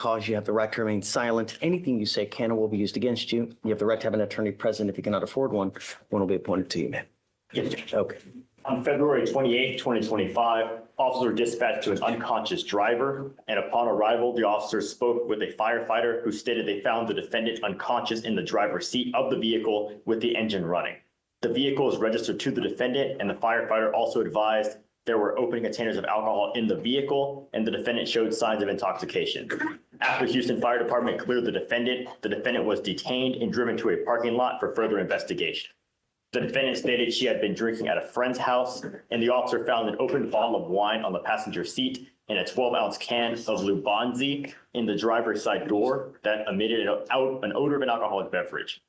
cause, you have the right to remain silent. Anything you say can or will be used against you. You have the right to have an attorney present. If you cannot afford one will be appointed to you, man. Yes, Judge. Okay. On February 28, 2025, officers were dispatched to an unconscious driver, and upon arrival, the officers spoke with a firefighter who stated they found the defendant unconscious in the driver's seat of the vehicle with the engine running. The vehicle is registered to the defendant, and the firefighter also advised there were open containers of alcohol in the vehicle, and the defendant showed signs of intoxication. After Houston Fire Department cleared the defendant was detained and driven to a parking lot for further investigation. The defendant stated she had been drinking at a friend's house, and the officer found an open bottle of wine on the passenger seat and a 12-ounce can of Lubanzi in the driver's side door that emitted an odor of an alcoholic beverage.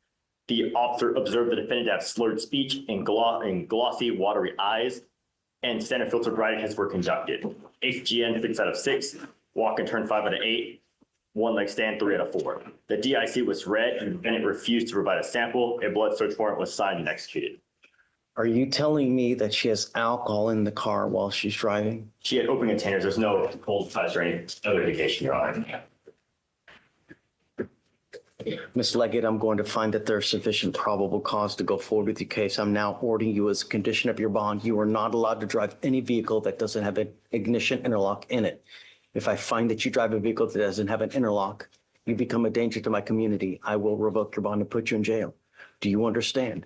The officer observed the defendant to have slurred speech and glossy, watery eyes, and standard filter sobriety tests were conducted. HGN 6 out of 6, walk and turn 5 out of 8, one leg stand 3 out of 4. The DIC was read and the defendant refused to provide a sample. A blood search warrant was signed and executed. Are you telling me that she has alcohol in the car while she's driving? She had open containers. There's no cold touch or any other indication, Your Honor. Ms. Leggett, I'm going to find that there's sufficient probable cause to go forward with your case. I'm now ordering you as a condition of your bond. You are not allowed to drive any vehicle that doesn't have an ignition interlock in it. If I find that you drive a vehicle that doesn't have an interlock, you become a danger to my community. I will revoke your bond and put you in jail. Do you understand?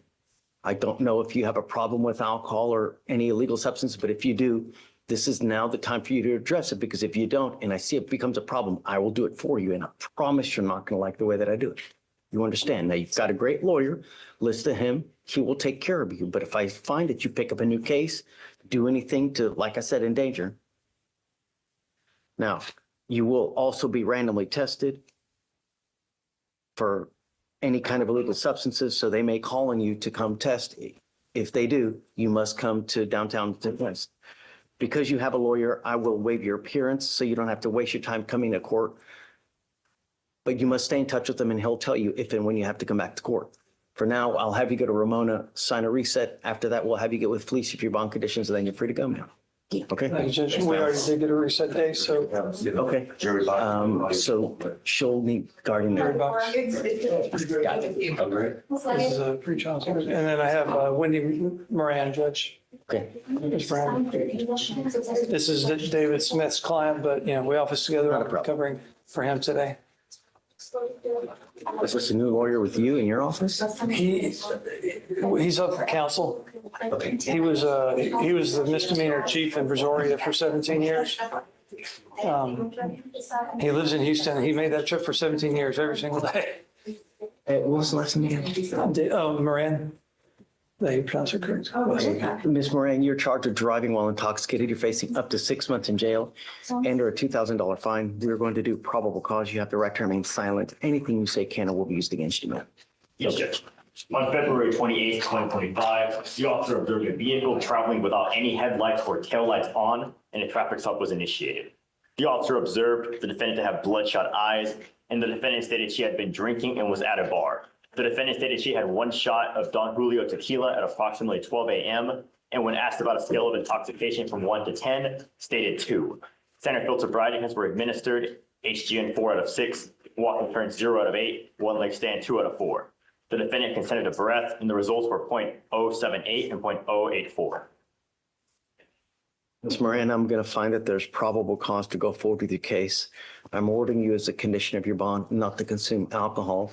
I don't know if you have a problem with alcohol or any illegal substance, but if you do, this is now the time for you to address it, because if you don't, and I see it becomes a problem, I will do it for you. And I promise you're not going to like the way that I do it. You understand? Now, you've got a great lawyer. Listen to him. He will take care of you. But if I find that you pick up a new case, do anything to, like I said, endanger. Now, you will also be randomly tested for any kind of illegal substances. So they may call on you to come test. If they do, you must come to downtown to test. Because you have a lawyer, I will waive your appearance so you don't have to waste your time coming to court. But you must stay in touch with him and he'll tell you if and when you have to come back to court. For now, I'll have you go to Ramona, sign a reset. After that, we'll have you get with Fleischer if your bond conditions, and then you're free to go, man. Okay. Thank you, Judge. We already did get a reset day, so. Okay. So she'll need guardian there. Box. This is a pre-trial. And then I have Wendy Moran, Judge. Okay. Ms. Moran. This is David Smith's client, but we office together. Not a I'm problem. covering for him today. Is this a new lawyer with you in your office? He's up for counsel. Okay. He was the misdemeanor chief in Brazoria for 17 years. He lives in Houston. He made that trip for 17 years every single day. What was the last name again? Moran. They pronounce it correct. Ms. Moran, you're charged with driving while intoxicated. You're facing up to 6 months in jail and or a $2,000 fine. We're going to do probable cause. You have the right to remain silent. Anything you say can or will be used against you, ma'am. Yes, Judge. On February 28, 2025, the officer observed a vehicle traveling without any headlights or taillights on, and a traffic stop was initiated. The officer observed the defendant to have bloodshot eyes, and the defendant stated she had been drinking and was at a bar. The defendant stated she had 1 shot of Don Julio tequila at approximately 12 a.m. and when asked about a scale of intoxication from 1 to 10, stated 2. Standard filter sobriety tests were administered, HGN 4 out of 6, walk and turn 0 out of 8, one leg stand 2 out of 4. The defendant consented to breath, and the results were .078 and .084. Ms. Moran, I'm going to find that there's probable cause to go forward with your case. I'm ordering you as a condition of your bond not to consume alcohol,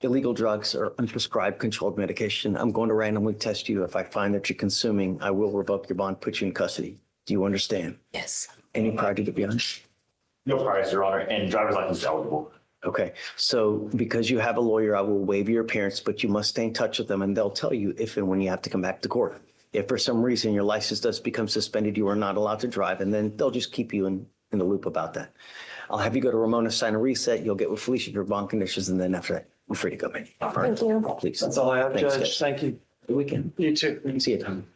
illegal drugs, or unprescribed controlled medication. I'm going to randomly test you. If I find that you're consuming, I will revoke your bond, put you in custody. Do you understand? Yes. Any prior to be honest? No priors, Your Honor, and driver's license is eligible. Okay, so because you have a lawyer, I will waive your appearance, but you must stay in touch with them and they'll tell you if and when you have to come back to court. If for some reason your license does become suspended, you are not allowed to drive, and then they'll just keep you in the loop about that. I'll have you go to Ramona, sign a reset. You'll get with Felicia your bond conditions, and then after that, you're free to go, man. All right. Thank you. Please. That's all I have, Thanks, Judge. guys. Thank you. Good weekend. You too. See you, Tom.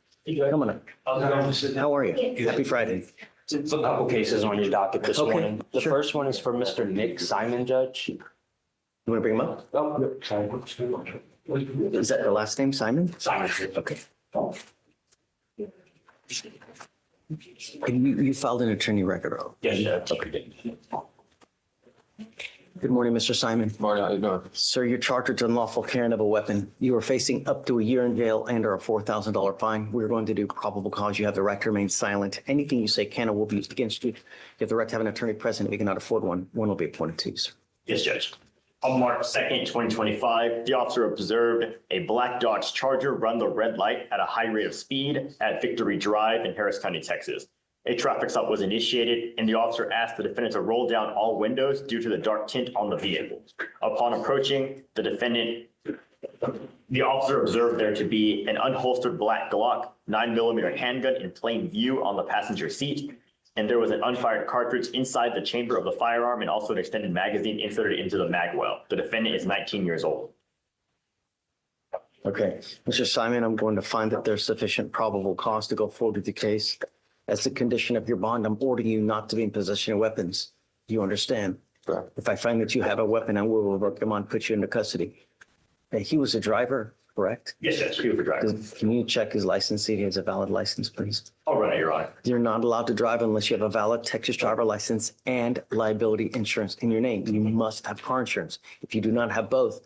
Come on up. How are you? Happy Friday. A couple cases on your docket this Okay, morning. The sure. first one is for Mr. Nick Simon, Judge. You want to bring him up? Oh, sorry. Is that the last name, Simon? Simon. Okay. And you filed an attorney record. Yes, Judge. Okay. Good morning, Mr. Simon. Morning, how you doing? Sir, you're charged with unlawful carrying of a weapon. You are facing up to a year in jail and or a $4,000 fine. We're going to do probable cause. You have the right to remain silent. Anything you say can or will be used against you. You have the right to have an attorney present. If you cannot afford one, one will be appointed to you, sir. Yes, Judge. On March 2nd, 2025, the officer observed a black Dodge Charger run the red light at a high rate of speed at Victory Drive in Harris County, Texas. A traffic stop was initiated, and the officer asked the defendant to roll down all windows due to the dark tint on the vehicle. Upon approaching the defendant, the officer observed there to be an unholstered black Glock 9mm handgun in plain view on the passenger seat, and there was an unfired cartridge inside the chamber of the firearm and also an extended magazine inserted into the mag well. The defendant is 19 years old. Okay. Mr. Simon, I'm going to find that there's sufficient probable cause to go forward with the case. As a condition of your bond, I'm ordering you not to be in possession of weapons. You understand? Correct. If I find that you have a weapon, I will revoke them on, put you into custody. He was a driver, correct? Yes, Judge. He was a driver. Can you check his license, see if he has a valid license, please? I'll run it, Your Honor. You're not allowed to drive unless you have a valid Texas driver license and liability insurance in your name. You must have car insurance. If you do not have both,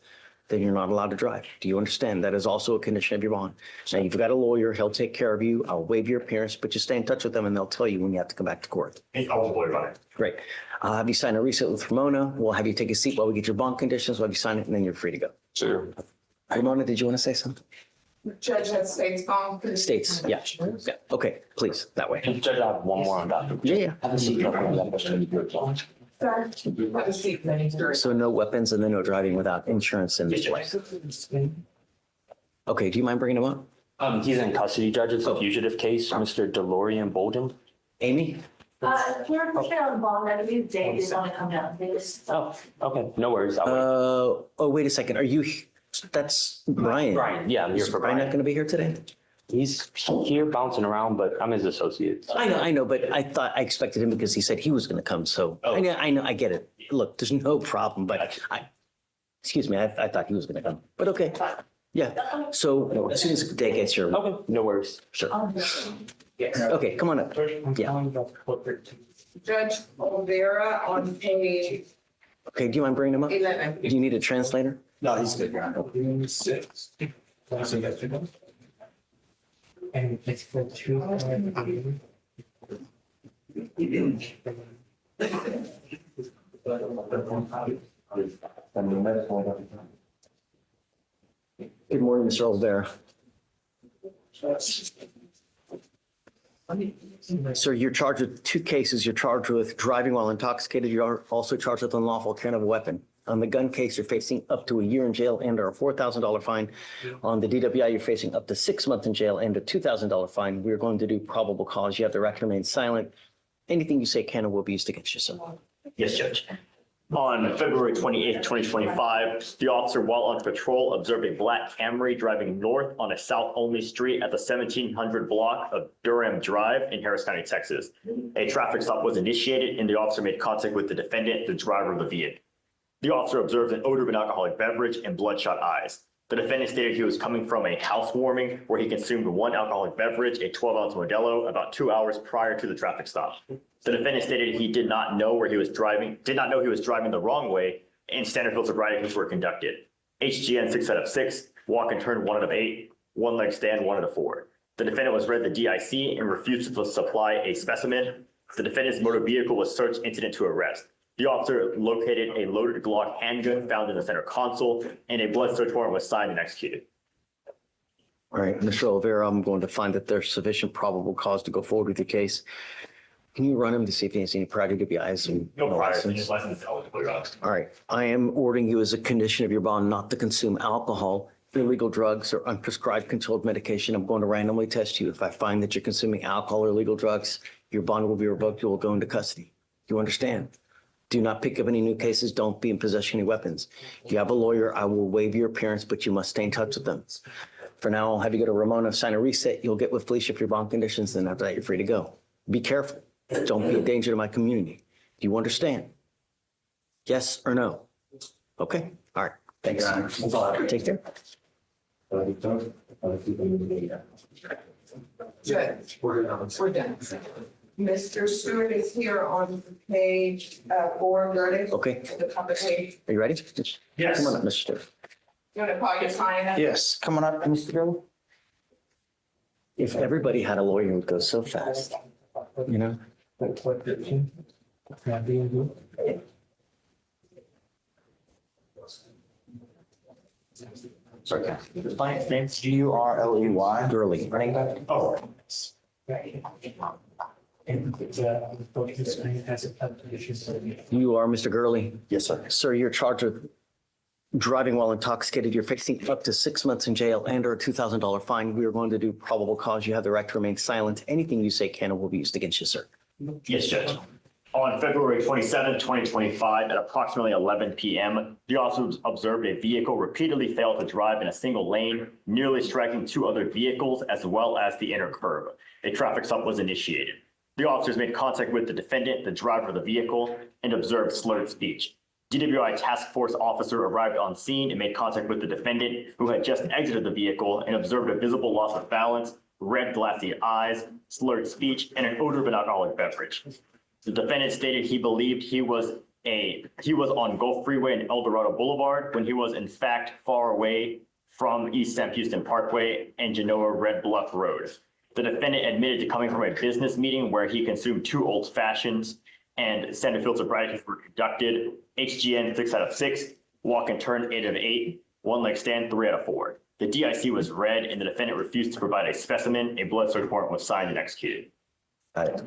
then you're not allowed to drive. Do you understand? That is also a condition of your bond. Now, you've got a lawyer. He'll take care of you. I'll waive your appearance, but you stay in touch with them and they'll tell you when you have to come back to court. I'll worry about it. Great. I'll have you sign a receipt with Ramona. We'll have you take a seat while we get your bond conditions. We'll have you sign it and then you're free to go. Sure. Ramona, did you want to say something? Judge has states bond. States, yeah. Yeah. Okay, please, that way. Judge, I have one more on Dr. Yeah, Have a seat. Sir, have a seat. yeah. So no weapons and then no driving without insurance in this place. Okay, do you mind bringing him up? He's in custody, Judge. It's a fugitive case, Mr. DeLorean Bolden. Amy? If you're on bond, I believe Dave is going to come down, please. Oh, okay. No worries. I'll wait. Wait a second. Are you, that's Brian. Brian, yeah, I'm here Is for Brian not Brian. going to be here today? He's here bouncing around, but I'm his associate. I know, but I expected him because he said he was going to come. So I know, I get it. Look, there's no problem, but excuse me, I thought he was going to come, but okay. Yeah. So as soon as Day gets here, Okay, no worries. sure. Okay, come on up. Yeah. Judge Olvera on page Okay, do you mind bringing him up? Do 11. you need a translator? No, he's good. And it's for 2. Good morning, Mr. Olvera. Sir, you're charged with 2 cases. You're charged with driving while intoxicated. You're also charged with unlawful carrying of a weapon. On the gun case, you're facing up to a year in jail and or a $4,000 fine. On the DWI, you're facing up to 6 months in jail and a $2,000 fine. We're going to do probable cause. You have the right to remain silent. Anything you say can or will be used against you, sir. Yes, Judge. On February 28th, 2025, the officer, while on patrol, observed a black Camry driving north on a south-only street at the 1700 block of Durham Drive in Harris County, Texas. A traffic stop was initiated, and the officer made contact with the defendant, the driver of the vehicle. The officer observed an odor of an alcoholic beverage and bloodshot eyes. The defendant stated he was coming from a housewarming where he consumed 1 alcoholic beverage, a 12-ounce Modelo, about 2 hours prior to the traffic stop. The defendant stated he did not know he was driving the wrong way, and standard field sobriety tests were conducted. HGN 6 out of 6, walk and turn 1 out of 8, 1 leg stand 1 out of 4. The defendant was read the DIC and refused to supply a specimen. The defendant's motor vehicle was searched incident to arrest. The officer located a loaded Glock handgun found in the center console, and a blood search warrant was signed and executed. All right, Mr. Olvera, I'm going to find that there's sufficient probable cause to go forward with your case. Can you run him to see if he has any prior DWIs? And No prior, license? his license is eligible, Your Honor. All right, I am ordering you as a condition of your bond not to consume alcohol, illegal drugs, or unprescribed controlled medication. I'm going to randomly test you. If I find that you're consuming alcohol or illegal drugs, your bond will be revoked. You will go into custody. You understand? Do not pick up any new cases. Don't be in possession of any weapons. If you have a lawyer, I will waive your appearance, but you must stay in touch with them. For now, I'll have you go to Ramona, sign a reset. You'll get with Fleischer for your bond conditions. Then after that, you're free to go. Be careful. Don't be a danger to my community. Do you understand? Yes or no? Okay. All right. Thanks. Take care. Judge, we're done. Mr. Stewart is here on page 4, verdict. Okay. The cover page. Are you ready? Yes. Come on up, Mr. Stewart. You want to call your client? Yes, come on up, Mr. Gurley. If everybody had a lawyer, it would go so fast, you know? Sorry, the client's name, Gurley. Gurley. Running back? Oh. You are Mr. Gurley. Yes, sir. Sir, you're charged with driving while intoxicated. You're facing up to 6 months in jail and or a $2,000 fine. We are going to do probable cause. You have the right to remain silent. Anything you say can and will be used against you, sir. Yes, Judge. On February 27, 2025, at approximately 11 p.m., the officers observed a vehicle repeatedly fail to drive in a single lane, nearly striking 2 other vehicles as well as the inner curb. A traffic stop was initiated. The officers made contact with the defendant, the driver of the vehicle, and observed slurred speech. DWI task force officer arrived on scene and made contact with the defendant, who had just exited the vehicle, and observed a visible loss of balance, red glassy eyes, slurred speech, and an odor of an alcoholic beverage. The defendant stated he believed he was on Gulf Freeway and El Dorado Boulevard when he was in fact far away from East Sam Houston Parkway and Genoa Red Bluff Road. The defendant admitted to coming from a business meeting where he consumed 2 old fashions and standard field sobriety were conducted. HGN 6 out of 6, walk and turn 8 out of 8, one leg stand 3 out of 4. The DIC was read and the defendant refused to provide a specimen. A blood search warrant was signed and executed.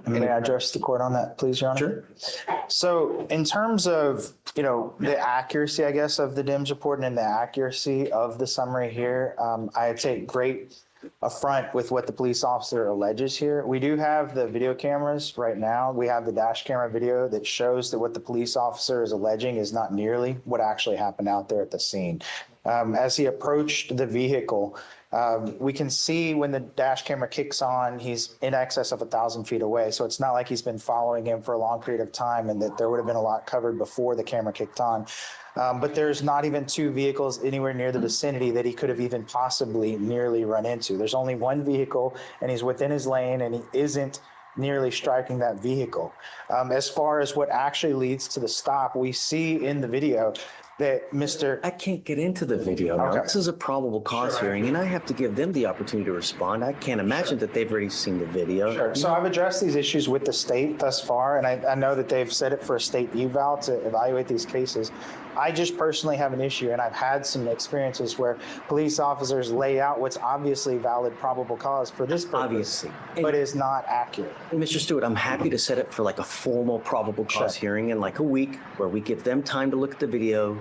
May I address the court on that, please, Your Honor? Sure. So in terms of, the accuracy, I guess, of the DIMS report and the accuracy of the summary here, I take great affront with what the police officer alleges here. We do have the video cameras right now. We have the dash camera video that shows that what the police officer is alleging is not nearly what actually happened out there at the scene. As he approached the vehicle, we can see when the dash camera kicks on, he's in excess of 1,000 feet away. So it's not like he's been following him for a long period of time and that there would have been a lot covered before the camera kicked on. But there's not even 2 vehicles anywhere near the vicinity that he could have even possibly nearly run into. There's only 1 vehicle and he's within his lane and he isn't nearly striking that vehicle. As far as what actually leads to the stop, we see in the video that Mr. I can't get into the video now. Okay. This is a probable cause hearing, and I have to give them the opportunity to respond. I can't imagine that they've already seen the video. Sure. So I've addressed these issues with the state thus far, and I know that they've set it for a state eval to evaluate these cases. I just personally have an issue, and I've had some experiences where police officers lay out what's obviously valid probable cause for this purpose, Obviously. but is not accurate. Mr. Stewart, I'm happy to set it for like a formal probable cause Sure. hearing in like a week where we give them time to look at the video,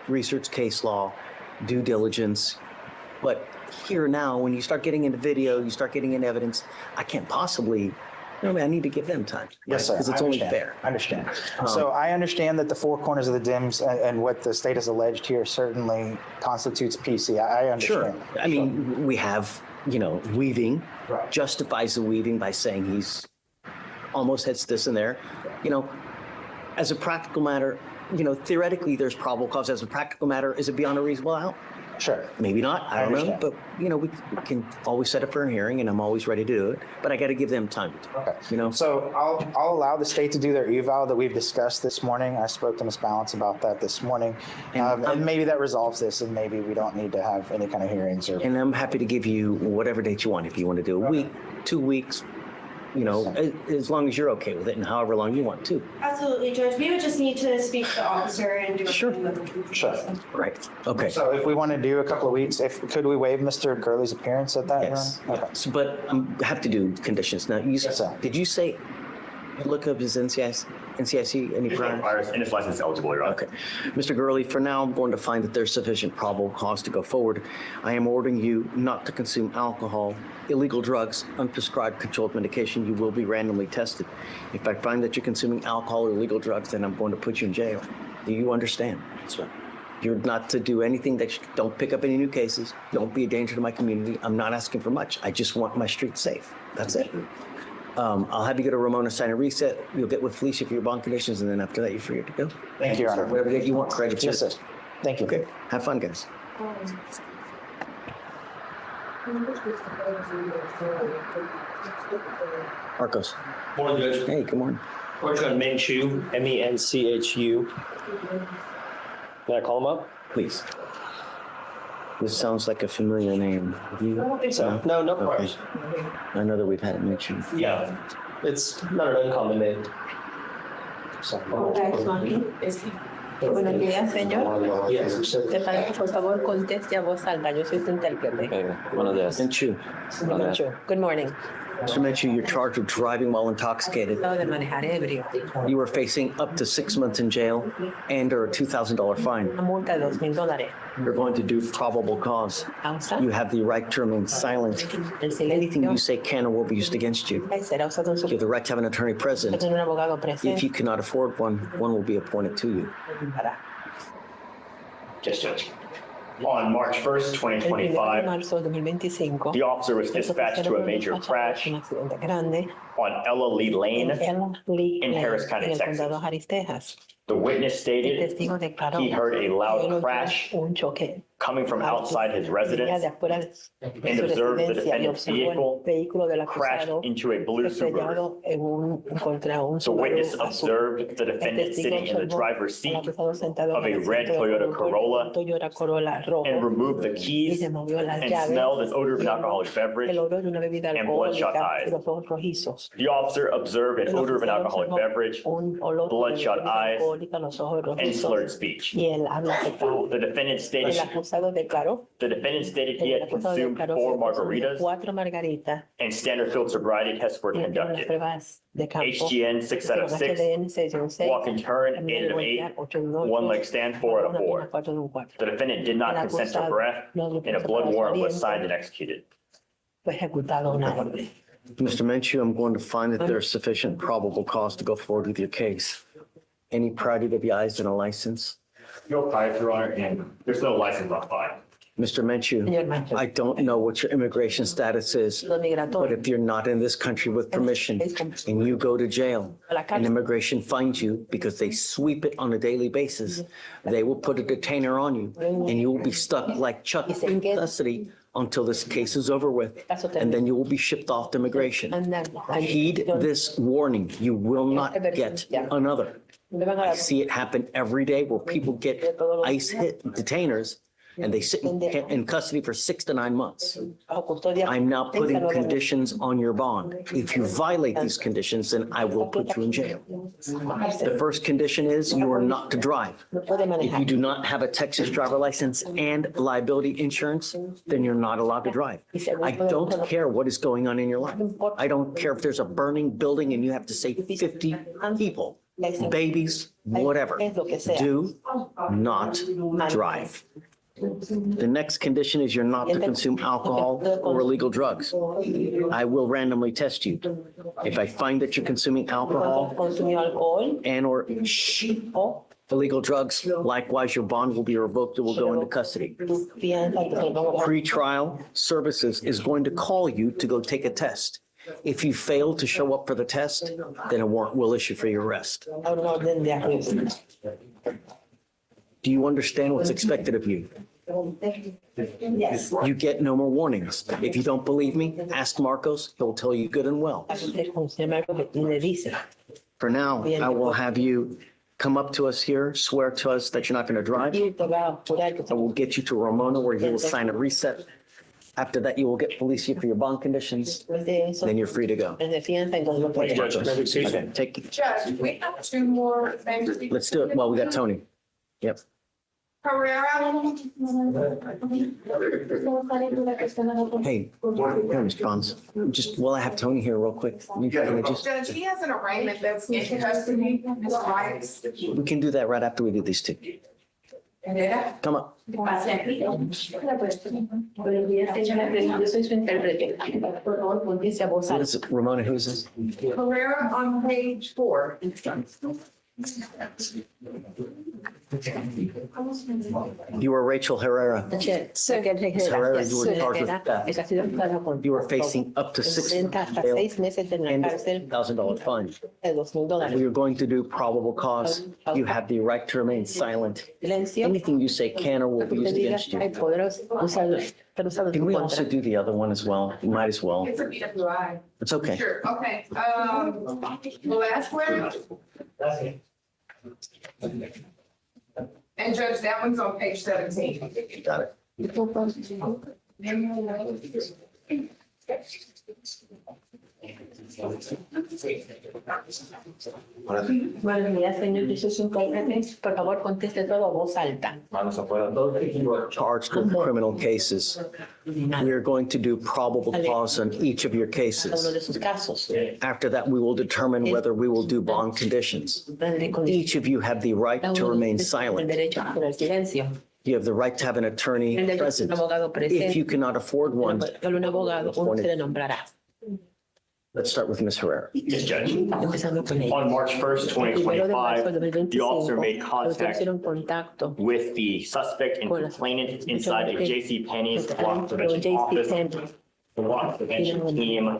research case law, due diligence. But here now, when you start getting into video, you start getting into evidence, I can't possibly, I need to give them time. Yes, sir. Because it's I only understand. fair. I understand. So I understand that the 4 corners of the DIMS and what the state has alleged here certainly constitutes PC. I understand. Sure. I mean, we have, weaving, Right. justifies the weaving by saying he's almost hits this and there. As a practical matter, theoretically, there's probable cause. As a practical matter, is it beyond a reasonable doubt? Sure. Maybe not. I don't know. understand. But, we can always set it for a hearing, and I'm always ready to do it. But I got to give them time to do it. Okay. So I'll allow the state to do their eval that we've discussed this morning. I spoke to Ms. Balance about that this morning. And maybe that resolves this, and maybe we don't need to have any kind of hearings or. And I'm happy to give you whatever date you want. If you want to do a week, 2 weeks, as long as you're okay with it and however long you want to. Absolutely, Judge. We would just need to speak to the officer and do a. Sure. Sure. Right. Okay. So if we want to do a couple of weeks, could we waive Mr. Gurley's appearance at that? Yes. Your Honor? Okay. Yes. But I have to do conditions. Now, Yes, sir. did you say look up his NCIC, any prior? Virus and his license is eligible, Your Honor. Okay. Mr. Gurley, for now, I'm going to find that there's sufficient probable cause to go forward. I am ordering you not to consume alcohol, illegal drugs, unprescribed controlled medication. You will be randomly tested. If I find that you're consuming alcohol or illegal drugs, then I'm going to put you in jail. Do you understand? That's right. You're not to do anything don't pick up any new cases. Don't be a danger to my community. I'm not asking for much. I just want my street safe. That's it. I'll have you go to Ramona, sign a reset. You'll get with Fleischer for your bond conditions, and then after that, you're free to go. Thank you, Your Honor. Whatever date you want, credit. Yes, sir. Thank you. Okay. Have fun, guys. Um, Marcos. Morning, Judge. Hey, good morning. March on Menchu, Menchu. Can I call him up? Please. This sounds like a familiar name. I don't think so. No, no problems. I know that we've had it mentioned. Yeah, it's not an uncommon name. Buenos días, señor. Yes. Te pido que por favor conteste a voz alta. Yo soy su intérprete. Buenos días. Menchu. Good morning. Mr. Menchu, you're charged with driving while intoxicated. Estado de manejar ebrio. You are facing up to 6 months in jail and or a $2,000 fine. Una multa de $2,000. You're going to do probable cause. Causa. You have the right to remain silent. El Anything silencio you say can or will be used against you. será usado en su You have the right to have an attorney present. tener un abogado If you presente cannot afford one, one will be appointed to you. para Yes, Judge. On March 1st, el 1 de 2025, marzo de 2025. the officer was dispatched to a major crash Un accidente grande on Ella Lee Lane. en Ella Lee in Lane, Harris County, en el Texas. condado Harris, Texas. The witness El stated testigo declaró he heard a que loud oyó crash un choque coming from outside his venía de residence, afuera de and su observed the residencia y defendant's observó el vehículo del crashed acusado into a blue Subaru. estrellado contra un The witness Subaru azul. observed the El defendant testigo sitting in the observó driver's al seat acusado sentado of en a el red asiento del Toyota conductor, Corolla un Toyota Corolla rojo, and removed the y keys se movió las and llaves, smelled an odor of an y alcoholic beverage. el olor de una bebida and bloodshot alcohólica eyes. y los ojos rojizos. The officer observed an El odor of an oficial alcoholic observó beverage un olor de bloodshot bebida eyes, alcohólica, los ojos and rojizos slurred speech. y el habla afectada. The defendant stated El acusado declaró he el had acusado consumed declaró 4 que consumió margaritas 4 margaritas and standard field sobriety tests were y las conducted. pruebas de campo. HGN 6 out of 6, HDN 6 de un 6, walk and turn 8 caminar y out of 8, voltear 8 de un 8, one leg stand 4 out of una pierna 4. 4 de un 4. The defendant did not El consent to acusado breath, no dio and a permiso blood para su warrant was aliento. signed and executed. Fue ejecutado una orden. Mr. Menchu, I'm going to find that there's sufficient probable cause to go forward with your case. Any prior DWIs and a license? No prior, Your Honor, and there's no license on file. Mr. Menchu, Señor Mancho, I don't know what your immigration status is, lo but migratorio. if you're not in this country with permission and you go to jail and immigration finds you because they sweep it on a daily basis, they will put a detainer on you and you will be stuck like Chuck in custody until this case is over with, and then you will be shipped off to immigration. Heed this warning. You will not get another. I see it happen every day where people get ICE hit detainers and they sit in custody for 6 to 9 months. I'm now putting conditions on your bond. If you violate these conditions, then I will put you in jail. The first condition is you are not to drive. If you do not have a Texas driver license and liability insurance, then you're not allowed to drive. I don't care what is going on in your life. I don't care if there's a burning building and you have to save 50 people, babies, whatever. Do not drive. The next condition is you're not to consume alcohol or illegal drugs. I will randomly test you. If I find that you're consuming alcohol Consumió alcohol and or o illegal drugs, likewise, your bond will be revoked and will go into custody. fianza, Pre-trial services is going to call you to go take a test. If you fail to show up for the test, then a warrant will issue for your arrest. una orden de arresto. Do you understand what's expected of you? Yes. You get no more warnings. If you don't believe me, ask Marcos. He'll tell you good and well. Le dice. For now, I will have you come up to us here, swear to us that you're not going to drive. Y te va a jurar que I will get you to Ramona where you will sign a reset. After that, you will get police here for your bond conditions. después de eso, Then you're free to go. es de fianza, entonces no puede. Judge, Okay, take it. Judge, we have 2 more things. Let's do it while we got Tony. Yep. Herrera, Hey, here, Mr. Bonds. Just while I have Tony here real quick, can I just, Judge, he has an arraignment that's in custody, Ms. Rice. we can do that right after we do these two. Herrera. Come up. Buenos días, señora. Yo soy su intérprete. Por favor, conteste a voz What alta. is it? Ramona, who is this? Herrera on page 4. You are Rachel Herrera. Herrera, you were charged with theft. You are facing up to 6 months jail and $1,000 fine. We are going to do probable cause. You have the right to remain silent. Anything you say can or will be used against you. Can we also do the other one as well? We might as well. It's a DWI. It's okay. Sure, okay. The last one, and Judge, that one's on page 17. Got it. Buenos días, señor Decision, por favor, conteste todo a voz alta. You are charged with criminal cases. We are going to do probable cause on each of your Uno cases. de sus casos. After that, we will determine whether we will do bond conditions. Each of you have the right to remain El silent. derecho por el silencio. You have the right to have an attorney El derecho a present. un abogado If you presente. cannot afford one, Un abogado, uno se le nombrará. let's start with Ms. Herrera. Yes, Judge. Empezando con ella. On March 1st, Primero de marzo 2025, del the officer 25, made los contact hicieron contacto with the suspect and con la complainant inside a JCPenney's con loss prevention office. JCPenney. The loss prevention team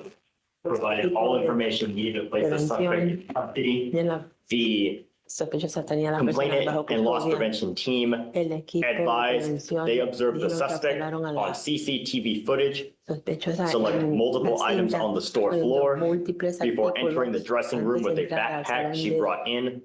provided all information needed to place the suspect in custody. Y en la The sospechosa tenía la persona complainant bajo and loss custodia. prevention team El equipo de advised prevención they observed the dijeron que suspect apelaron a la on CCTV footage, sospechosa select en multiple la items cinta, on the store poniendo floor múltiples before artículos entering the dressing room with a antes de entrar al backpack salón she de brought in.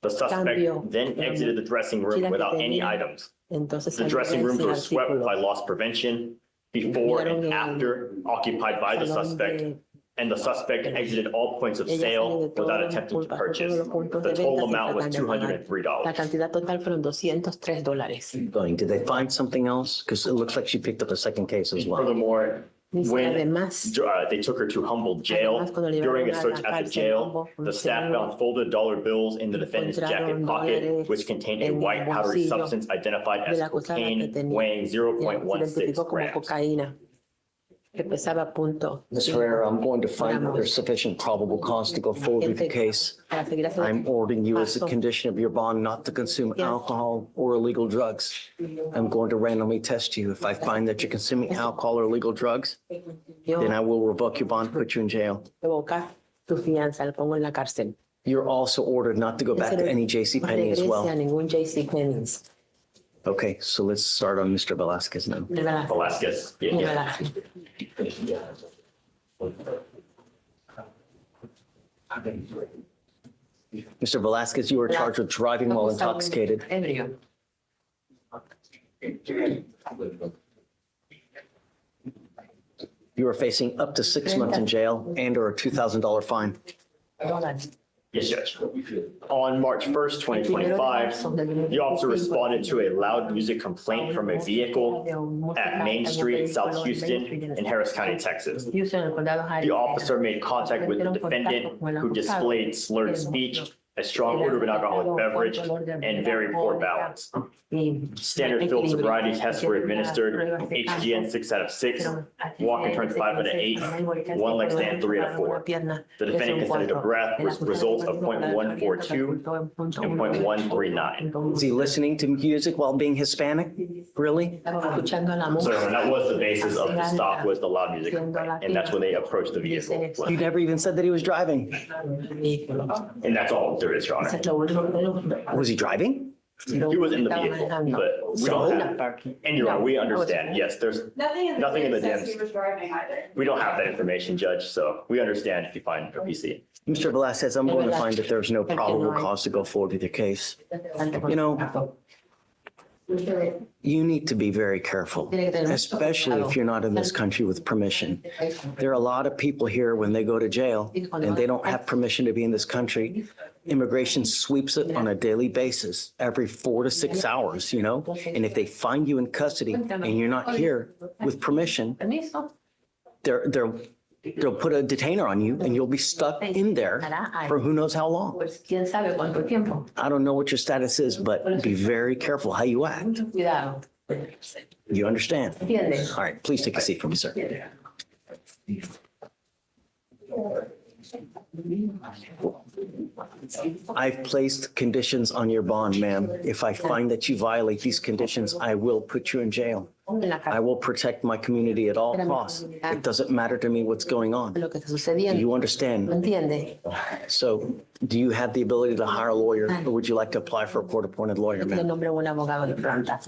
The suspect cambio then de la exited the dressing room mochila que without any tenía. items. Entonces The salió dressing rooms sin were swept artículos. by loss prevention before and Miraron el after occupied by the salón suspect, de- and the suspect exited all points of Ella salió sale de todo, without attempting to pasó purchase. todos los puntos The de total venta sin amount was tratar de pagar. La $203. cantidad total fueron $203. Going, did they find something else? Because it looks like she picked up a second case as well. Furthermore, Dice, when además, they took her to Humboldt jail, Además, cuando la during a llevaron a search la at the cárcel jail, Humboldt, the staff found folded dollar bills in the defendant's jacket encontraron pocket, dólares which contained a en el white powdery bolsillo substance identified de as la acusada que cocaine tenía, weighing se 0.16 identificó como grams. cocaína, que pesaba punto. Ms. Herrera, I'm going to find that there's sufficient probable cause to go forward with the case. Para seguir haciendo I'm ordering you as a paso. condition of your bond not to consume Yes. alcohol or illegal drugs. I'm going to randomly test you. If I find that you're consuming alcohol or illegal drugs, Yo then I will revoke your bond, put you in jail. revocar tu fianza, lo pongo en la cárcel. You're also ordered not to go back to any JCPenney as Regrese a well. ningún JCPenney. Okay, so let's start on Mr. Velasquez now. Velasquez. Yeah. Mr. Velasquez, you are charged with driving while intoxicated. Ebrio. You are facing up to 6 months in jail and or a $2,000 fine. Dólares. Yes, Judge. On March 1st, 2025, the officer responded to a loud music complaint from a vehicle at Main Street, South Houston, in Harris County, Texas. Houston, el condado Harris. The officer made contact with the defendant, who displayed slurred speech, a strong odor of an alcoholic beverage, and very poor balance. Standard field sobriety tests were administered, HGN 6 out of 6, walk and turn 5 out of 8, one leg stand 3 out of 4. The defendant consented to breath with results of .142 and .139. Is he listening to music while being Hispanic? Really? Escuchando la So música. that was the basis of the stop, was the loud music complaint, and that's when they approached the vehicle. You never even said that he was driving. And that's all there is, Your Honor. Eso es lo único que Was he driving? He was in the vehicle, but we don't have, and Your Honor, we understand, yes, there's Nothing in Nothing in the says DMs. he was driving either. we don't have that information, Judge, so we understand if you find a PC. Mr. Velasquez, I'm going to find that there's no probable cause to go forward with your case. You know, you need to be very careful, especially if you're not in this country with permission. There are a lot of people here when they go to jail and they don't have permission to be in this country. Immigration sweeps it on a daily basis, every 4 to 6 hours, you know? And if they find you in custody and you're not here with permission, Permiso. they'll put a detainer on you and you'll be stuck in there for who knows how long. Pues quién sabe cuánto tiempo. I don't know what your status is, but be very careful how you act. Mucho cuidado. You understand? ¿Entiendes? All right, please take a seat for me, sir. I've placed conditions on your bond, ma'am. If I find that you violate these conditions, I will put you in jail. En la I cárcel. will protect my community at all costs. It doesn't matter to me what's going on. Lo que está Do sucediendo. you ¿Me understand? entiende? So do you have the ability to hire a lawyer or would you like to apply for a court-appointed lawyer, Tiene ma'am? nombre de un abogado de planta.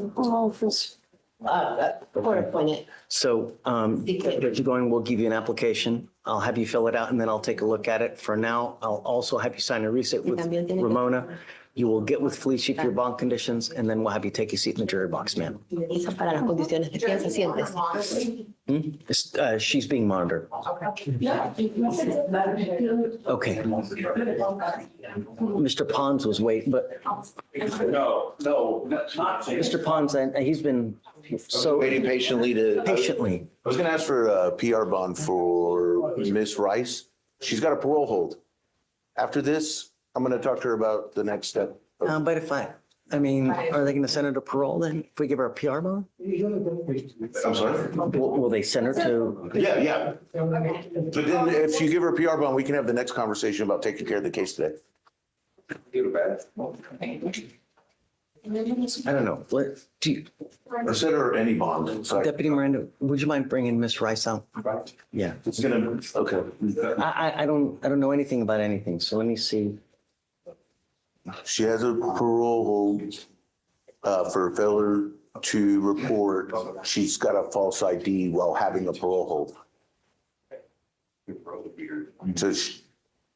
PowerPoint. So Judge Goin will give you an application. I'll have you fill it out and then I'll take a look at it. For now, I'll also have you sign a receipt with Ramona. You will get with Fleischer for your bond conditions and then we'll have you take a seat in the jury box, ma'am. Esa para las condiciones de fianza, siéntese. She's being monitored. Okay. Mr. Pons was waiting, but No, not. Mr. Pons, and he's been so Waiting patiently to. patiently. I was gonna ask for a PR bond for Miss Rice. She's got a parole hold. After this, I'm gonna talk to her about the next step. But if are they going to send her to parole then if we give her a PR bond? I'm sorry? Will they send her to? Yeah. But then if you give her a PR bond, we can have the next conversation about taking care of the case today. I don't know. What do you, Or send her any bond. Sorry. Deputy Miranda, would you mind bringing Miss Rice out? Yeah. It's gonna, okay. I don't know anything about anything. So let me see. She has a parole hold for failure to report. She's got a false ID while having a parole hold. So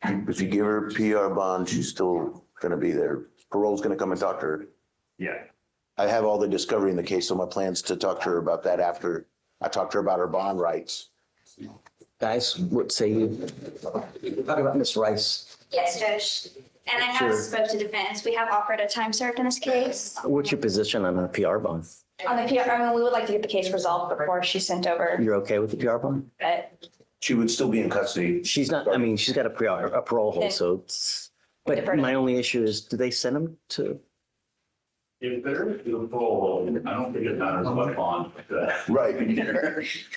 if you give her a PR bond, she's still gonna be there. Parole's gonna come and talk to her. Yeah. I have all the discovery in the case, so my plan's to talk to her about that after I talk to her about her bond rights. Guys, what say you? Talk about Miss Rice. Yes, Judge. And I Sure. have spoke to defense. We have offered a time served in this case. What's your position on a PR bond? On the PR, we would like to get the case resolved before she's sent over, You're okay with the PR bond? but She would still be in custody. She's not, she's got a parole hold, so it's, but my only issue is, do they send them to? If there is a parole, I don't think it matters what bond. Right.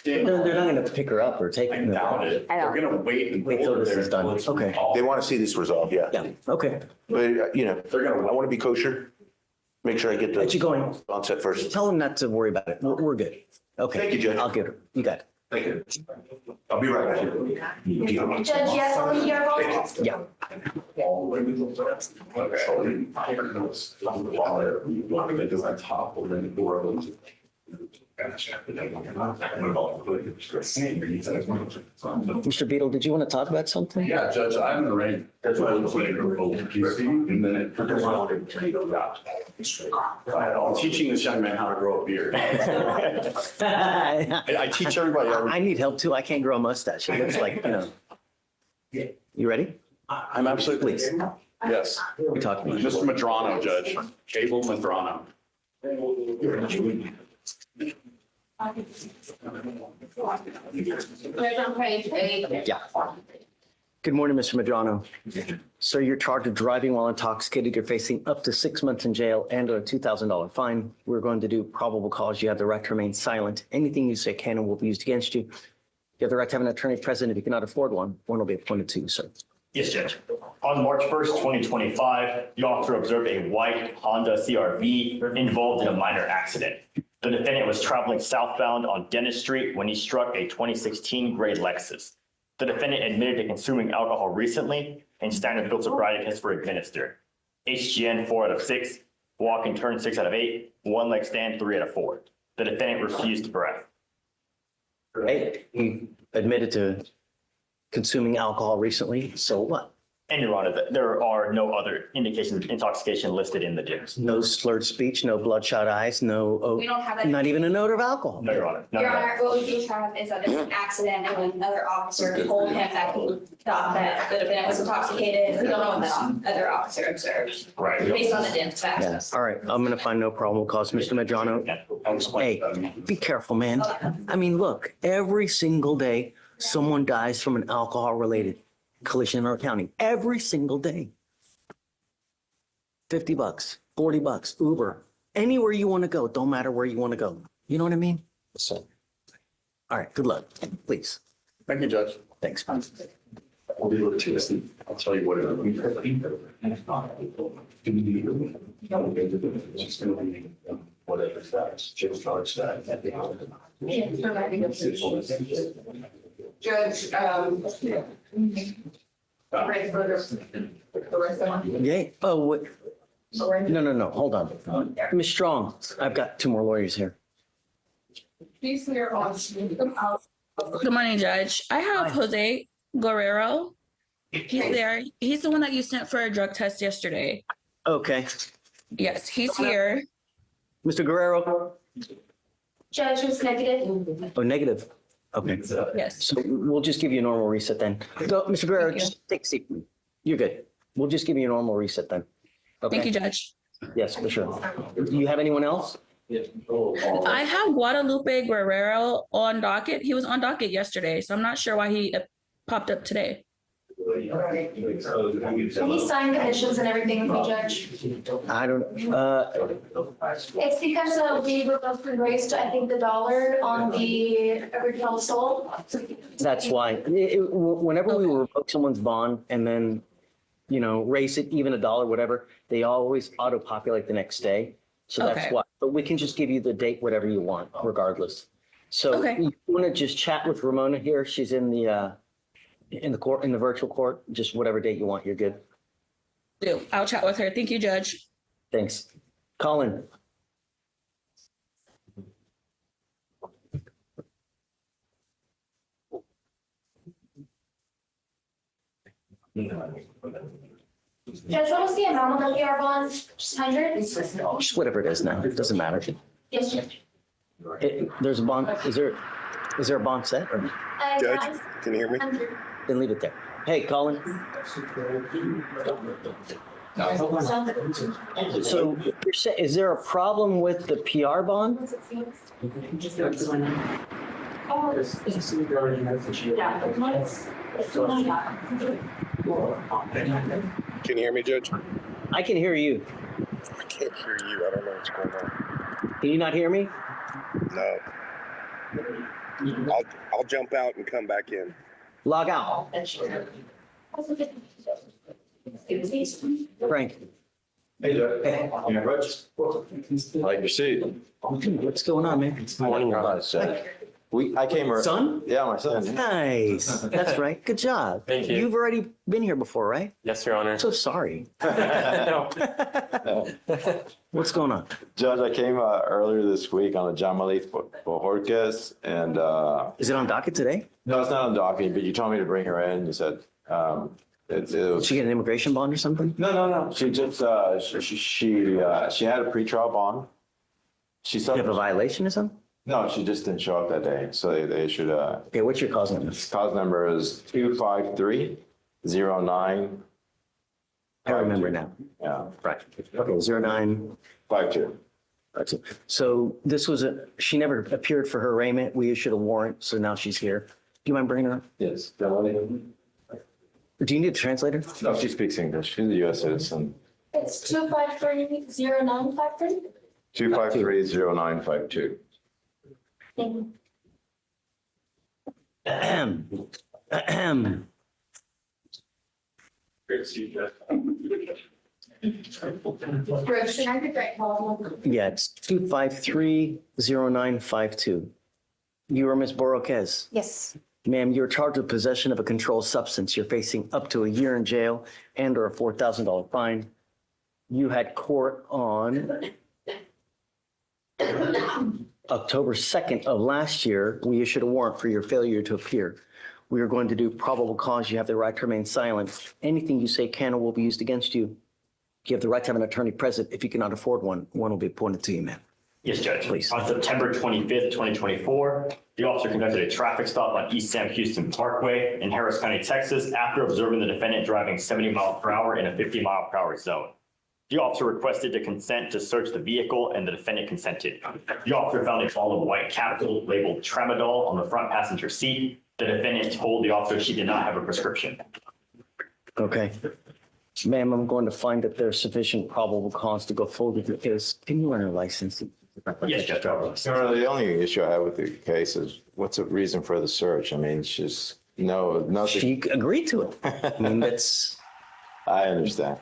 They're not going to pick her up or take I her. doubt it. I They're gonna wait. Wait till this is done. Okay. They want to see this resolved, yeah. Yeah, okay. But, They're gonna. I want to be kosher. Make sure I get Get you the going. bond set first. Tell them not to worry about it. We're good. Okay. Thank you, Judge. I'll get her. You got it. Thank you. I'll be right back. Judge, yes, on the PR bond? Yeah. Mr. Beadle, did you want to talk about something? Yeah, Judge, I'm in the rain. That's why I was waiting for and then it. I'm teaching this young man how to grow a beard. I teach everybody. I need help too. I can't grow a mustache. It looks like, You ready? I'm absolutely. Please. Yes. We're talking. Mr. Madrano, Judge. Cable Madrano. Yeah. Good morning, Mr. Madrano. Sir, you're charged with driving while intoxicated. You're facing up to 6 months in jail and a $2,000 fine. We're going to do probable cause. You have the right to remain silent. Anything you say can and will be used against you. You have the right to have an attorney present. If you cannot afford one will be appointed to you, sir. Yes, Judge. On March 1st, 2025, the officer observed a white Honda CRV involved in a minor accident. The defendant was traveling southbound on Dennis Street when he struck a 2016 gray Lexus. The defendant admitted to consuming alcohol recently and standard field sobriety tests were administered. HGN 4 out of 6, walk and turn 6 out of 8, one leg stand 3 out of 4. The defendant refused breath. Right? He admitted to consuming alcohol recently. So what? And Your Honor, there are no other indications of intoxication listed in the DIMS. No slurred speech, no bloodshot eyes, no, We don't have that. not even an odor of alcohol. No, Your Honor. None Your of that. Honor, what we do have is that there's an accident and another officer told him that he thought that the defendant was intoxicated. We don't know what that other officer observed. Right. Based on the DIMS Yeah. facts. All right. I'm going to find no probable cause. Mr. Medrano, hey, be careful, man. Look, every single day, someone dies from an alcohol-related collision in our county. Every single day. $50, $40, Uber, anywhere you want to go. Don't matter where you want to go. You know what I mean? All right. Good luck. Please. Thank you, Judge. Thanks. I'll be able to, I'll tell you what it is. Whatever stats, just charge that. Judge, ready for the rest of them? Yay. Oh, wait. No. Hold on. Ms. Strong, I've got two more lawyers here. He's here on. Good morning, Judge. I have Jose Guerrero. He's there. He's the one that you sent for a drug test yesterday. Okay. Yes, he's here. Mr. Guerrero? Judge was negative. Oh, negative. Okay. Yes. So we'll just give you a normal reset then. So, Mr. Guerrero, Thank you. just take a seat. You're good. We'll just give you a normal reset then. Okay? Thank you, Judge. Yes, for sure. Do you have anyone else? I have Guadalupe Guerrero on docket. He was on docket yesterday, so I'm not sure why he popped up today. Can he sign conditions and everything with me, Judge? I don't, It's because we raised, I think, the dollar on the original sold. that's why. Whenever we revoke someone's bond and then, raise it even $1, whatever, they always auto-populate the next day. So that's Okay. why. But we can just give you the date, whatever you want, regardless. So Okay. you want to just chat with Ramona here? She's in the court, in the virtual court. Just whatever date you want, you're good. I'll chat with her. Thank you, Judge. Thanks. Colin. Judge, what was the amount of the PR bond? Just 100? Just whatever it is now. It doesn't matter. Yes, Judge. There's a bond. Is there a bond set? Or Judge, Can you hear me? then leave it there. Hey, Colin. So you're saying, is there a problem with the PR bond? Can you hear me, Judge? I can hear you. I can't hear you. I don't know what's going on. Can you not hear me? No. I'll jump out and come back in. Log out. Frank. Hey, Judge. Hey. Yeah, Rich. Like your seat. What's going on, man? Morning, I came. Son? Yeah, my son. Nice. That's right. Good job. Thank you. You've already been here before, right? Yes, Your Honor. I'm so sorry. What's going on? Judge, I came earlier this week on a Jamalith Bojorquez and Is it on docket today? no, it's not on docket, but you told me to bring her in. You said it Did was, she get an immigration bond or something? no. She just she had a pretrial bond. She Did you have a said violation or something? no, she just didn't show up that day, so they issued a Okay, what's your cause number? cause number is 25309. I remember now. Yeah, Right. Okay, 09. 52. So this was she never appeared for her arraignment. We issued a warrant, so now she's here. Do you mind bringing her up? Yes. Do you need a translator? No, she speaks English. She's a U.S. citizen. It's 2530953. 2530952. Ahem. Ahem. Great to see you, Judge. Bruce, can I get that call? Yeah, it's 2530952. You are Ms. Borroquez. Yes. Ma'am, you're charged with possession of a controlled substance. You're facing up to a year in jail and or a $4,000 fine. You had court on October 2nd of last year. We issued a warrant for your failure to appear. We are going to do probable cause. You have the right to remain silent. Anything you say can or will be used against you. You have the right to have an attorney present. If you cannot afford one, one will be appointed to you, ma'am. Yes, Judge. Please. On September 25th, 2024, the officer conducted a traffic stop on East Sam Houston Parkway in Harris County, Texas, after observing the defendant driving 70 miles per hour in a 50 mile per hour zone. The officer requested to consent to search the vehicle, and the defendant consented. The officer found a ball of white capital labeled tramadol on the front passenger seat. The defendant told the officer she did not have a prescription. Okay. Ma'am, I'm going to find that there's sufficient probable cause to go forward with the case. Can you run her license? Yes, Judge. The only issue I have with the case is what's the reason for the search? I mean, she's No. She agreed to it. I mean, that's. I understand.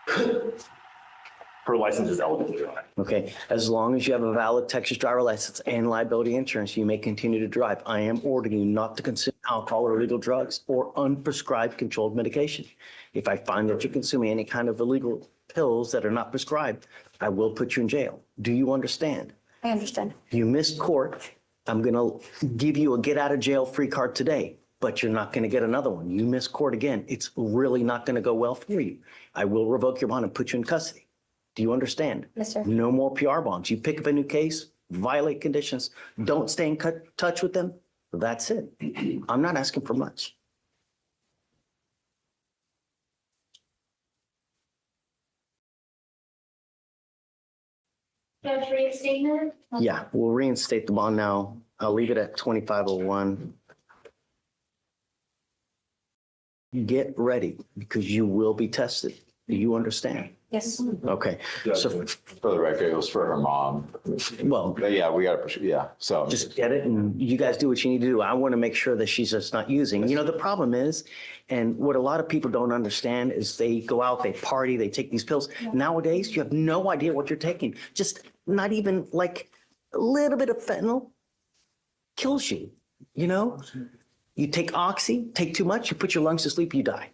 Her license is eligible to drive. Okay, as long as you have a valid Texas driver license and liability insurance, you may continue to drive. I am ordering you not to consume alcohol or illegal drugs or unprescribed controlled medication. If I find that you're consuming any kind of illegal pills that are not prescribed, I will put you in jail. Do you understand? I understand. You missed court. I'm going to give you a get out of jail free card today, but you're not going to get another one. You miss court again. It's really not going to go well for you. I will revoke your bond and put you in custody. Do you understand? Yes, sir. No more PR bonds. You pick up a new case, violate conditions, don't stay in touch with them. That's it. I'm not asking for much. Judge, reinstatement? Yeah, we'll reinstate the bond now. I'll leave it at 2501. Get ready because you will be tested. Do you understand? Yes. Okay. So For the record, it was for her mom. well, But yeah, we got to, yeah, so. just get it and you guys do what you need to do. I want to make sure that she's just not using. You know, the problem is, and what a lot of people don't understand is they go out, they party, they take these pills. Nowadays, you have no idea what you're taking. Just not even like a little bit of fentanyl kills you, you know? You take oxy, take too much, you put your lungs to sleep, you die.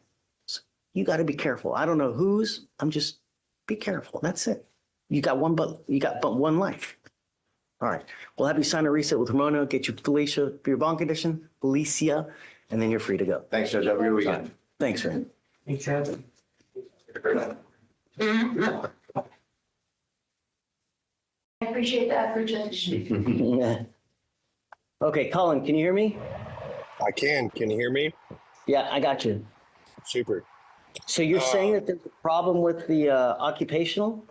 So you got to be careful. I don't know whose, be careful. That's it. You got but one life. All right. We'll have you sign a reset with Ramona, get you Felicia for your bond condition, Felicia, and then you're free to go. Thanks, Judge. Have a good weekend. Thanks, Ren. Thanks, Judge. I appreciate the effort, Judge. Yeah. Okay, Colin, can you hear me? I can. Can you hear me? Yeah, I got you. Super. So you're saying that there's a problem with the occupational?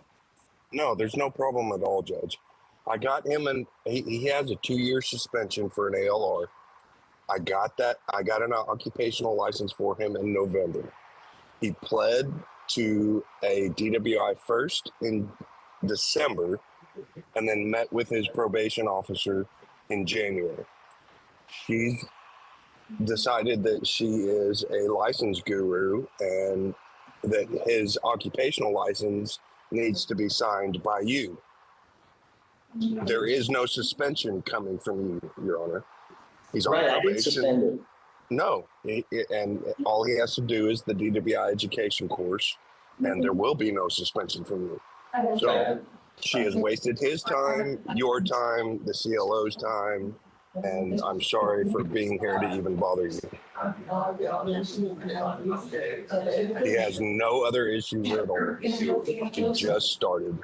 No, there's no problem at all, Judge. I got him, and he has a 2-year suspension for an ALR. I got that. I got an occupational license for him in November. He pled to a DWI first in December, and then met with his probation officer in January. She's decided that she is a license guru and that his occupational license needs to be signed by you. There is no suspension coming from you, Your Honor. He's on Right, I didn't probation. suspend it. No, and all he has to do is the DWI education course, and there will be no suspension from you. So she has wasted his time, your time, the CLO's time, and I'm sorry for being here to even bother you. He has no other issues at all. He just started.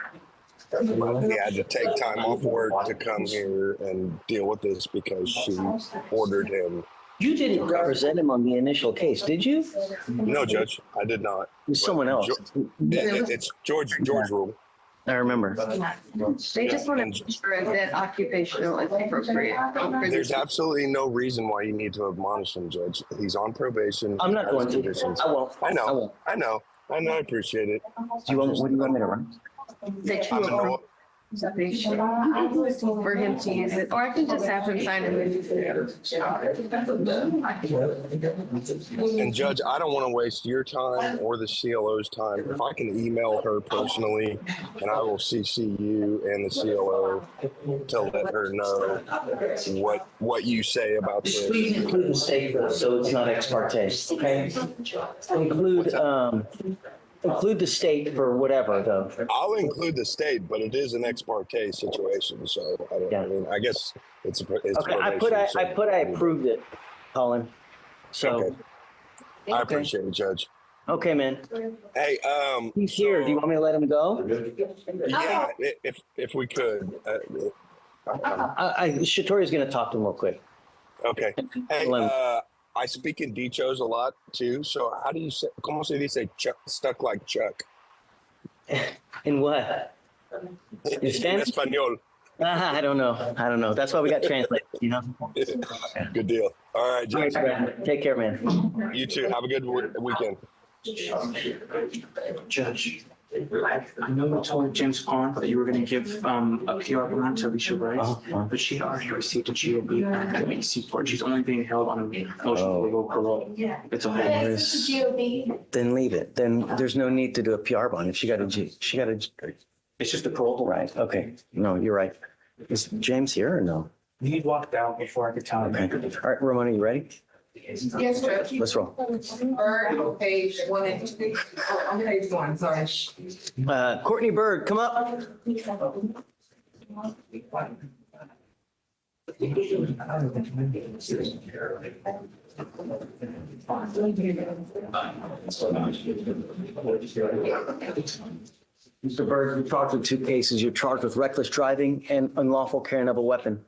He had to take time off work to come here and deal with this because she ordered him. You didn't represent him on the initial case, did you? No, Judge, I did not. It was someone else. It's George Rule. I remember. They just want to make sure that occupational is appropriate. There's absolutely no reason why you need to admonish him, Judge. He's on probation. I'm not Has going to. conditions. I won't. I I know. won't. I appreciate it. Do you want, what do you want me to run? That I'm you a no- for him to use it, or I can just have him sign it. And Judge, I don't want to waste your time or the CLO's time. If I can email her personally, and I will CC you and the CLO to let her know what you say about Just this. please include the state so it's not ex parte, okay? Include the state for whatever though. I'll include the state, but it is an ex parte situation, so I guess it's Okay, I approved it, Colin. So. Okay. I appreciate it, Judge. Okay, man. Hey, He's here. Do you want me to let him go? Yeah, if we could. Shatori's going to talk to him real quick. Okay. Hey, I speak in dichos a lot too. So how do you say? ¿Cómo se dice stuck like Chuck? In what? In Spanish? Español. I don't know. That's why we got translators, you know? Good deal. All right, Judge. All right, Brad. Take care, man. You too. Have a good weekend. Judge, I know you told James Pond that you were gonna give a PR bond to Alicia Rice, but she already received a GOP at AC Court. She's only being held on a motion for revoke parole. It's a whole. Then leave it. Then there's no need to do a PR bond. If she got a It's just a parole. right. Okay. No, you're right. Is James here or no? He walked out before I could tell him. Okay. All right, Ramona, you ready? Yes, Judge. Let's roll. Bird on page 1 and 2. Oh, on page 1, sorry. Courtney Bird, come up. Mr. Bird, you're charged with 2 cases. You're charged with reckless driving and unlawful carrying of a weapon.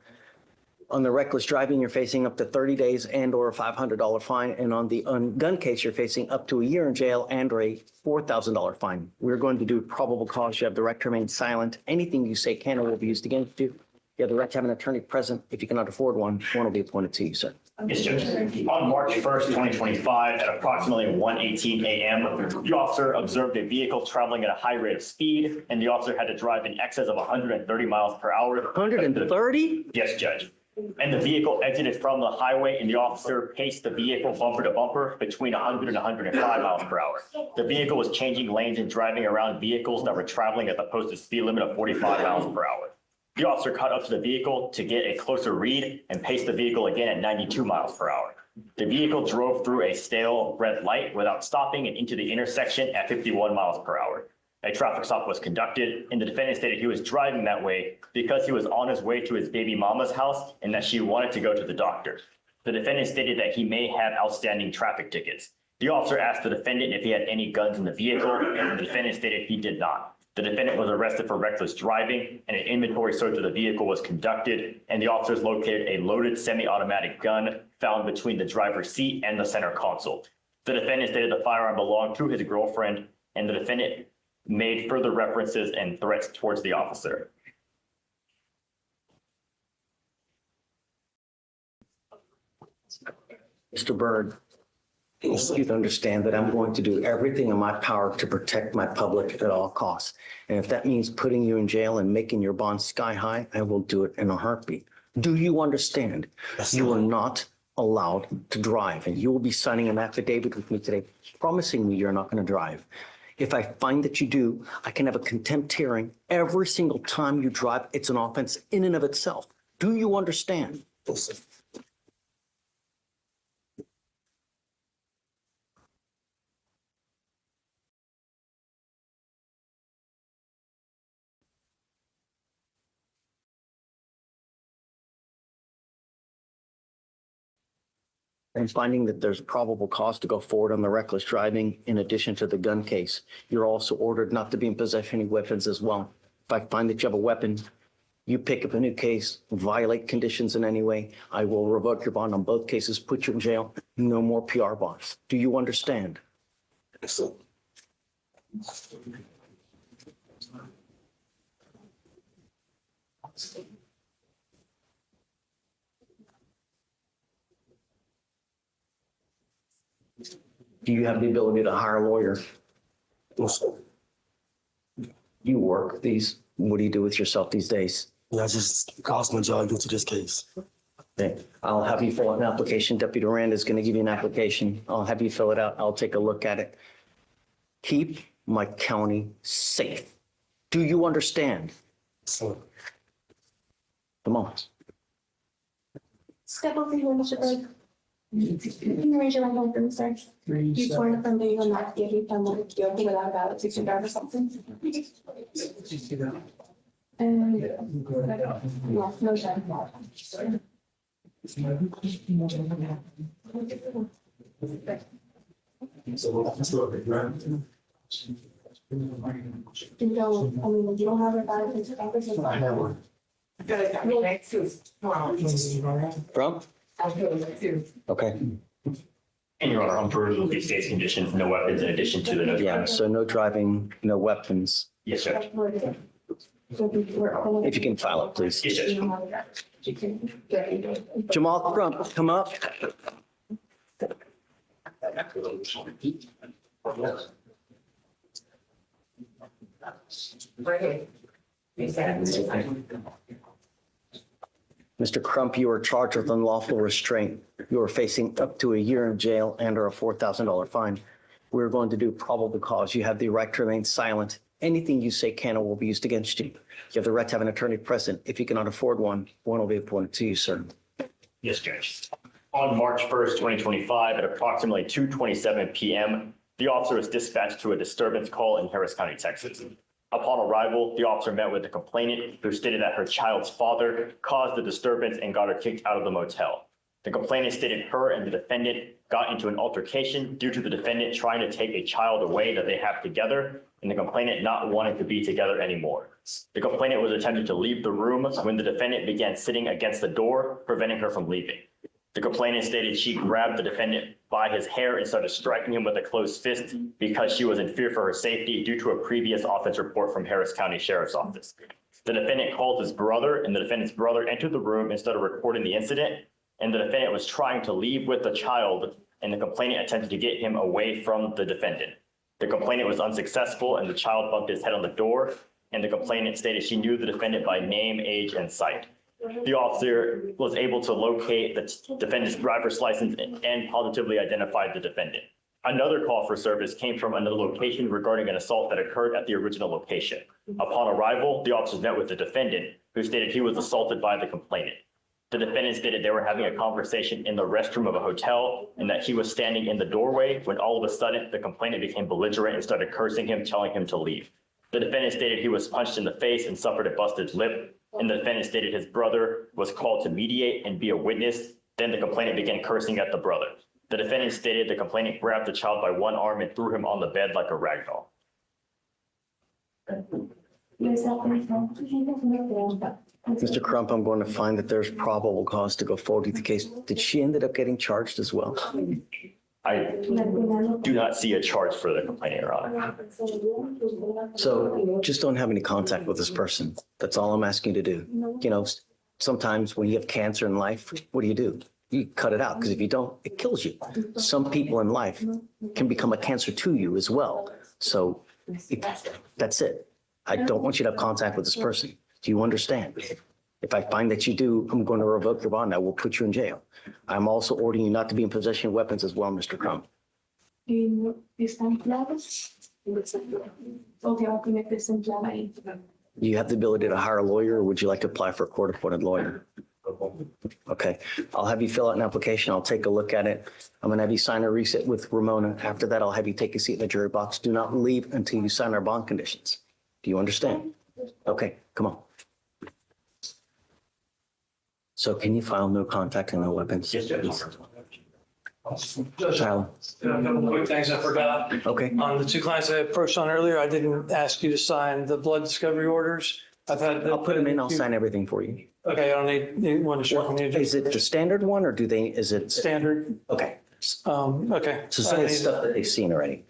On the reckless driving, you're facing up to 30 days and or a $500 fine. And on the gun case, you're facing up to a year in jail and or a $4,000 fine. We're going to do probable cause. You have the right to remain silent. Anything you say can or will be used against you. You have the right to have an attorney present. If you cannot afford one will be appointed to you, sir. Yes, Judge. On March 1st, 2025, at approximately 1:18 a.m., the officer observed a vehicle traveling at a high rate of speed, and the officer had to drive in excess of 130 miles per hour. 130? Yes, Judge. And the vehicle exited from the highway, and the officer paced the vehicle bumper to bumper between 100 and 105 miles per hour. The vehicle was changing lanes and driving around vehicles that were traveling at the posted speed limit of 45 miles per hour. The officer caught up to the vehicle to get a closer read and paced the vehicle again at 92 miles per hour. The vehicle drove through a stale red light without stopping and into the intersection at 51 miles per hour. A traffic stop was conducted, and the defendant stated he was driving that way because he was on his way to his baby mama's house and that she wanted to go to the doctor. The defendant stated that he may have outstanding traffic tickets. The officer asked the defendant if he had any guns in the vehicle, and the defendant stated he did not. The defendant was arrested for reckless driving, and an inventory search of the vehicle was conducted, and the officers located a loaded semi-automatic gun found between the driver's seat and the center console. The defendant stated the firearm belonged to his girlfriend, and the defendant made further references and threats towards the officer. Mr. Bird, you understand that I'm going to do everything in my power to protect my public at all costs. And if that means putting you in jail and making your bond sky high, I will do it in a heartbeat. Do you understand? You are not allowed to drive, and you will be signing an affidavit with me today promising me you're not going to drive. If I find that you do, I can have a contempt hearing every single time you drive. It's an offense in and of itself. Do you understand? And finding that there's probable cause to go forward on the reckless driving in addition to the gun case. You're also ordered not to be in possession of any weapons as well. If I find that you have a weapon, you pick up a new case, violate conditions in any way, I will revoke your bond on both cases, put you in jail, no more PR bonds. Do you understand? Do you have the ability to hire a lawyer? You work these. What do you do with yourself these days? I just cost my job due to this case. Okay. I'll have you fill out an application. Deputy Rand is going to give you an application. I'll have you fill it out. I'll take a look at it. Keep my county safe. Do you understand? Come on. Step over here, Mr. Berg. You can raise your right hand for me, sir. You sworn to affirm that you will not give me felony guilty without a valid fiction driver's license? And no, no, sir. You don't have a valid fiction driver's license? I have one. From? Okay. And Your Honor, on perusal of these state's conditions, no weapons in addition to the no. Yeah, so no driving, no weapons. Yes, Judge. If you can file it, please. Yes, Judge. Jamal Crump, come up. Mr. Crump, you are charged with unlawful restraint. You are facing up to a year in jail and or a $4,000 fine. We're going to do probable cause. You have the right to remain silent. Anything you say can or will be used against you. You have the right to have an attorney present. If you cannot afford one, one will be appointed to you, sir. Yes, Judge. On March 1st, 2025, at approximately 2:27 p.m., the officer was dispatched to a disturbance call in Harris County, Texas. Upon arrival, the officer met with the complainant, who stated that her child's father caused the disturbance and got her kicked out of the motel. The complainant stated her and the defendant got into an altercation due to the defendant trying to take a child away that they have together, and the complainant not wanting to be together anymore. The complainant was attempting to leave the room when the defendant began sitting against the door, preventing her from leaving. The complainant stated she grabbed the defendant by his hair and started striking him with a closed fist because she was in fear for her safety due to a previous offense report from Harris County Sheriff's Office. The defendant called his brother, and the defendant's brother entered the room and started recording the incident, and the defendant was trying to leave with the child, and the complainant attempted to get him away from the defendant. The complainant was unsuccessful, and the child bumped his head on the door, and the complainant stated she knew the defendant by name, age, and sight. The officer was able to locate the defendant's driver's license and positively identified the defendant. Another call for service came from another location regarding an assault that occurred at the original location. Upon arrival, the officers met with the defendant, who stated he was assaulted by the complainant. The defendant stated they were having a conversation in the restroom of a hotel and that he was standing in the doorway when all of a sudden the complainant became belligerent and started cursing him, telling him to leave. The defendant stated he was punched in the face and suffered a busted lip, and the defendant stated his brother was called to mediate and be a witness. Then the complainant began cursing at the brother. The defendant stated the complainant grabbed the child by one arm and threw him on the bed like a rag doll. Mr. Crump, I'm going to find that there's probable cause to go forward with the case. Did she ended up getting charged as well? I do not see a charge for the complainant, Your Honor. So just don't have any contact with this person. That's all I'm asking you to do. You know, sometimes when you have cancer in life, what do? You cut it out, because if you don't, it kills you. Some people in life can become a cancer to you as well. So that's it. I don't want you to have contact with this person. Do you understand? If I find that you do, I'm going to revoke your bond. I will put you in jail. I'm also ordering you not to be in possession of weapons as well, Mr. Crump. You have the ability to hire a lawyer, or would you like to apply for a court-appointed lawyer? Okay, I'll have you fill out an application. I'll take a look at it. I'm going to have you sign a receipt with Ramona. After that, I'll have you take a seat in the jury box. Do not leave until you sign our bond conditions. Do you understand? Okay, come on. So can you file no contact and no weapons? Yes, Judge. Tyler. A couple quick things I forgot. Okay. On the two clients I approached on earlier, I didn't ask you to sign the blood discovery orders. I'll put them in. I'll sign everything for you. Okay, I don't need one to show from you. Is it the standard one, or is it? Standard. Okay. Okay. So say it's stuff that they've seen already.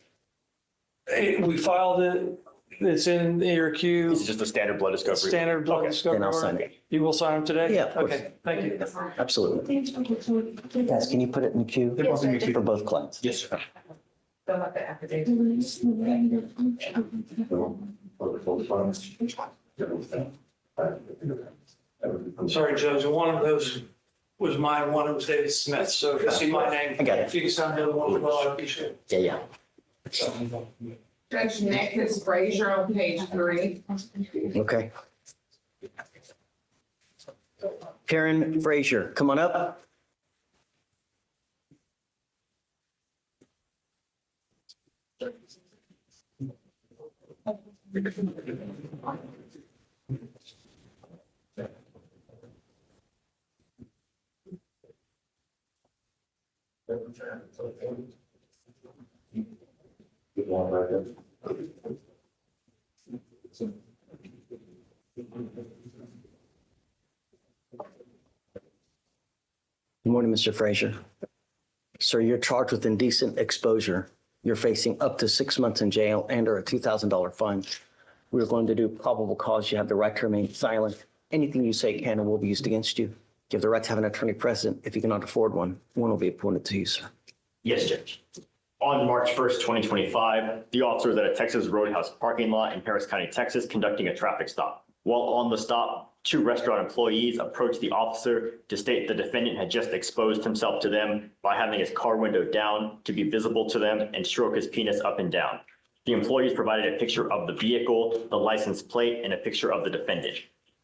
We filed it. It's in your queue. It's just a standard blood discovery. Standard blood discovery. Then I'll order. sign it. You will sign them today? Yeah, of course. Okay, thank you. Absolutely. Guys, can you put it in the queue? Yes, sir. For both clients? Yes, sir. Fill out the affidavit. I'm sorry, Judge, one of those was mine, one was David Smith, so if you see my name. I got it. If you can sign the other one, well, I appreciate it. Yeah. Judge, next is Frazier on page 3. Okay. Karen Frazier, come on up. Good morning, Mr. Frazier. Sir, you're charged with indecent exposure. You're facing up to 6 months in jail and or a $2,000 fine. We're going to do probable cause. You have the right to remain silent. Anything you say can and will be used against you. You have the right to have an attorney present. If you cannot afford one, one will be appointed to you, sir. Yes, Judge. On March 1st, 2025, the officer was at a Texas Roadhouse parking lot in Harris County, Texas, conducting a traffic stop. While on the stop, 2 restaurant employees approached the officer to state the defendant had just exposed himself to them by having his car window down to be visible to them and stroke his penis up and down. The employees provided a picture of the vehicle, the license plate, and a picture of the defendant.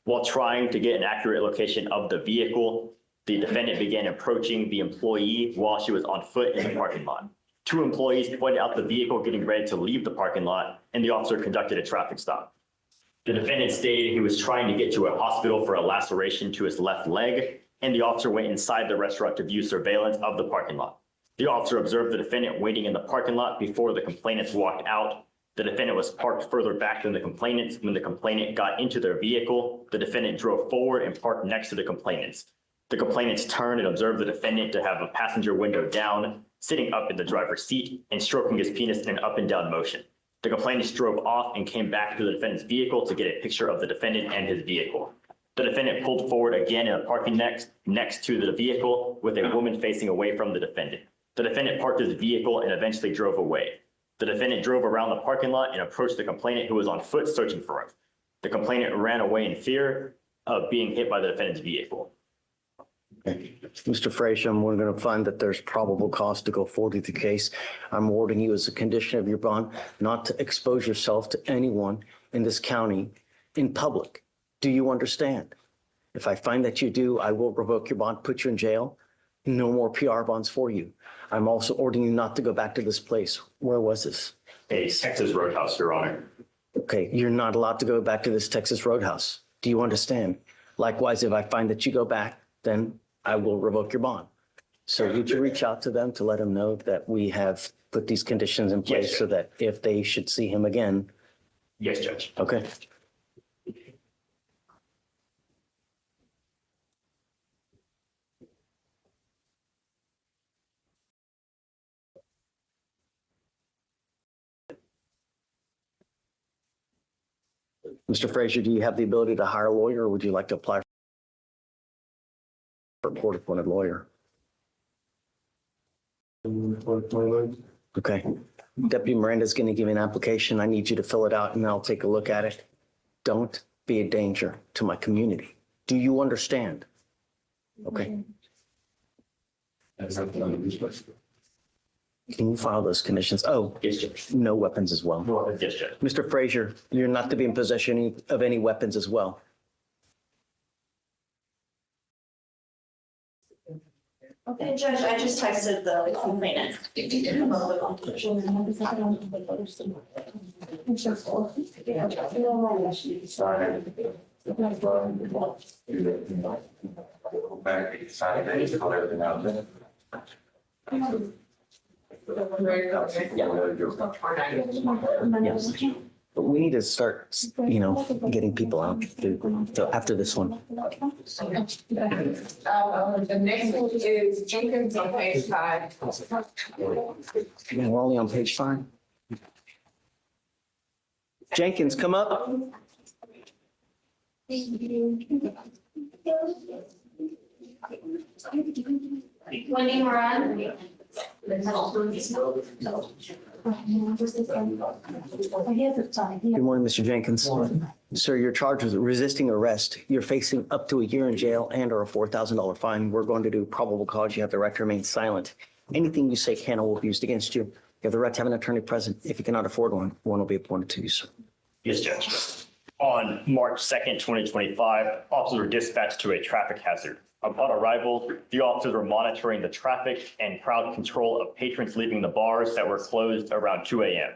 While trying to get an accurate location of the vehicle, the defendant began approaching the employee while she was on foot in the parking lot. 2 employees pointed out the vehicle getting ready to leave the parking lot, and the officer conducted a traffic stop. The defendant stated he was trying to get to a hospital for a laceration to his left leg, and the officer went inside the restaurant to view surveillance of the parking lot. The officer observed the defendant waiting in the parking lot before the complainants walked out. The defendant was parked further back than the complainants. When the complainant got into their vehicle, the defendant drove forward and parked next to the complainants. The complainants turned and observed the defendant to have a passenger window down, sitting up in the driver's seat, and stroking his penis in an up and down motion. The complainants drove off and came back to the defendant's vehicle to get a picture of the defendant and his vehicle. The defendant pulled forward again in a parking next to the vehicle with a woman facing away from the defendant. The defendant parked his vehicle and eventually drove away. The defendant drove around the parking lot and approached the complainant, who was on foot searching for him. The complainant ran away in fear of being hit by the defendant's vehicle. Mr. Fleischer, we're going to find that there's probable cause to go forward with the case. I'm warning you as a condition of your bond not to expose yourself to anyone in this county in public. Do you understand? If I find that you do, I will revoke your bond, put you in jail. No more PR bonds for you. I'm also ordering you not to go back to this place. Where was this? A Texas Roadhouse, Your Honor. Okay, you're not allowed to go back to this Texas Roadhouse. Do you understand? Likewise, if I find that you go back, then I will revoke your bond. So would you reach out to them to let them know that we have put these conditions in place? Yes, so that if they should see him again? Yes, Judge. Okay. Mr. Fleischer, do you have the ability to hire a lawyer, or would you like to apply for a court-appointed lawyer? Okay. Deputy Miranda's going to give me an application. I need you to fill it out and I'll take a look at it. Don't be a danger to my community. Do you understand? Okay. Can you file those conditions? Oh, Yes, Judge. no weapons as well. Yes, Judge. Mr. Fleischer, you're not to be in possession of any weapons as well. Okay, Judge, I just texted the complainant. Yes. But we need to start, getting people out. So after this one. The next one is Jenkins on page 5. Man, we're only on page 5. Jenkins, come up. Wendy Moran. Good morning, Mr. Jenkins. Sir, you're charged with resisting arrest. You're facing up to a year in jail and or a $4,000 fine. We're going to do probable cause. You have the right to remain silent. Anything you say can or will be used against you. You have the right to have an attorney present. If you cannot afford one, one will be appointed to you, sir. Yes, Judge. On March 2nd, 2025, officers were dispatched to a traffic hazard. Upon arrival, the officers were monitoring the traffic and crowd control of patrons leaving the bars that were closed around 2 a.m.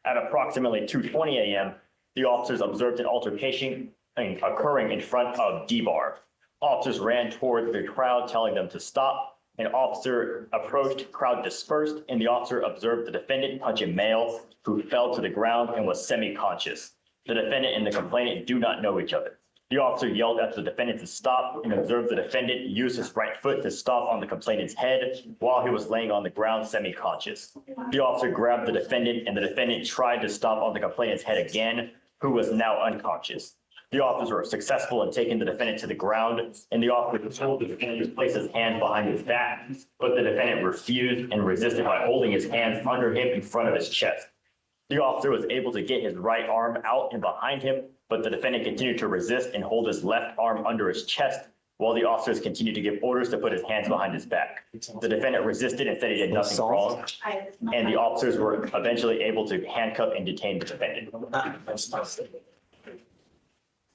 At approximately 2:20 a.m., the officers observed an altercation occurring in front of D Bar. Officers ran toward the crowd, telling them to stop. An officer approached, crowd dispersed, and the officer observed the defendant punch a male who fell to the ground and was semi-conscious. The defendant and the complainant do not know each other. The officer yelled at the defendant to stop and observed the defendant use his right foot to stomp on the complainant's head while he was laying on the ground semi-conscious. The officer grabbed the defendant and the defendant tried to stomp on the complainant's head again, who was now unconscious. The officers were successful in taking the defendant to the ground, and the officer told the defendant to place his hands behind his back, but the defendant refused and resisted by holding his hands under him in front of his chest. The officer was able to get his right arm out and behind him, but the defendant continued to resist and hold his left arm under his chest, while the officers continued to give orders to put his hands behind his back. The defendant resisted and said he did nothing wrong, and the officers were eventually able to handcuff and detain the defendant.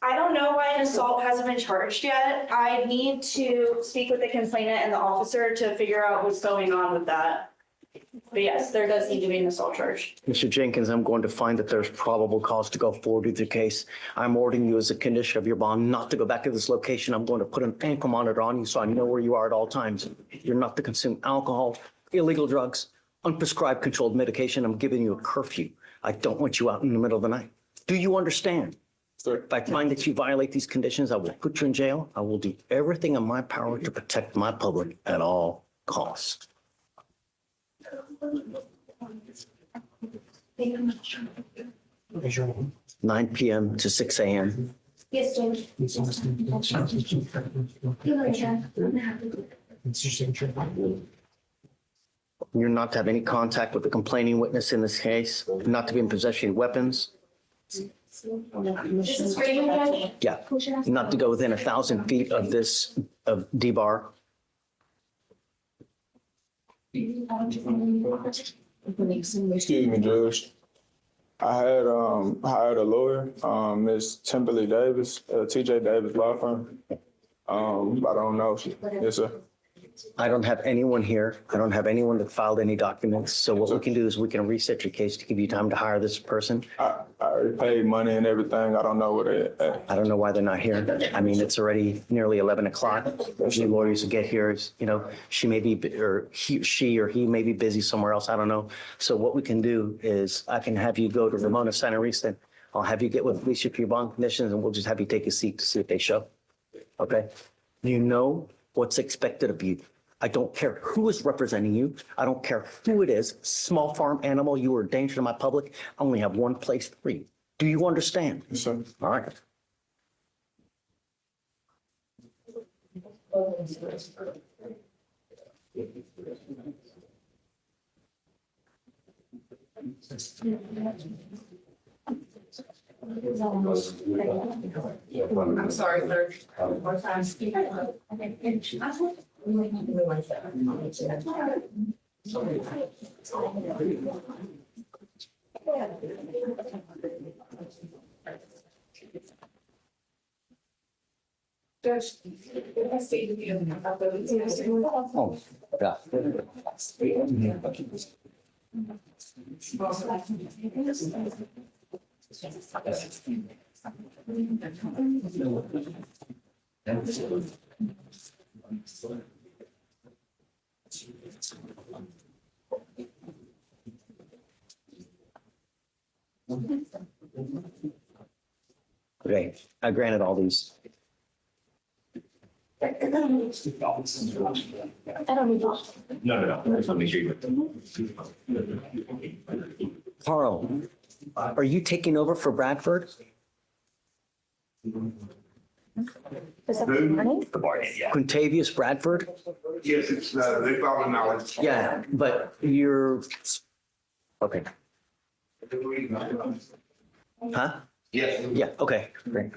I don't know why an assault hasn't been charged yet. I need to speak with the complainant and the officer to figure out what's going on with that. But yes, there does need to be an assault charge. Mr. Jenkins, I'm going to find that there's probable cause to go forward with your case. I'm ordering you as a condition of your bond not to go back to this location. I'm going to put an ankle monitor on you so I know where you are at all times. You're not to consume alcohol, illegal drugs, unprescribed controlled medication. I'm giving you a curfew. I don't want you out in the middle of the night. Do you understand? Sir. If I find that you violate these conditions, I will put you in jail. I will do everything in my power to protect my public at all costs. 9 p.m. to 6 a.m. Yes, Judge. You're not to have any contact with the complaining witness in this case, not to be in possession of weapons. This is for you, Judge? Yeah, not to go within 1,000 feet of this, of D-bar. Excuse me, Judge. I had hired a lawyer, Ms. Timberly Davis, TJ Davis Law Firm. I don't know. Yes, sir. I don't have anyone here. I don't have anyone that filed any documents. So what we can do is we can reset your case to give you time to hire this person. I already paid money and everything. I don't know what I don't know why they're not here. I mean, it's already nearly 11 o'clock. Usually lawyers will get here, she may be, or she or he may be busy somewhere else. I don't know. So what we can do is I can have you go to Ramona Sanarista. I'll have you get with Fleischer for your bond conditions and we'll just have you take a seat to see if they show. Okay? You know what's expected of you. I don't care who is representing you. I don't care who it is. Small farm animal, you are a danger to my public. I only have one place for you. Do you understand? Yes, sir. All right. I'm sorry, sir. Judge, I see you. Oh, yeah. Okay, I granted all these. I don't need those. No. I just want to make sure you. Parole, are you taking over for Bradford? Is that the morning? The bargain, yeah. Quintavious Bradford? Yes, it's, they follow knowledge. Yeah, but you're, okay. Huh? Yes. Yeah, okay, great.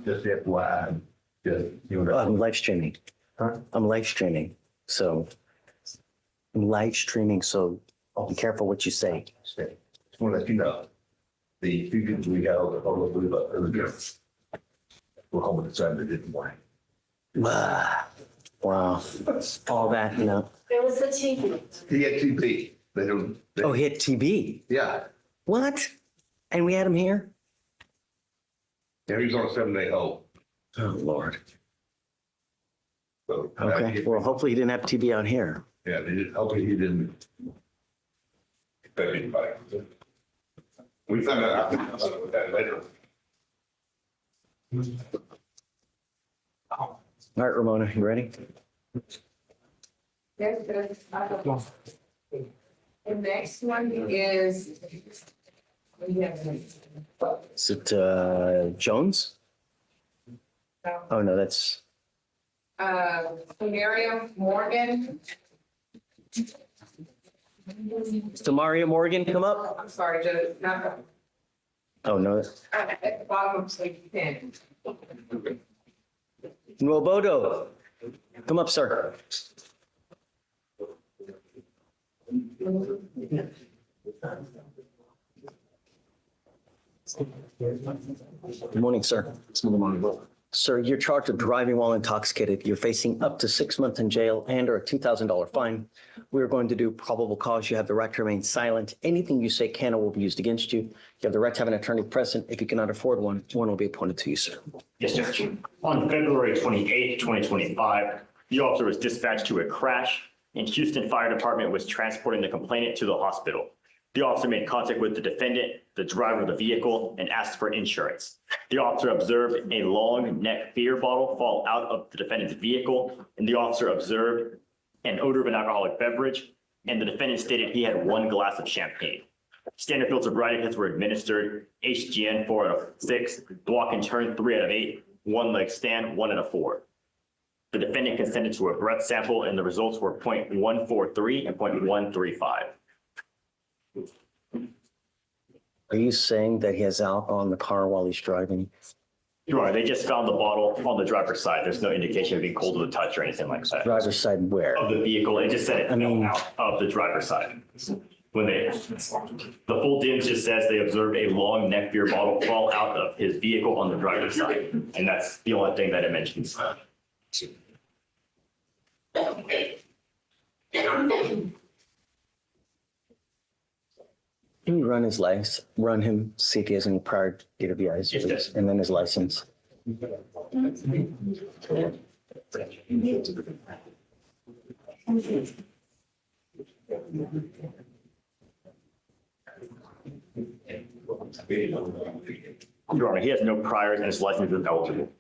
Just FYI, I'm live streaming. Huh? I'm live streaming, so be careful what you say. Just want to let you know, the fugitive we got over the blue, but we're home with the sun that didn't work. Wow, all that, There was the TV. He had TB. They don't. Oh, he had TB? Yeah. What? And we had him here? Yeah, he was on a 7-day hold. Oh, Lord. So, Okay, well, hopefully he didn't have TB out here. Yeah, hopefully he didn't infect anybody. We found out after that later. All right, Ramona, you ready? Yes, good. The next one is. Is it Jones? Oh, no, that's, Miriam Morgan. Demaria Morgan, come up. I'm sorry, Judge, not, Oh, no. at the bottom of page 10. Nwobodo, come up, sir. Good morning, sir. Good morning. Sir, you're charged with driving while intoxicated. You're facing up to 6 months in jail and or a $2,000 fine. We're going to do probable cause. You have the right to remain silent. Anything you say can or will be used against you. You have the right to have an attorney present. If you cannot afford one, one will be appointed to you, sir. Yes, Judge. On February 28th, 2025, the officer was dispatched to a crash, and Houston Fire Department was transporting the complainant to the hospital. The officer made contact with the defendant, the driver of the vehicle, and asked for insurance. The officer observed a long neck beer bottle fall out of the defendant's vehicle, and the officer observed an odor of an alcoholic beverage, and the defendant stated he had 1 glass of champagne. Standard field sobriety tests were administered, HGN 4 out of 6, block and turn 3 out of 8, 1 leg stand 1 out of 4. The defendant consented to a breath sample, and the results were 0.143 and 0.135. Are you saying that he has alcohol in the car while he's driving? Your Honor, they just found the bottle on the driver's side. There's no indication of being cold to the touch or anything like that. Driver's side where? Of the vehicle, it just said it fell out of the driver's side. When the full DIMS just says they observed a long neck beer bottle fall out of his vehicle on the driver's side. And that's the only thing that it mentions. Can you run his license, run him, see if he has any prior DWIs, Yes, and then his license? Your Honor, he has no priors and his license is eligible.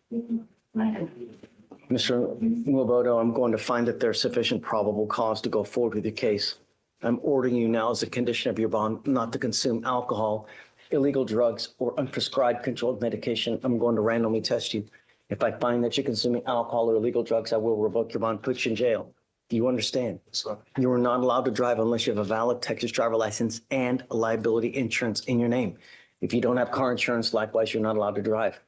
Mr. Nwobodo, I'm going to find that there's sufficient probable cause to go forward with your case. I'm ordering you now as a condition of your bond not to consume alcohol, illegal drugs, or unprescribed controlled medication. I'm going to randomly test you. If I find that you're consuming alcohol or illegal drugs, I will revoke your bond, put you in jail. Do you understand? You are not allowed to drive unless you have a valid Texas driver license and a liability insurance in your name. If you don't have car insurance, likewise, you're not allowed to drive.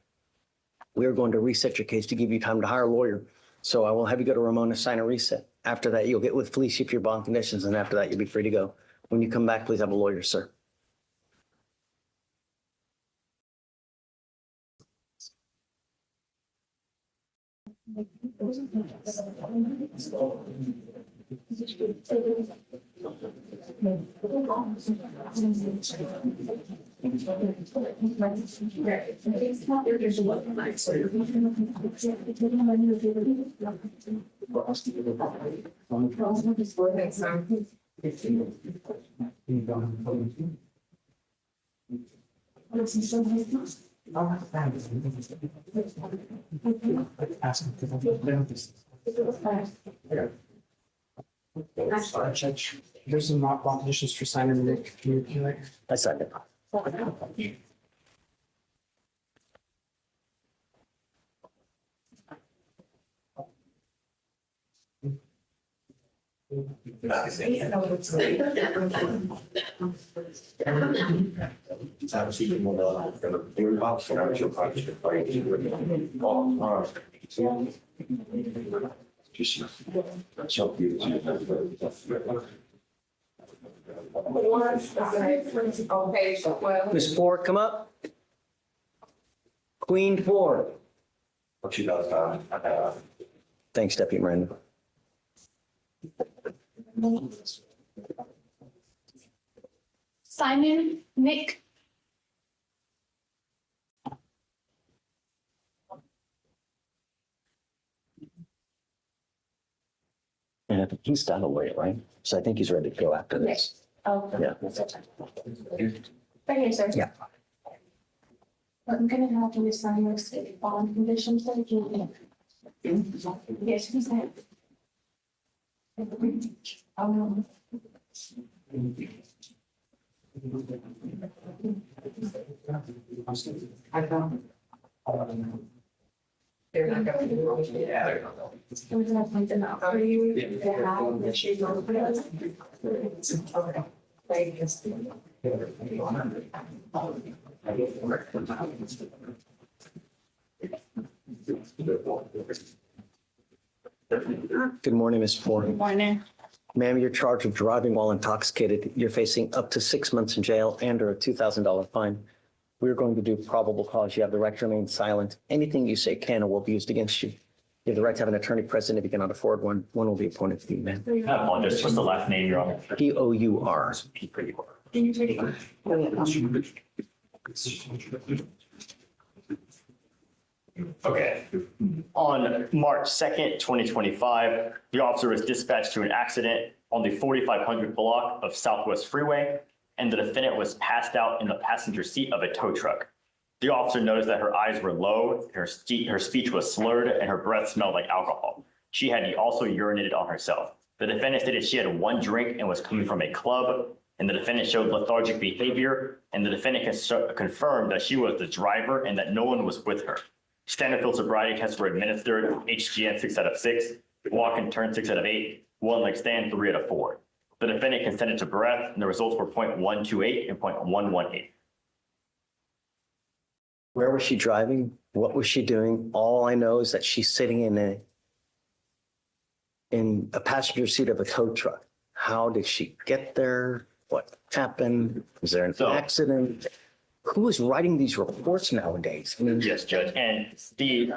We are going to reset your case to give you time to hire a lawyer. So I will have you go to Ramona, sign a reset. After that, you'll get with Felicia for your bond conditions, and after that, you'll be free to go. When you come back, please have a lawyer, sir. Judge, there's some not bond conditions for signing the communicator. I second. Miss Ford, come up. Queen Ford. Thanks, Deputy Miranda. Simon, Nick. And I think he's done a lawyer, right? So I think he's ready to go after this. Oh. Yeah. Right here, sir. Yeah. I'm gonna have you sign your state bond conditions that you. Yes, please. They're not gonna do it. Yeah, they're not. It was not pointed out for you to have the shoe on. Okay. Like this. Good morning, Ms. Ford. Morning. Ma'am, you're charged with driving while intoxicated. You're facing up to 6 months in jail and or a $2,000 fine. We're going to do probable cause. You have the right to remain silent. Anything you say can or will be used against you. You have the right to have an attorney present. If you cannot afford one, one will be appointed to you, ma'am. I apologize. What's the last name, Your Honor? P-O-U-R. Okay. On March 2nd, 2025, the officer was dispatched to an accident on the 4500 block of Southwest Freeway, and the defendant was passed out in the passenger seat of a tow truck. The officer noticed that her eyes were low, her speech was slurred, and her breath smelled like alcohol. She had also urinated on herself. The defendant stated she had one drink and was coming from a club, and the defendant showed lethargic behavior, and the defendant confirmed that she was the driver and that no one was with her. Standard field sobriety tests were administered, HGN 6 out of 6, walk and turn 6 out of 8, one leg stand 3 out of 4. The defendant consented to breath, and the results were 0.128 and 0.118. Where was she driving? What was she doing? All I know is that she's sitting in a passenger seat of a tow truck. How did she get there? What happened? Was there an accident? Who is writing these reports nowadays? I mean, yes, Judge. And the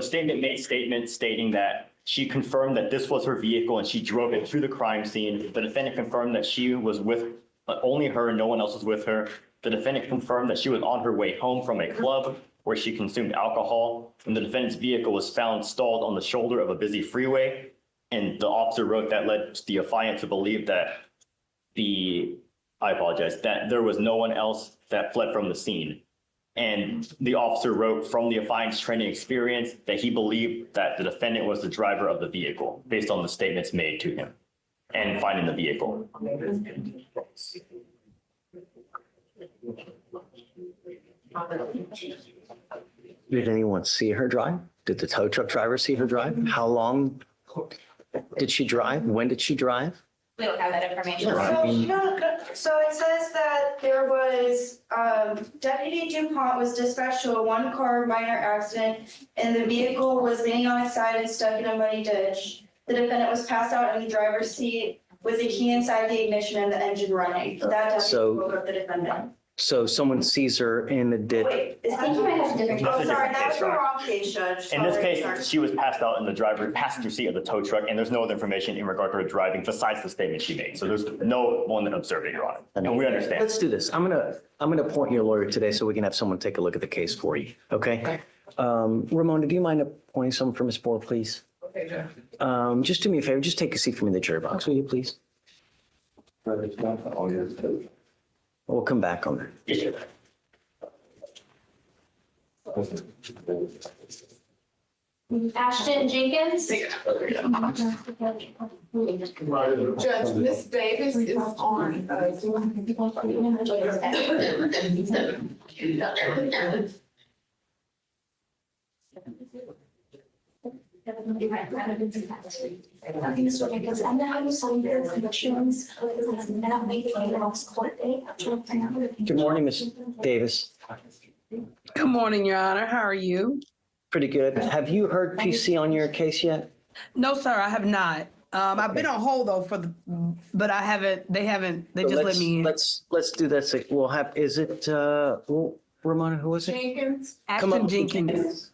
statement made statements stating that she confirmed that this was her vehicle and she drove it to the crime scene. The defendant confirmed that she was with only her and no one else was with her. The defendant confirmed that she was on her way home from a club where she consumed alcohol. And the defendant's vehicle was found stalled on the shoulder of a busy freeway. And the officer wrote that led the affiant to believe that that there was no one else that fled from the scene. And the officer wrote from the affiant's training experience that he believed that the defendant was the driver of the vehicle based on the statements made to him and finding the vehicle. did anyone see her drive? Did the tow truck driver see her drive? How long did she drive? When did she drive? We don't have that information. So it says that there was, Deputy DuPont was dispatched to a one-car minor accident and the vehicle was leaning on its side and stuck in a muddy ditch. The defendant was passed out in the driver's seat with the key inside the ignition and the engine running. That definitely woke up the defendant. So someone sees her in the ditch. Wait, is that? Oh, sorry, that was the wrong case, Judge. In this case, she was passed out in the passenger seat of the tow truck, and there's no other information in regard to her driving besides the statement she made. So there's no one that observed it, Your Honor. And we understand. Let's do this. I'm gonna appoint your lawyer today so we can have someone take a look at the case for you. Okay? Ramona, do you mind appointing someone for Ms. Moore, please? Okay, Judge. Just do me a favor. Just take a seat for me in the jury box, will you, please? We'll come back on that. Ashton Jenkins? Judge, Ms. Davis is on. Good morning, Ms. Davis. Good morning, Your Honor. How are you? Pretty good. Have you heard PC on your case yet? No, sir, I have not. I've been on hold though but I haven't, they just let me in. Let's do that. We'll have, is it, Ramona, who was it? Jenkins? Ashton Jenkins.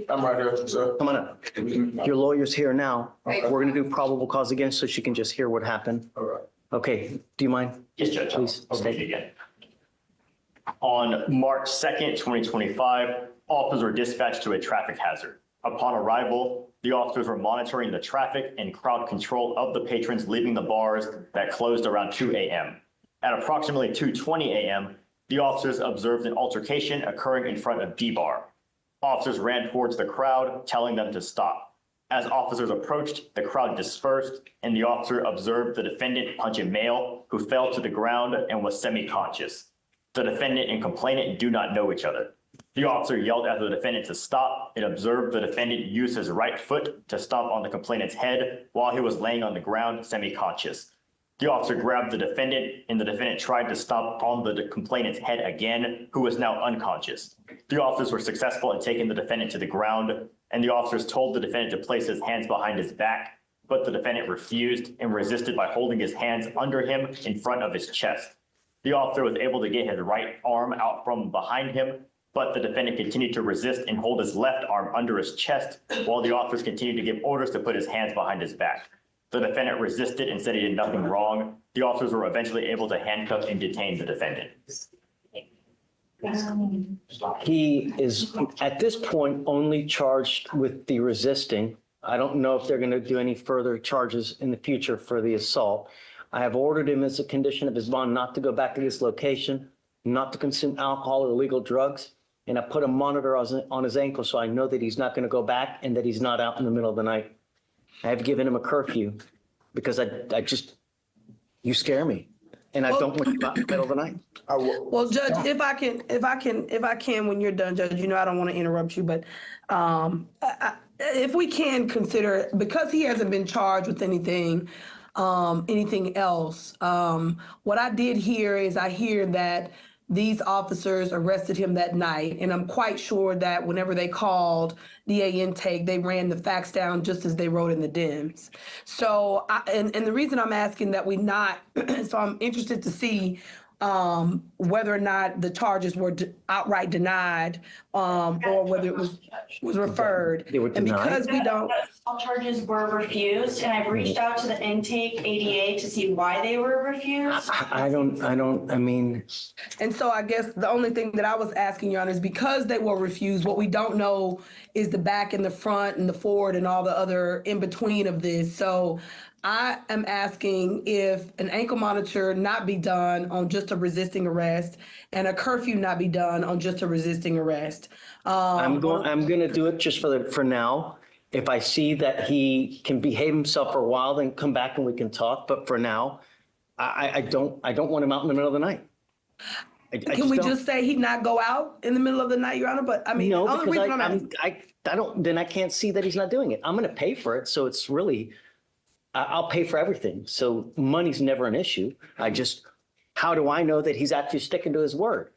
I'm right here, sir. Come on up. Your lawyer's here now. We're gonna do probable cause again so she can just hear what happened. All right. Okay, do you mind? Yes, Judge. Please. I'll state it again. On March 2nd, 2025, officers were dispatched to a traffic hazard. Upon arrival, the officers were monitoring the traffic and crowd control of the patrons leaving the bars that closed around 2 a.m. At approximately 2:20 a.m., The officers observed an altercation occurring in front of D-Bar. Officers ran towards the crowd, telling them to stop. As officers approached, the crowd dispersed, and the officer observed the defendant punch a male who fell to the ground and was semi-conscious. The defendant and complainant do not know each other. The officer yelled at the defendant to stop and observed the defendant use his right foot to stomp on the complainant's head while he was laying on the ground semi-conscious. The officer grabbed the defendant, and the defendant tried to stomp on the complainant's head again, who was now unconscious. The officers were successful in taking the defendant to the ground, and the officers told the defendant to place his hands behind his back, but the defendant refused and resisted by holding his hands under him in front of his chest. The officer was able to get his right arm out from behind him, but the defendant continued to resist and hold his left arm under his chest while the officers continued to give orders to put his hands behind his back. The defendant resisted and said he did nothing wrong. The officers were eventually able to handcuff and detain the defendant. He is, at this point, only charged with the resisting. I don't know if they're going to do any further charges in the future for the assault. I have ordered him as a condition of his bond not to go back to this location, not to consume alcohol or illegal drugs. And I put a monitor on his ankle so I know that he's not going to go back and that he's not out in the middle of the night. I have given him a curfew because I just, you scare me. And I don't want you out in the middle of the night. Well, Judge, if I can, when you're done, Judge, I don't want to interrupt you, but if we can consider, because he hasn't been charged with anything else, what I did hear is I hear that these officers arrested him that night, and I'm quite sure that whenever they called DA intake, they ran the facts down just as they wrote in the DIMS. So, and the reason I'm asking that we not, so I'm interested to see whether or not the charges were outright denied, or whether it was referred. They were denied? And because we don't. All charges were refused, and I've reached out to the intake ADA to see why they were refused. I mean. And so I guess the only thing that I was asking, Your Honor, is because they were refused, what we don't know is the back and the front and the forward and all the other in between of this. So I am asking if an ankle monitor not be done on just a resisting arrest and a curfew not be done on just a resisting arrest. I'm going to do it just for now. If I see that he can behave himself for a while, then come back and we can talk. But for now, I don't want him out in the middle of the night. Can we just say he not go out in the middle of the night, Your Honor? But I mean, no, the only reason I'm asking. then I can't see that he's not doing it. I'm going to pay for it. So it's really, I'll pay for everything. So money's never an issue. How do I know that he's actually sticking to his word?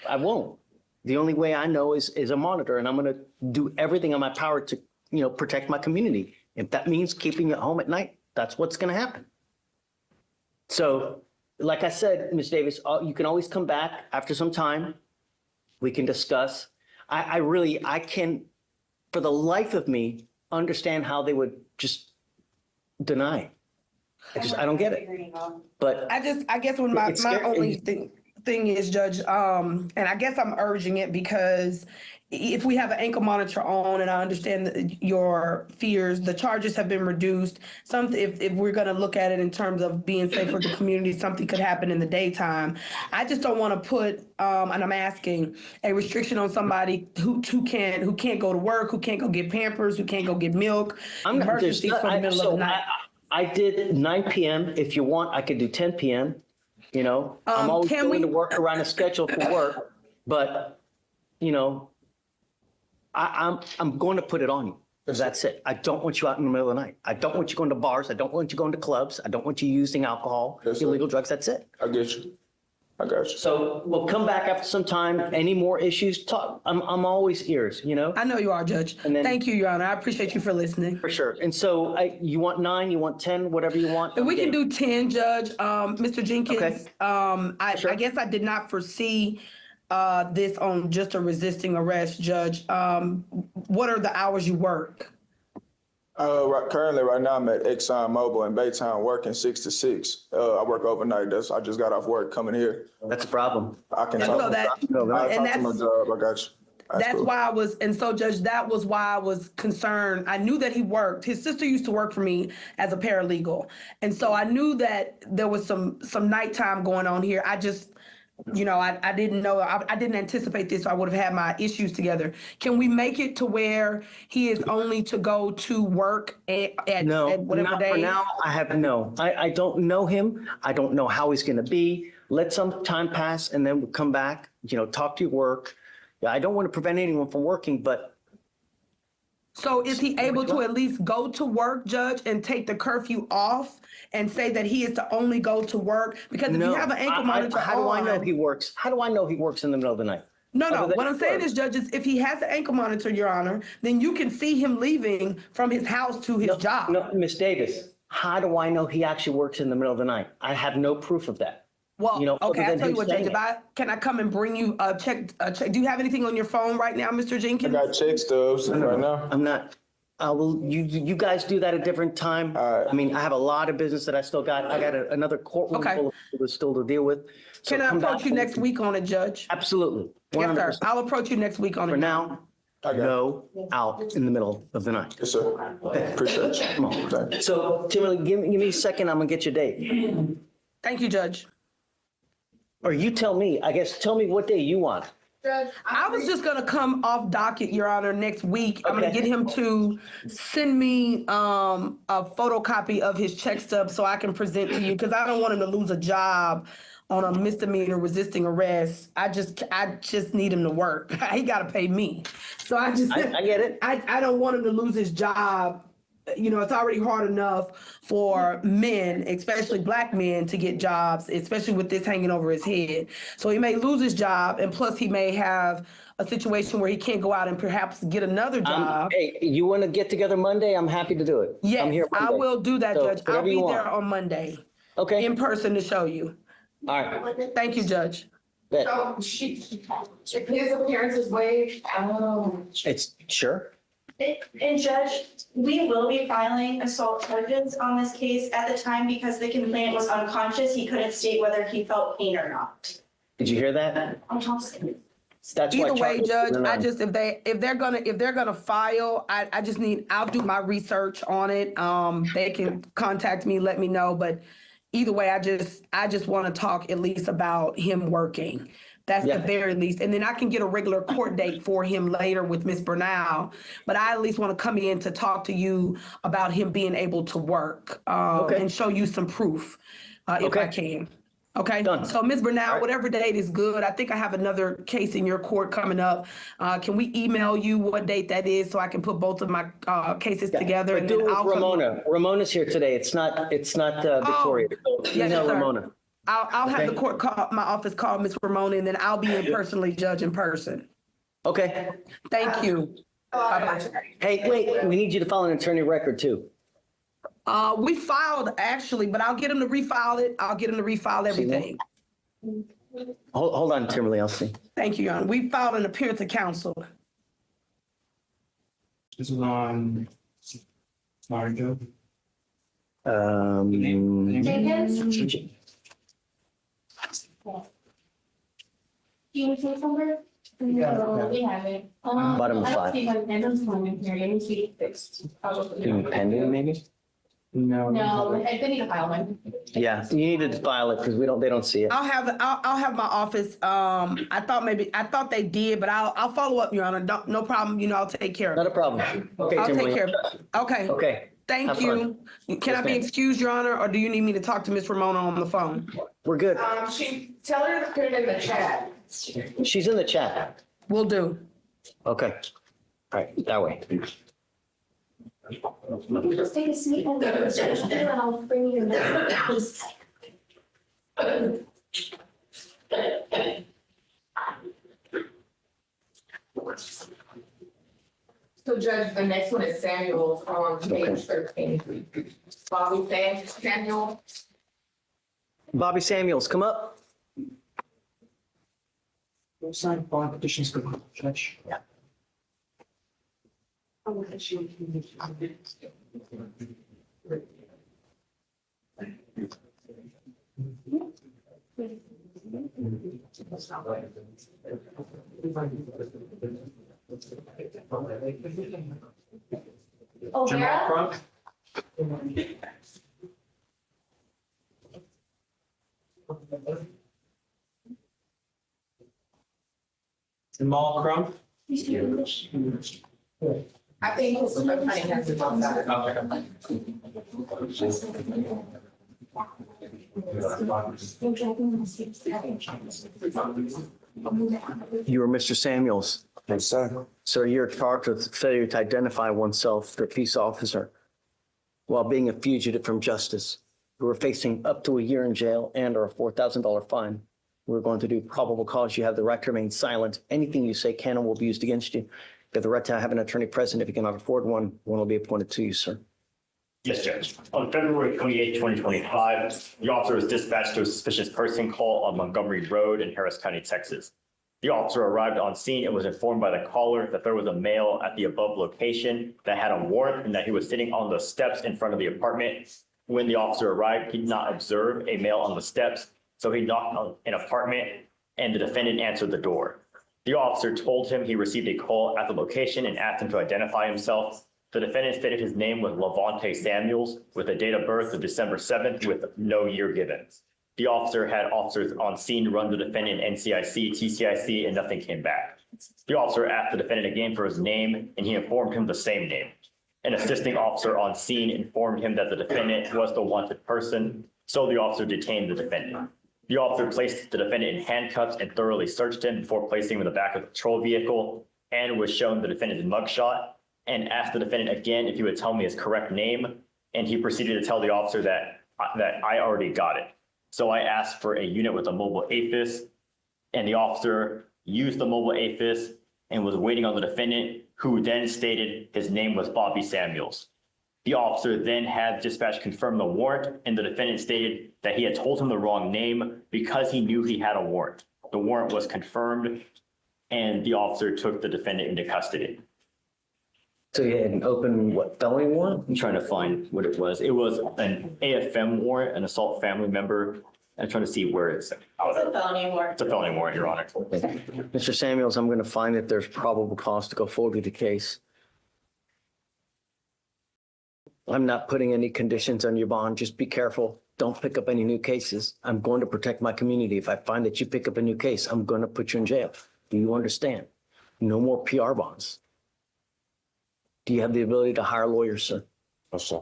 I won't. The only way I know is a monitor, and I'm going to do everything in my power to, protect my community. If that means keeping it home at night, that's what's going to happen. So, like I said, Ms. Davis, you can always come back after some time. We can discuss. I can, for the life of me, understand how they would just deny. I don't get it. But I guess when my only thing is, Judge, and I guess I'm urging it because if we have an ankle monitor on, and I understand your fears, the charges have been reduced. If we're going to look at it in terms of being safe for the community, something could happen in the daytime. I just don't want to put, and I'm asking, a restriction on somebody who can't go to work, who can't go get Pampers, who can't go get milk. Emergencies for the middle of the night. I did 9 p.m. If you want, I could do 10 p.m. I'm always going to work around a schedule for work, but I'm going to put it on you. That's it. I don't want you out in the middle of the night. I don't want you going to bars. I don't want you going to clubs. I don't want you using alcohol, illegal drugs. That's it. I get you. I got you. So we'll come back after some time. Any more issues? Talk. I'm always ears, I know you are, Judge. Thank you, Your Honor. I appreciate you for listening. For sure. And so you want 9, you want 10, whatever you want. We can do 10, Judge. Mr. Jenkins, okay. I guess I did not foresee this on just a resisting arrest, Judge. What are the hours you work? Currently, right now, I'm at ExxonMobil in Baytown working 6 to 6. I work overnight. I just got off work coming here. That's a problem. I can talk to my job. I got you. That's cool. Why I was, and so Judge, that was why I was concerned. I knew that he worked. His sister used to work for me as a paralegal. And so I knew that there was some nighttime going on here. I didn't know, I didn't anticipate this, so I would have had my issues together. Can we make it to where he is only to go to work at No, whatever not for day? now. I don't know him. I don't know how he's going to be. Let some time pass and then we'll come back, talk to your work. Yeah, I don't want to prevent anyone from working, but So is he able to at least go to work, Judge, and take the curfew off and say that he is to only go to work? Because if you have an ankle monitor how do I know on. he works? How do I know he works in the middle of the night? No, Other than what I'm his saying work. is, Judge, is if he has an ankle monitor, Your Honor, then you can see him leaving from his house to his job. No, Miss Davis, how do I know he actually works in the middle of the night? I have no proof of that. Well, other okay, I'll than tell you him what, saying Judge, can I come and bring you a check? Do you have anything on your phone right now, Mr. I Jenkins? got check stubs right now. I'm not. I will. You guys do that at a different time. I mean, I have a lot of business that I still got. I got another courtroom full of people still to deal with. So Can I come approach back you and- next week on it, Judge? Absolutely. Yes, sir. 100%. I'll approach you next week on it. For now, no out in the middle of the night. Yes, sir. Appreciate you. Come on. So, Timothy, give me a second. I'm gonna get your date. Thank you, Judge. Or you tell me. I guess tell me what day you want. I was just gonna come off docket, Your Honor, next week. I'm gonna Okay. get him to send me a photocopy of his check stub so I can present to you, because I don't want him to lose a job on a misdemeanor resisting arrest. I just need him to work. He gotta pay me. So I get it. I don't want him to lose his job. It's already hard enough for men, especially black men, to get jobs, especially with this hanging over his head. So he may lose his job, and plus he may have a situation where he can't go out and perhaps get another job. Hey, you want to get together Monday? I'm happy to do it. Yes, I'm here I Monday. will do that, So, Judge. I'll whatever you be there want. on Monday Okay. in person to show you. All right. Thank you, Judge. Bet. So his appearance is waived. It's sure. And Judge, we will be filing assault charges on this case at the time because the complainant was unconscious. He couldn't state whether he felt pain or not. Did you hear that? That's why Either way, charges Judge, are I not- just, if they're gonna file, I'll do my research on it. They can contact me, let me know, but either way, I just want to talk at least about him working. That's the very least. And then I can get a regular court date for him later with Ms. Bernal. But I at least want to come in to talk to you about him being able to work and show you some proof if I can. Okay. Done. So Ms. Bernal, whatever date is good. I think I have another case in your court coming up. Can we email you what date that is so I can put both of my cases together? But And do then it with I'll come- Ramona. Ramona's here today. It's not Victoria. So yes, email sir. Ramona. I'll have Okay. the court call, my office call Ms. Ramona, and then I'll be in personally judge in person. Okay. Thank you. Bye-bye. Hey, wait, we need you to file an attorney record too. We filed actually, but I'll get him to refile it. I'll get him to refile everything. Hold on, Timberly, I'll see. Thank you, Your Honor. We filed an appearance of counsel. This is on Margo. Jenkins? Do you say somewhere? No, we haven't. Bottom of I don't five. see my pendants coming here. Let me see if it's probably. Pending, maybe? No. No, I need to file one. Yeah, you needed to file it because they don't see it. I'll have my office. I thought they did, but I'll follow up, Your Honor. No problem. I'll take care of it. Not a problem. Okay, I'll Timberly. take care of it. Okay. Okay. Thank Have you. fun. Can I be ma'am. excused, Your Honor, or do you need me to talk to Ms. Ramona on the phone? We're good. Tell her to put it in the chat. She's in the chat. Will do. Okay. All right, that way. Just take a seat and I'll bring you the. So Judge, the next one is Samuel's on page 13. Bobby Samuel. Bobby Samuels, come up. Signed bond petitions, Judge. Yeah. Oh, Vera? Jamal Crump. I think it's attorney has to talk about You are Mr. Samuels. Yes, sir. Sir, you're charged with failure to identify oneself to a peace officer while being a fugitive from justice. You are facing up to a year in jail and or a $4,000 fine. We're going to do probable cause. You have the right to remain silent. Anything you say can and will be used against you. You have the right to have an attorney present. If you cannot afford one, one will be appointed to you, sir. Yes, Judge. On February 28, 2025, the officer was dispatched to a suspicious person call on Montgomery Road in Harris County, Texas. The officer arrived on scene and was informed by the caller that there was a male at the above location that had a warrant and that he was sitting on the steps in front of the apartment. When the officer arrived, he did not observe a male on the steps, so he knocked on an apartment and the defendant answered the door. The officer told him he received a call at the location and asked him to identify himself. The defendant stated his name was Levante Samuels with a date of birth of December 7th with no year given. The officer had officers on scene run the defendant NCIC, TCIC, and nothing came back. The officer asked the defendant again for his name, and he informed him the same name. An assisting officer on scene informed him that the defendant was the wanted person, so the officer detained the defendant. The officer placed the defendant in handcuffs and thoroughly searched him before placing him in the back of the patrol vehicle and was shown the defendant's mugshot and asked the defendant again if he would tell me his correct name, and he proceeded to tell the officer that I already got it. So I asked for a unit with a mobile AFIS, and the officer used the mobile AFIS and was waiting on the defendant, who then stated his name was Bobby Samuels. The officer then had dispatch confirm the warrant, and the defendant stated that he had told him the wrong name because he knew he had a warrant. The warrant was confirmed, and the officer took the defendant into custody. So you had an open, what, felony warrant? I'm trying to find what it was. It was an AFM warrant, an assault family member. I'm trying to see where it's. It's a felony warrant. It's a felony warrant, Your Honor. Mr. Samuels, I'm going to find that there's probable cause to go forward with the case. I'm not putting any conditions on your bond. Just be careful. Don't pick up any new cases. I'm going to protect my community. If I find that you pick up a new case, I'm going to put you in jail. Do you understand? No more PR bonds. Do you have the ability to hire lawyers, sir? Yes, sir.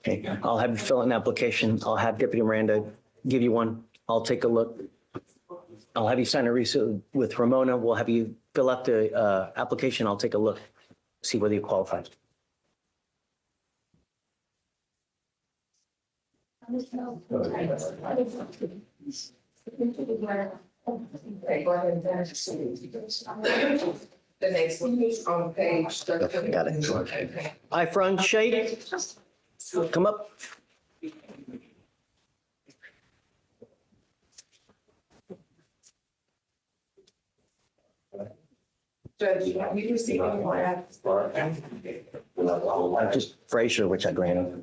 Okay, I'll have you fill out an application. I'll have Deputy Miranda give you one. I'll take a look. I'll have you sign a receipt with Ramona. We'll have you fill out the application. I'll take a look, see whether you qualify. The next one is on page 13. Got it. Hi, front shade. Come up. Judge, have you received any more apps? Just Fleischer, which I granted.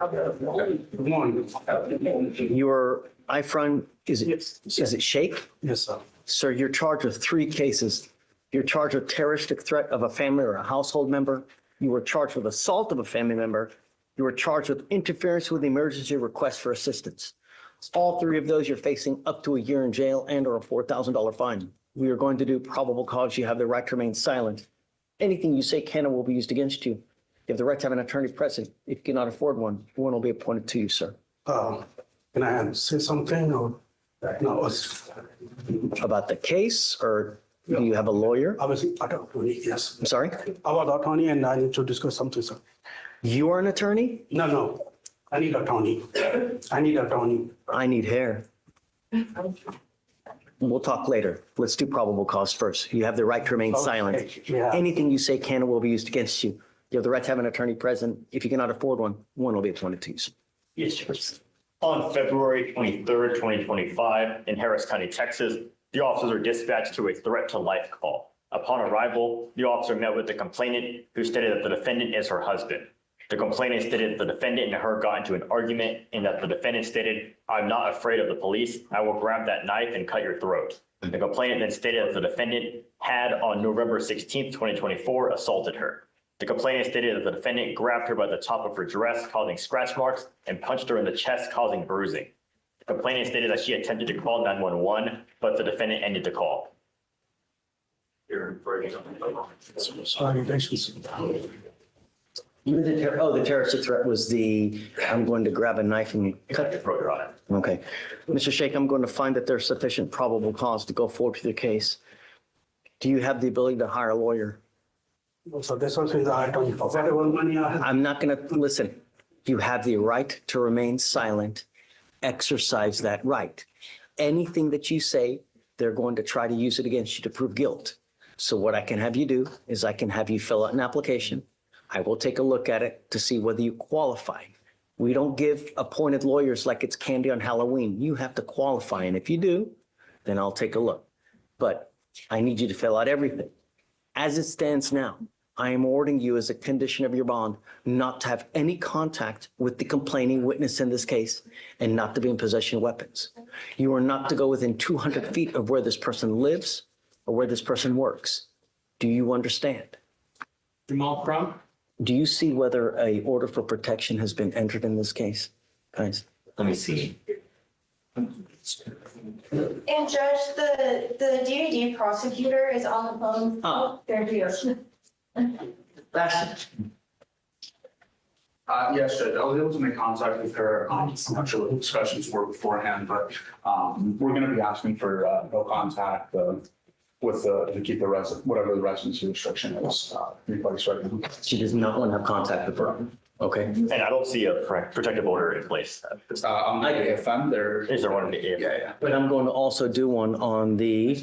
Good morning. Your iFront, is it Shake? Yes, sir. Sir, you're charged with 3 cases. You're charged with terroristic threat of a family or a household member. You were charged with assault of a family member. You were charged with interference with emergency request for assistance. All 3 of those, you're facing up to a year in jail and or a $4,000 fine. We are going to do probable cause. You have the right to remain silent. Anything you say can and will be used against you. You have the right to have an attorney present. If you cannot afford one, one will be appointed to you, sir. Can I say something or no? About the case, or do you have a lawyer? I was attorney, yes. I'm sorry? I was attorney and I need to discuss something, sir. You are an attorney? No. I need attorney. I need hair. We'll talk later. Let's do probable cause first. You have the right to remain silent. Yeah. Anything you say can and will be used against you. You have the right to have an attorney present. If you cannot afford one, one will be appointed to you, sir. Yes, Judge. On February 23rd, 2025, in Harris County, Texas, the officers are dispatched to a threat to life call. Upon arrival, the officer met with the complainant, who stated that the defendant is her husband. The complainant stated that the defendant and her got into an argument and that the defendant stated, "I'm not afraid of the police. I will grab that knife and cut your throat." The complainant then stated that the defendant had on November 16th, 2024, assaulted her. The complainant stated that the defendant grabbed her by the top of her dress, causing scratch marks, and punched her in the chest, causing bruising. The complainant stated that she attempted to call 911, but the defendant ended the call. Sorry, thanks. The terroristic threat was I'm going to grab a knife and cut your throat, Your Honor. Okay. Mr. Sheikh, I'm going to find that there's sufficient probable cause to go forward with your case. Do you have the ability to hire a lawyer? So this also is the attorney. I'm not going to, listen, you have the right to remain silent. Exercise that right. Anything that you say, they're going to try to use it against you to prove guilt. So what I can have you do is I can have you fill out an application. I will take a look at it to see whether you qualify. We don't give appointed lawyers like it's candy on Halloween. You have to qualify. And if you do, then I'll take a look. But I need you to fill out everything. As it stands now, I am ordering you as a condition of your bond not to have any contact with the complaining witness in this case and not to be in possession of weapons. You are not to go within 200 feet of where this person lives or where this person works. Do you understand? Jamal Crump? Do you see whether a order for protection has been entered in this case, guys? Let me see. And Judge, the DAD prosecutor is on the phone. Oh. There he is. Yes, Judge, I was able to make contact with her. I'm not sure what the discussions were beforehand, but we're going to be asking for no contact with to keep the whatever the residency restriction is in place right now. She does not want to have contact with her. Okay. And I don't see a protective order in place. On the AFM, Is there one in the AFM? Yeah. But I'm going to also do one on the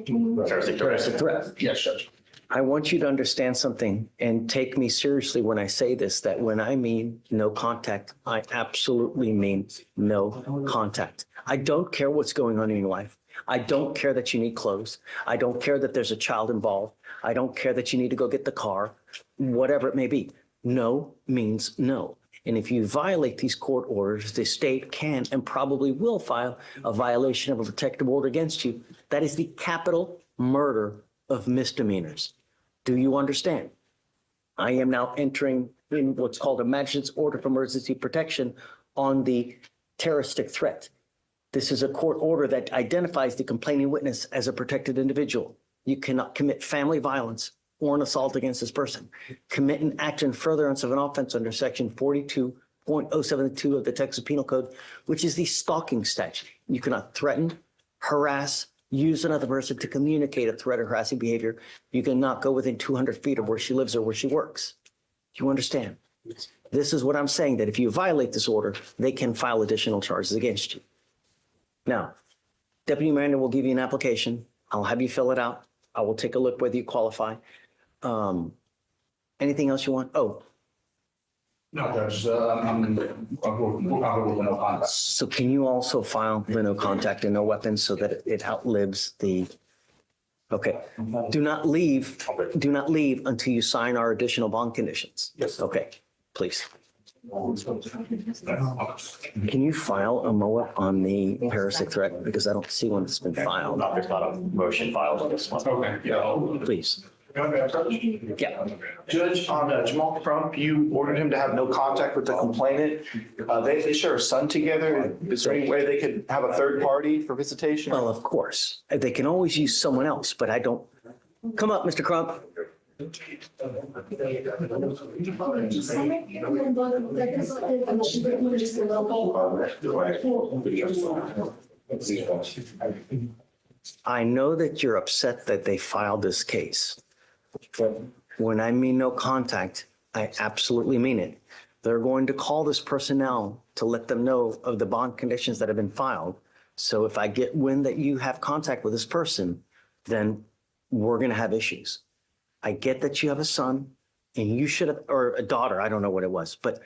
terroristic threat. Yes, Judge. I want you to understand something and take me seriously when I say this, that when I mean no contact, I absolutely mean no contact. I don't care what's going on in your life. I don't care that you need clothes. I don't care that there's a child involved. I don't care that you need to go get the car, whatever it may be. No means no. And if you violate these court orders, the state can and probably will file a violation of a protective order against you. That is the capital murder of misdemeanors. Do you understand? I am now entering in what's called a magistrate's order of emergency protection on the terroristic threat. This is a court order that identifies the complaining witness as a protected individual. You cannot commit family violence or an assault against this person. Commit an act in furtherance of an offense under section 42.072 of the Texas Penal Code, which is the stalking statute. You cannot threaten, harass, use another person to communicate a threat or harassing behavior. You cannot go within 200 feet of where she lives or where she works. Do you understand? This is what I'm saying, that if you violate this order, they can file additional charges against you. Now, Deputy Miranda will give you an application. I'll have you fill it out. I will take a look whether you qualify. Anything else you want? Oh. No, Judge, I'm with no contact. So can you also file the no contact and no weapons so that it outlives the, okay. Do not leave until you sign our additional bond conditions. Yes. Okay, please. Can you file a MOA on the parasitic threat? Because I don't see one that's been filed. There's not a motion filed on this one. Okay, yeah. Please. Yeah. Judge, on Jamal Crump, you ordered him to have no contact with the complainant. They share a son together. Is there any way they could have a third party for visitation? Well, of course. They can always use someone else, but I don't. Come up, Mr. Crump. I know that you're upset that they filed this case. But when I mean no contact, I absolutely mean it. They're going to call this person now to let them know of the bond conditions that have been filed. So if I get wind that you have contact with this person, then we're going to have issues. I get that you have a son and you should have, or a daughter, I don't know what it was, but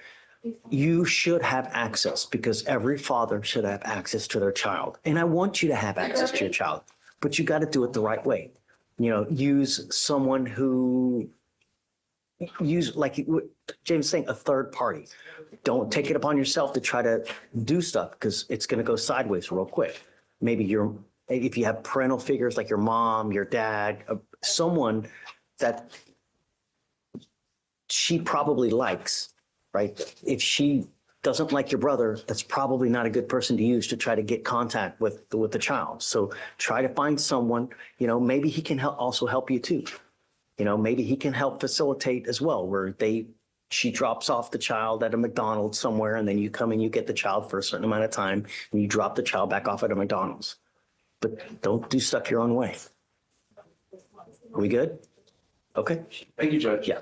you should have access because every father should have access to their child. And I want you to have access to your child, but you got to do it the right way. You know, use someone who like James is saying, a third party. Don't take it upon yourself to try to do stuff because it's going to go sideways real quick. Maybe if you have parental figures like your mom, your dad, someone that she probably likes, right? If she doesn't like your brother, that's probably not a good person to use to try to get contact with the child. So try to find someone, maybe he can also help you too. Maybe he can help facilitate as well, where she drops off the child at a McDonald's somewhere, and then you come and you get the child for a certain amount of time, and you drop the child back off at a McDonald's. But don't do stuff your own way. Are we good? Okay. Thank you, Judge. Yeah.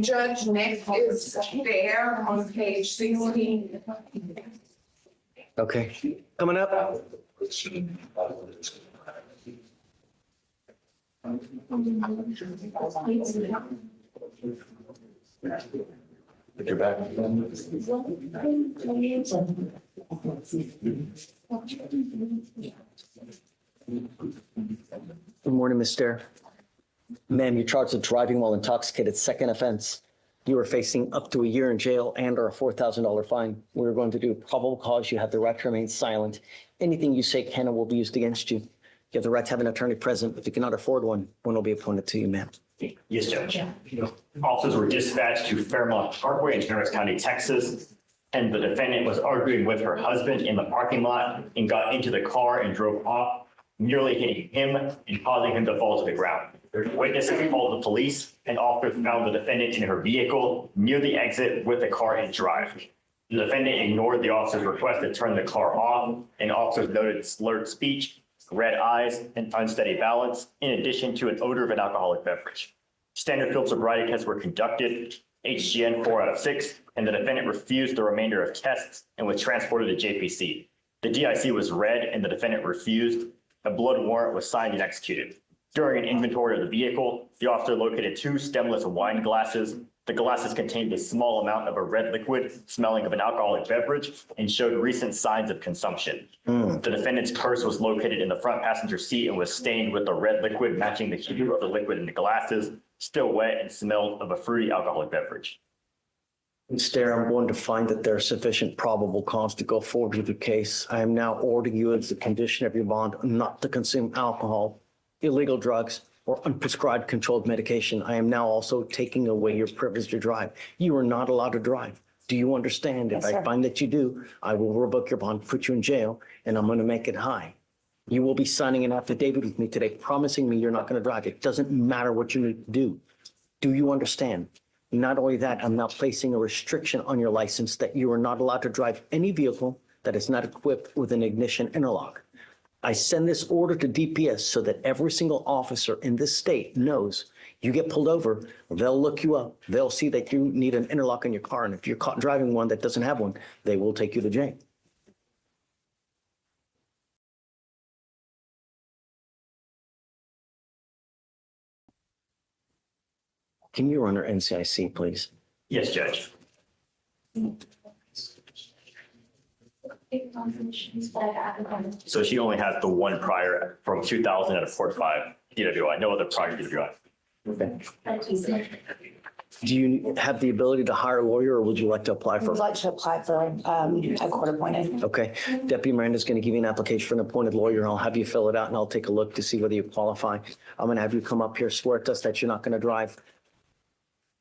Judge, next is there on page 16. Okay. Coming up. You're back. Good morning, Ms. Stair. Ma'am, you're charged with driving while intoxicated, second offense. You are facing up to a year in jail and/or a $4,000 fine. We're going to do probable cause. You have the right to remain silent. Anything you say can and will be used against you. You have the right to have an attorney present. If you cannot afford one will be appointed to you, ma'am. Yes, Judge. Officers were dispatched to Fairmont Parkway in Harris County, Texas, and the defendant was arguing with her husband in the parking lot and got into the car and drove off, nearly hitting him and causing him to fall to the ground. Witnesses called the police, and officers found the defendant in her vehicle near the exit with the car in drive. The defendant ignored the officer's request to turn the car off, and officers noted slurred speech, red eyes, and unsteady balance, in addition to an odor of an alcoholic beverage. Standard field sobriety tests were conducted, HGN 4 out of 6, and the defendant refused the remainder of tests and was transported to JPC. The DIC was read and the defendant refused. A blood warrant was signed and executed. During an inventory of the vehicle, the officer located 2 stemless wine glasses. The glasses contained a small amount of a red liquid smelling of an alcoholic beverage and showed recent signs of consumption. The defendant's purse was located in the front passenger seat and was stained with the red liquid matching the hue of the liquid in the glasses, still wet and smelled of a fruity alcoholic beverage. Stair, I'm going to find that there's sufficient probable cause to go forward with the case. I am now ordering you as the condition of your bond not to consume alcohol, illegal drugs, or unprescribed controlled medication. I am now also taking away your privilege to drive. You are not allowed to drive. Do you understand? If I find that you do, I will revoke your bond, put you in jail, and I'm going to make it high. You will be signing an affidavit with me today, promising me you're not going to drive. It doesn't matter what you need to do. Do you understand? Not only that, I'm now placing a restriction on your license that you are not allowed to drive any vehicle that is not equipped with an ignition interlock. I send this order to DPS so that every single officer in this state knows you get pulled over, they'll look you up. They'll see that you need an interlock in your car. And if you're caught driving one that doesn't have one, they will take you to jail. Can you run her NCIC, please? Yes, Judge. So she only has the one prior from 2000 at a Port 5 DWI, no other prior DWI. Okay. Do you have the ability to hire a lawyer, or would you like to apply for? I'd like to apply for a court appointed. Okay. Deputy Miranda is going to give you an application for an appointed lawyer. I'll have you fill it out and I'll take a look to see whether you qualify. I'm going to have you come up here, swear to us that you're not going to drive.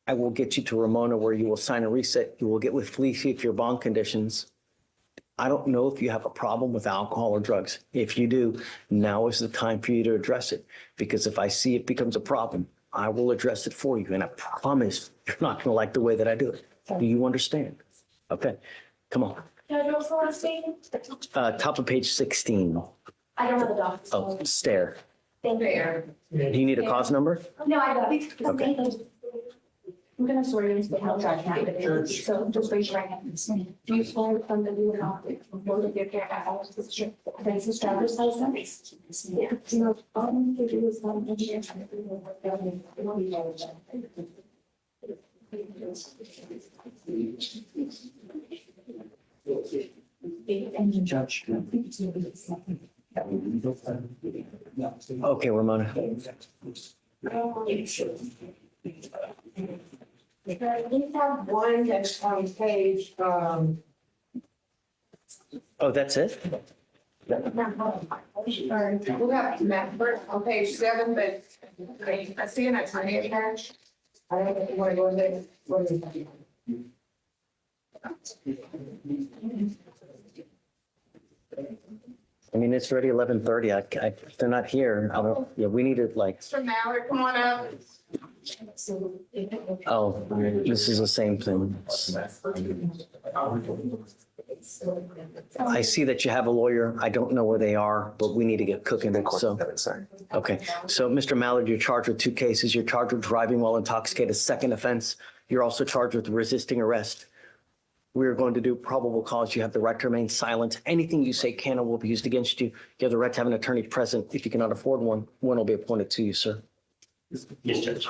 I will get you to Ramona where you will sign a reset. You will get with Fleischer if your bond conditions. I don't know if you have a problem with alcohol or drugs. If you do, now is the time for you to address it. Because if I see it becomes a problem, I will address it for you. And I promise you're not going to like the way that I do it. Do you understand? Okay, come on. Judge, what's the last name? Top of page 16. I don't have a doc. Oh, Stair. Thank you. Do you need a cause number? No, I got it. Okay. I'm gonna swear you into the hell judge now. So just raise your right hand. Do you swear from the new and both of your care at all this driver's license? Yeah. No, all you need to do is come in here. Judge. Okay, Ramona. We have one that's on page Oh, that's it? We'll have Matt Burke on page 7, but I see an attorney attached. I don't know if you want to go in there. I mean, it's already 11:30. If they're not here, I don't, yeah, we need to like, Mr. Mallard, come on up. oh, this is the same thing. I see that you have a lawyer. I don't know where they are, but we need to get cooking. So, okay. So, Mr. Mallard, you're charged with 2 cases. You're charged with driving while intoxicated, second offense. You're also charged with resisting arrest. We're going to do probable cause. You have the right to remain silent. Anything you say can and will be used against you. You have the right to have an attorney present. If you cannot afford one will be appointed to you, sir. Yes, Judge.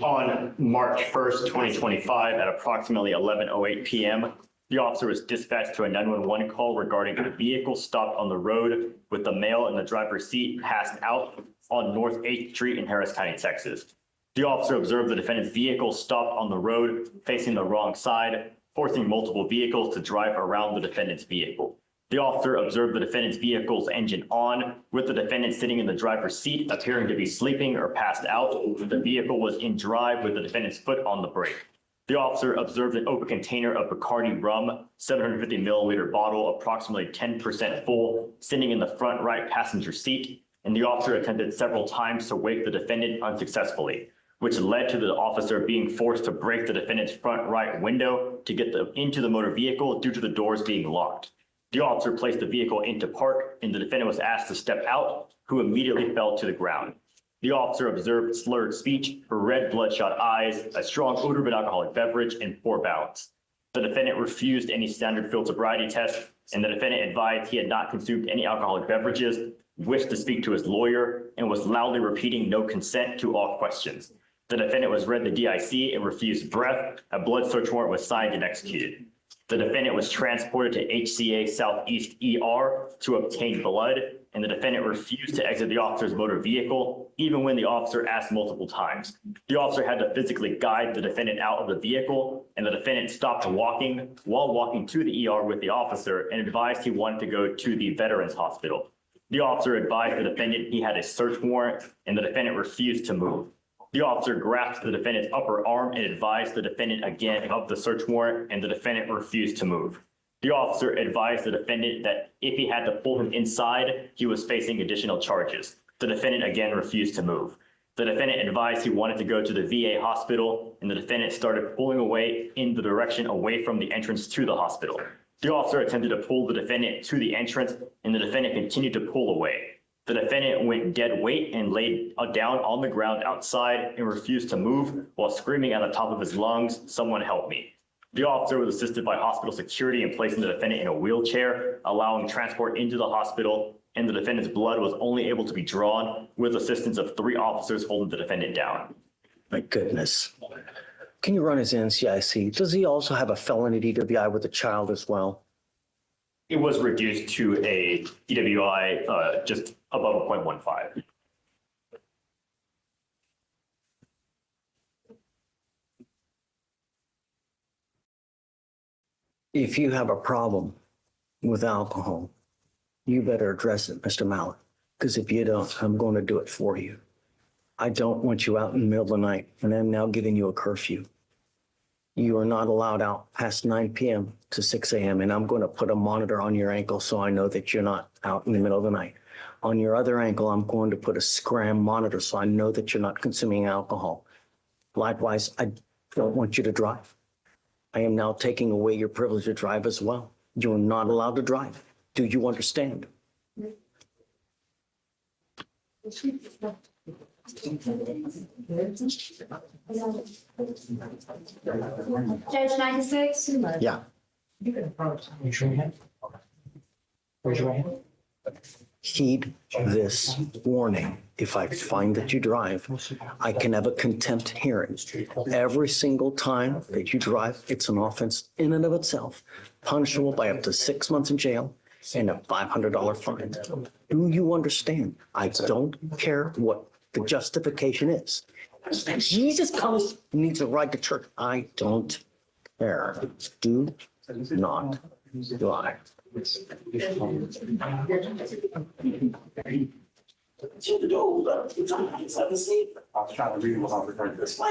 On March 1st, 2025, at approximately 11:08 p.m., the officer was dispatched to a 911 call regarding a vehicle stopped on the road with the male in the driver's seat passed out on North 8th Street in Harris County, Texas. The officer observed the defendant's vehicle stopped on the road facing the wrong side, forcing multiple vehicles to drive around the defendant's vehicle. The officer observed the defendant's vehicle's engine on, with the defendant sitting in the driver's seat, appearing to be sleeping or passed out. The vehicle was in drive with the defendant's foot on the brake. The officer observed an open container of Bacardi rum, 750 milliliter bottle, approximately 10% full, sitting in the front right passenger seat, and the officer attempted several times to wake the defendant unsuccessfully, which led to the officer being forced to break the defendant's front right window to get into the motor vehicle due to the doors being locked. The officer placed the vehicle into park, and the defendant was asked to step out, who immediately fell to the ground. The officer observed slurred speech, red bloodshot eyes, a strong odor of an alcoholic beverage, and poor balance. The defendant refused any standard field sobriety test, and the defendant advised he had not consumed any alcoholic beverages, wished to speak to his lawyer, and was loudly repeating no consent to all questions. The defendant was read the DIC and refused breath. A blood search warrant was signed and executed. The defendant was transported to HCA Southeast ER to obtain blood, and the defendant refused to exit the officer's motor vehicle, even when the officer asked multiple times. The officer had to physically guide the defendant out of the vehicle, and the defendant stopped walking while walking to the ER with the officer and advised he wanted to go to the Veterans Hospital. The officer advised the defendant he had a search warrant, and the defendant refused to move. The officer grasped the defendant's upper arm and advised the defendant again of the search warrant, and the defendant refused to move. The officer advised the defendant that if he had to pull him inside, he was facing additional charges. The defendant again refused to move. The defendant advised he wanted to go to the VA hospital, and the defendant started pulling away in the direction away from the entrance to the hospital. The officer attempted to pull the defendant to the entrance, and the defendant continued to pull away. The defendant went dead weight and laid down on the ground outside and refused to move while screaming at the top of his lungs, "Someone help me." The officer was assisted by hospital security in placing the defendant in a wheelchair, allowing transport into the hospital, and the defendant's blood was only able to be drawn with assistance of 3 officers holding the defendant down. My goodness. Can you run his NCIC? Does he also have a felony DWI with a child as well? It was reduced to a DWI just above a 0.15. If you have a problem with alcohol, you better address it, Mr. Mallard, because if you don't, I'm going to do it for you. I don't want you out in the middle of the night, and I'm now giving you a curfew. You are not allowed out past 9 p.m. to 6 a.m., and I'm going to put a monitor on your ankle so I know that you're not out in the middle of the night. On your other ankle, I'm going to put a scram monitor so I know that you're not consuming alcohol. Likewise, I don't want you to drive. I am now taking away your privilege to drive as well. You are not allowed to drive. Do you understand? Judge 96? Yeah. Raise your hand. Raise your hand. Heed this warning. If I find that you drive, I can have a contempt hearing. Every single time that you drive, it's an offense in and of itself, punishable by up to 6 months in jail and a $500 fine. Do you understand? I don't care what the justification is. Jesus needs a ride to church. I don't care. Do not Do I? I was trying to read without recording this. I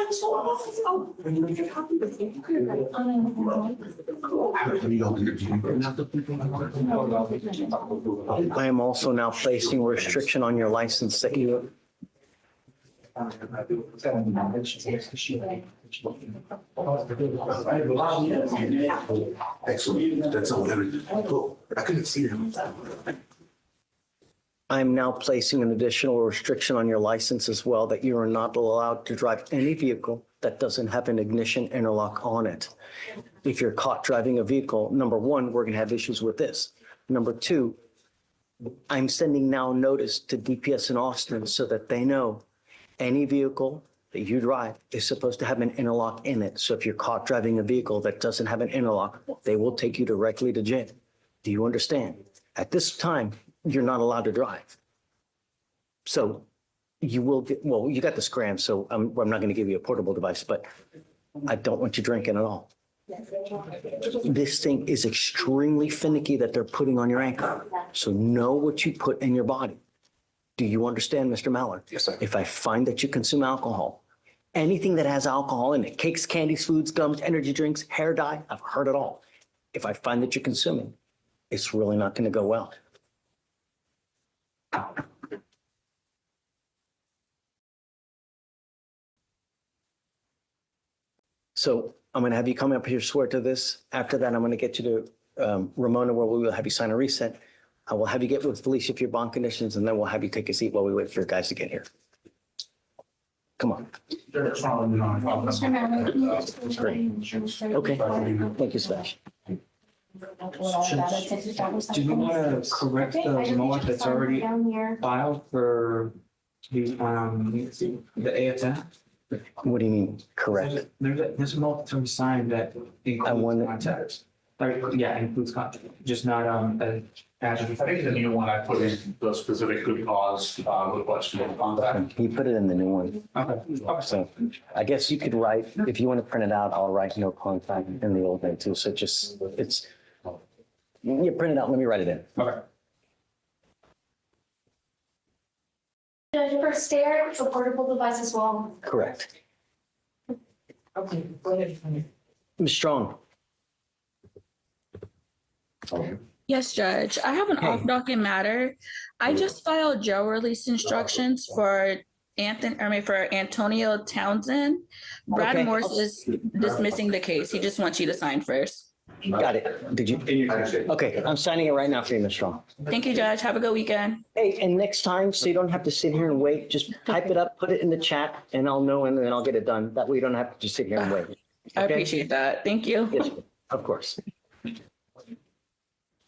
am also now placing a restriction on your license that you. Excellent. That's all. Cool. I couldn't see them. I am now placing an additional restriction on your license as well, that you are not allowed to drive any vehicle that doesn't have an ignition interlock on it. If you're caught driving a vehicle, number one, we're going to have issues with this. Number two, I'm sending now notice to DPS in Austin so that they know any vehicle that you drive is supposed to have an interlock in it. So if you're caught driving a vehicle that doesn't have an interlock, they will take you directly to jail. Do you understand? At this time, you're not allowed to drive. So you will get, well, you got the scram, so I'm not going to give you a portable device, but I don't want you drinking at all. This thing is extremely finicky that they're putting on your ankle. So know what you put in your body. Do you understand, Mr. Mallard? Yes, sir. If I find that you consume alcohol, anything that has alcohol in it, cakes, candies, foods, gums, energy drinks, hair dye, I've heard it all. If I find that you're consuming, it's really not going to go well. So I'm going to have you come up here, swear to this. After that, I'm going to get you to Ramona, where we will have you sign a reset. I will have you get with Felicia for your bond conditions, and then we'll have you take a seat while we wait for your guys to get here. Come on. Great. Okay. Thank you, Sebastian. Do you want to correct the note that's already filed for the AFN? What do you mean, correct? There's a note that's already signed that includes contacts. Yeah, includes contact, just not I think the new one, I put in the specific good cause, with question of contact. He put it in the new one. Okay. So I guess you could write, if you want to print it out, I'll write no contact in the old one too. So just, it's, you print it out, let me write it in. Okay. Judge, for stare, a portable device as well. Correct. Okay, go ahead. Ms. Strong. Yes, Judge. I have an off-docket matter. I just filed jail release instructions for Antonio Townsend. Brad Okay. Morse is dismissing the case. He just wants you to sign first. Got it. Did you? Okay, I'm signing it right now for you, Ms. Strong. Thank you, Judge. Have a good weekend. Hey, and next time, so you don't have to sit here and wait, just type it up, put it in the chat, and I'll know, and then I'll get it done. That way you don't have to just sit here and wait. I Okay? appreciate that. Thank you. Yes, of course.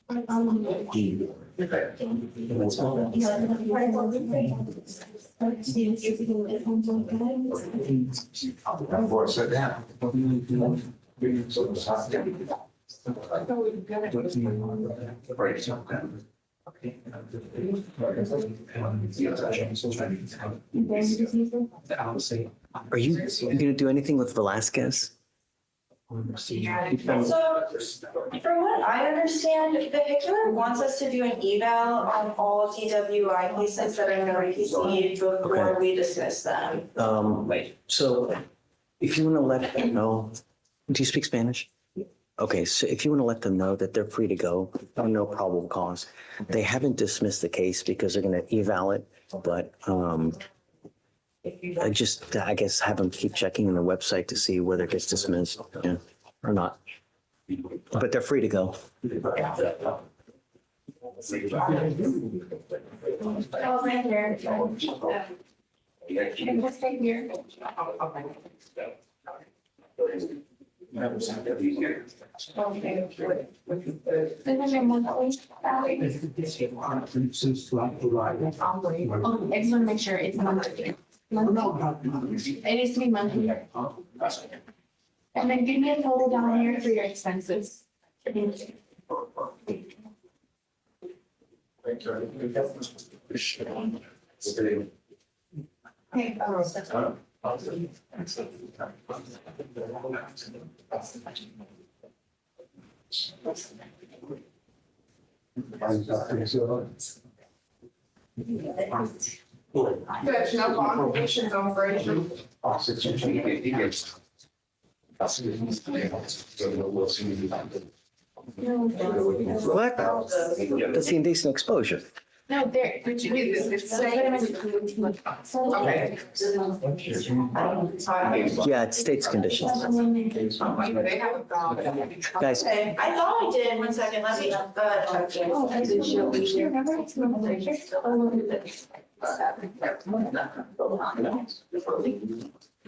Before I sit down. Are you going to do anything with Velasquez? So from what I understand, the Hickler wants us to do an eval on all DWI cases that are in the RPC before we dismiss them. So if you want to let them know, do you speak Spanish? Okay, so if you want to let them know that they're free to go, no probable cause. They haven't dismissed the case because they're going to eval it, but I guess have them keep checking on the website to see whether it gets dismissed, yeah, or not. But they're free to go. Oh, right there. And what's right here? This is your monthly salary. I just want to make sure it's monthly. It needs to be monthly. And then give me a total down here for your expenses. Okay. Judge, no qualifications on Frazier. What? That's the indecent exposure. No, there, but you need this. Okay. Yeah, it states conditions. Guys, Okay, I thought I did. 1 second, let me,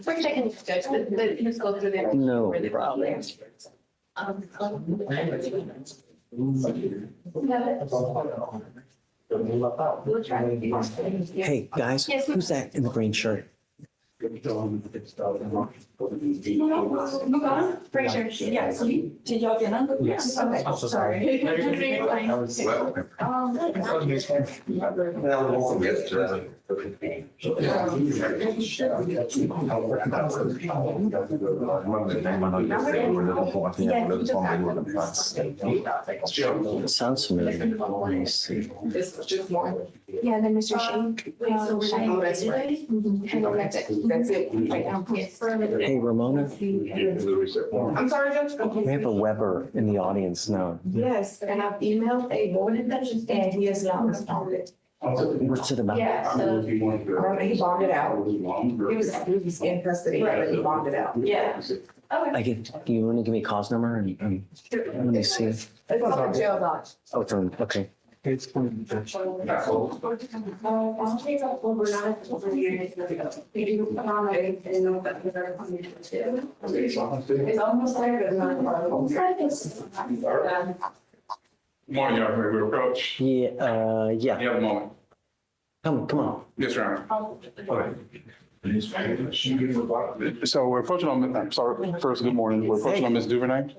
We're checking, Judge, let's go through them. no problem. Hey, guys, who's that in the green shirt? Frazier, yes. Did y'all get them? Yes. Okay, sorry. Sounds familiar. Let me see. This is just one. Yeah, then Mr. Shane. Oh, that's right. That's it. Right now. Yes. Hey, Ramona, I'm sorry, Judge. we have a Weber in the audience now. Yes, and I've emailed Abel and he has not responded. What's it about? Yeah, so he bonded out. He was in custody, but he bonded out. Yeah. I get, you want to give me a cause number and let me see. It's on the jail doc. Oh, it's on, okay. It's almost there, Morning, Your Honor. We approach. Yeah, yeah. You have a moment. Come on. Yes, Your Honor. So we're approaching on, I'm sorry, first, good morning. We're approaching on Ms. Duvernay,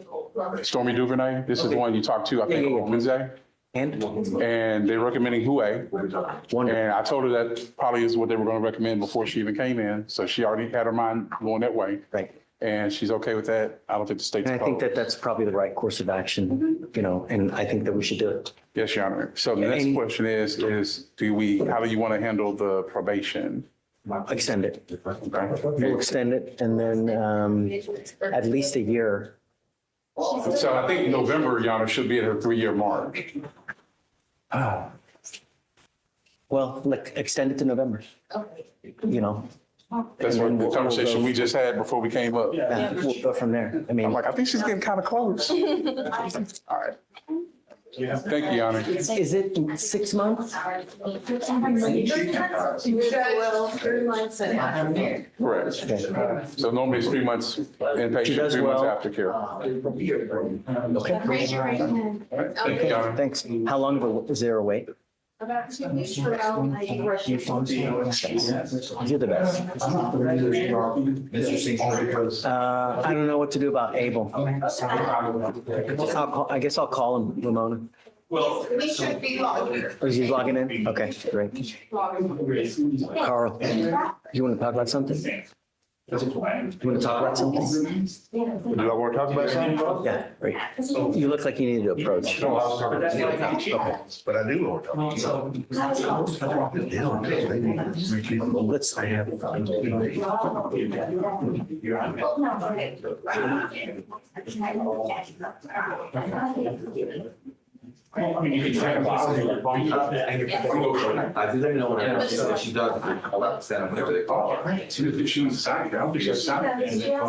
Stormy Duvernay. This is the one you talked to, I think, on Wednesday. And they're recommending Hue. And I told her that probably is what they were going to recommend before she even came in. So she already had her mind going that way. Right. And she's okay with that. I don't think the state's And I think that that's probably the right course of action, you know, and I think that we should do it. Yes, Your Honor. So the next question is how do you want to handle the probation? Extend it. Okay. We'll extend it and then at least a year. So I think November, Your Honor, should be at her 3-year mark. Well, like extend it to November, you know. That's what the conversation we just had before we came up. Yeah, we'll go from there. I mean, I'm like, I think she's getting kind of close. All right. Thank you, Your Honor. Is it 6 months? Correct. So normally it's 3 months inpatient, 3 months aftercare. Okay. Raise your right hand. Thank you, Your Honor. Thanks. How long is there a wait? About 2 weeks for now. You're the best. I don't know what to do about Abel. I guess I'll call him, Ramona. Well, we should be logging. Oh, is he logging in? Okay, great. Carl, you want to talk about something? You want to talk about something? Do I want to talk about something? Yeah, great. You look like you needed to approach. Okay. But I do want to talk. Let's. I mean, you can check about it. I do let me know when I she does. I'll let stand up whenever they call. She was signed. I don't think she's signed. You're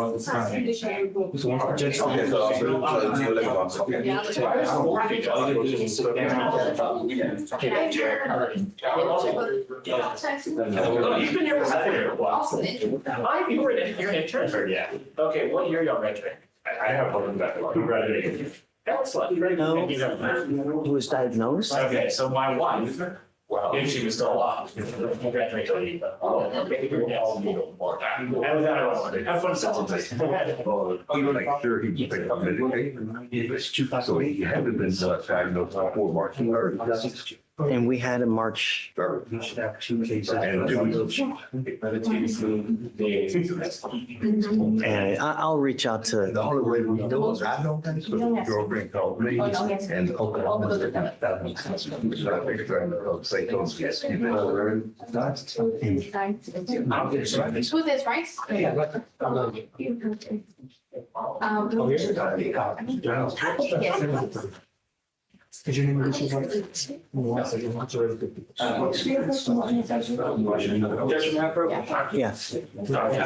an intern, yeah. Okay, what year y'all graduating? I have one that who graduated. Excellent. No, he was diagnosed. Okay, so my wife, if she was still alive, congratulations. And with that, everyone, have fun. Oh, you want to make sure he picked up medication? So he hasn't been diagnosed for March 3rd. And we had in March. You should have 2 cases. And I'll reach out to. The only way we know is I know things, because your girlfriend called me and Oklahoma. That makes sense. So I figured I'd say those, yes. You know, Who's this, Rice? Is your name Richard White? Yes. I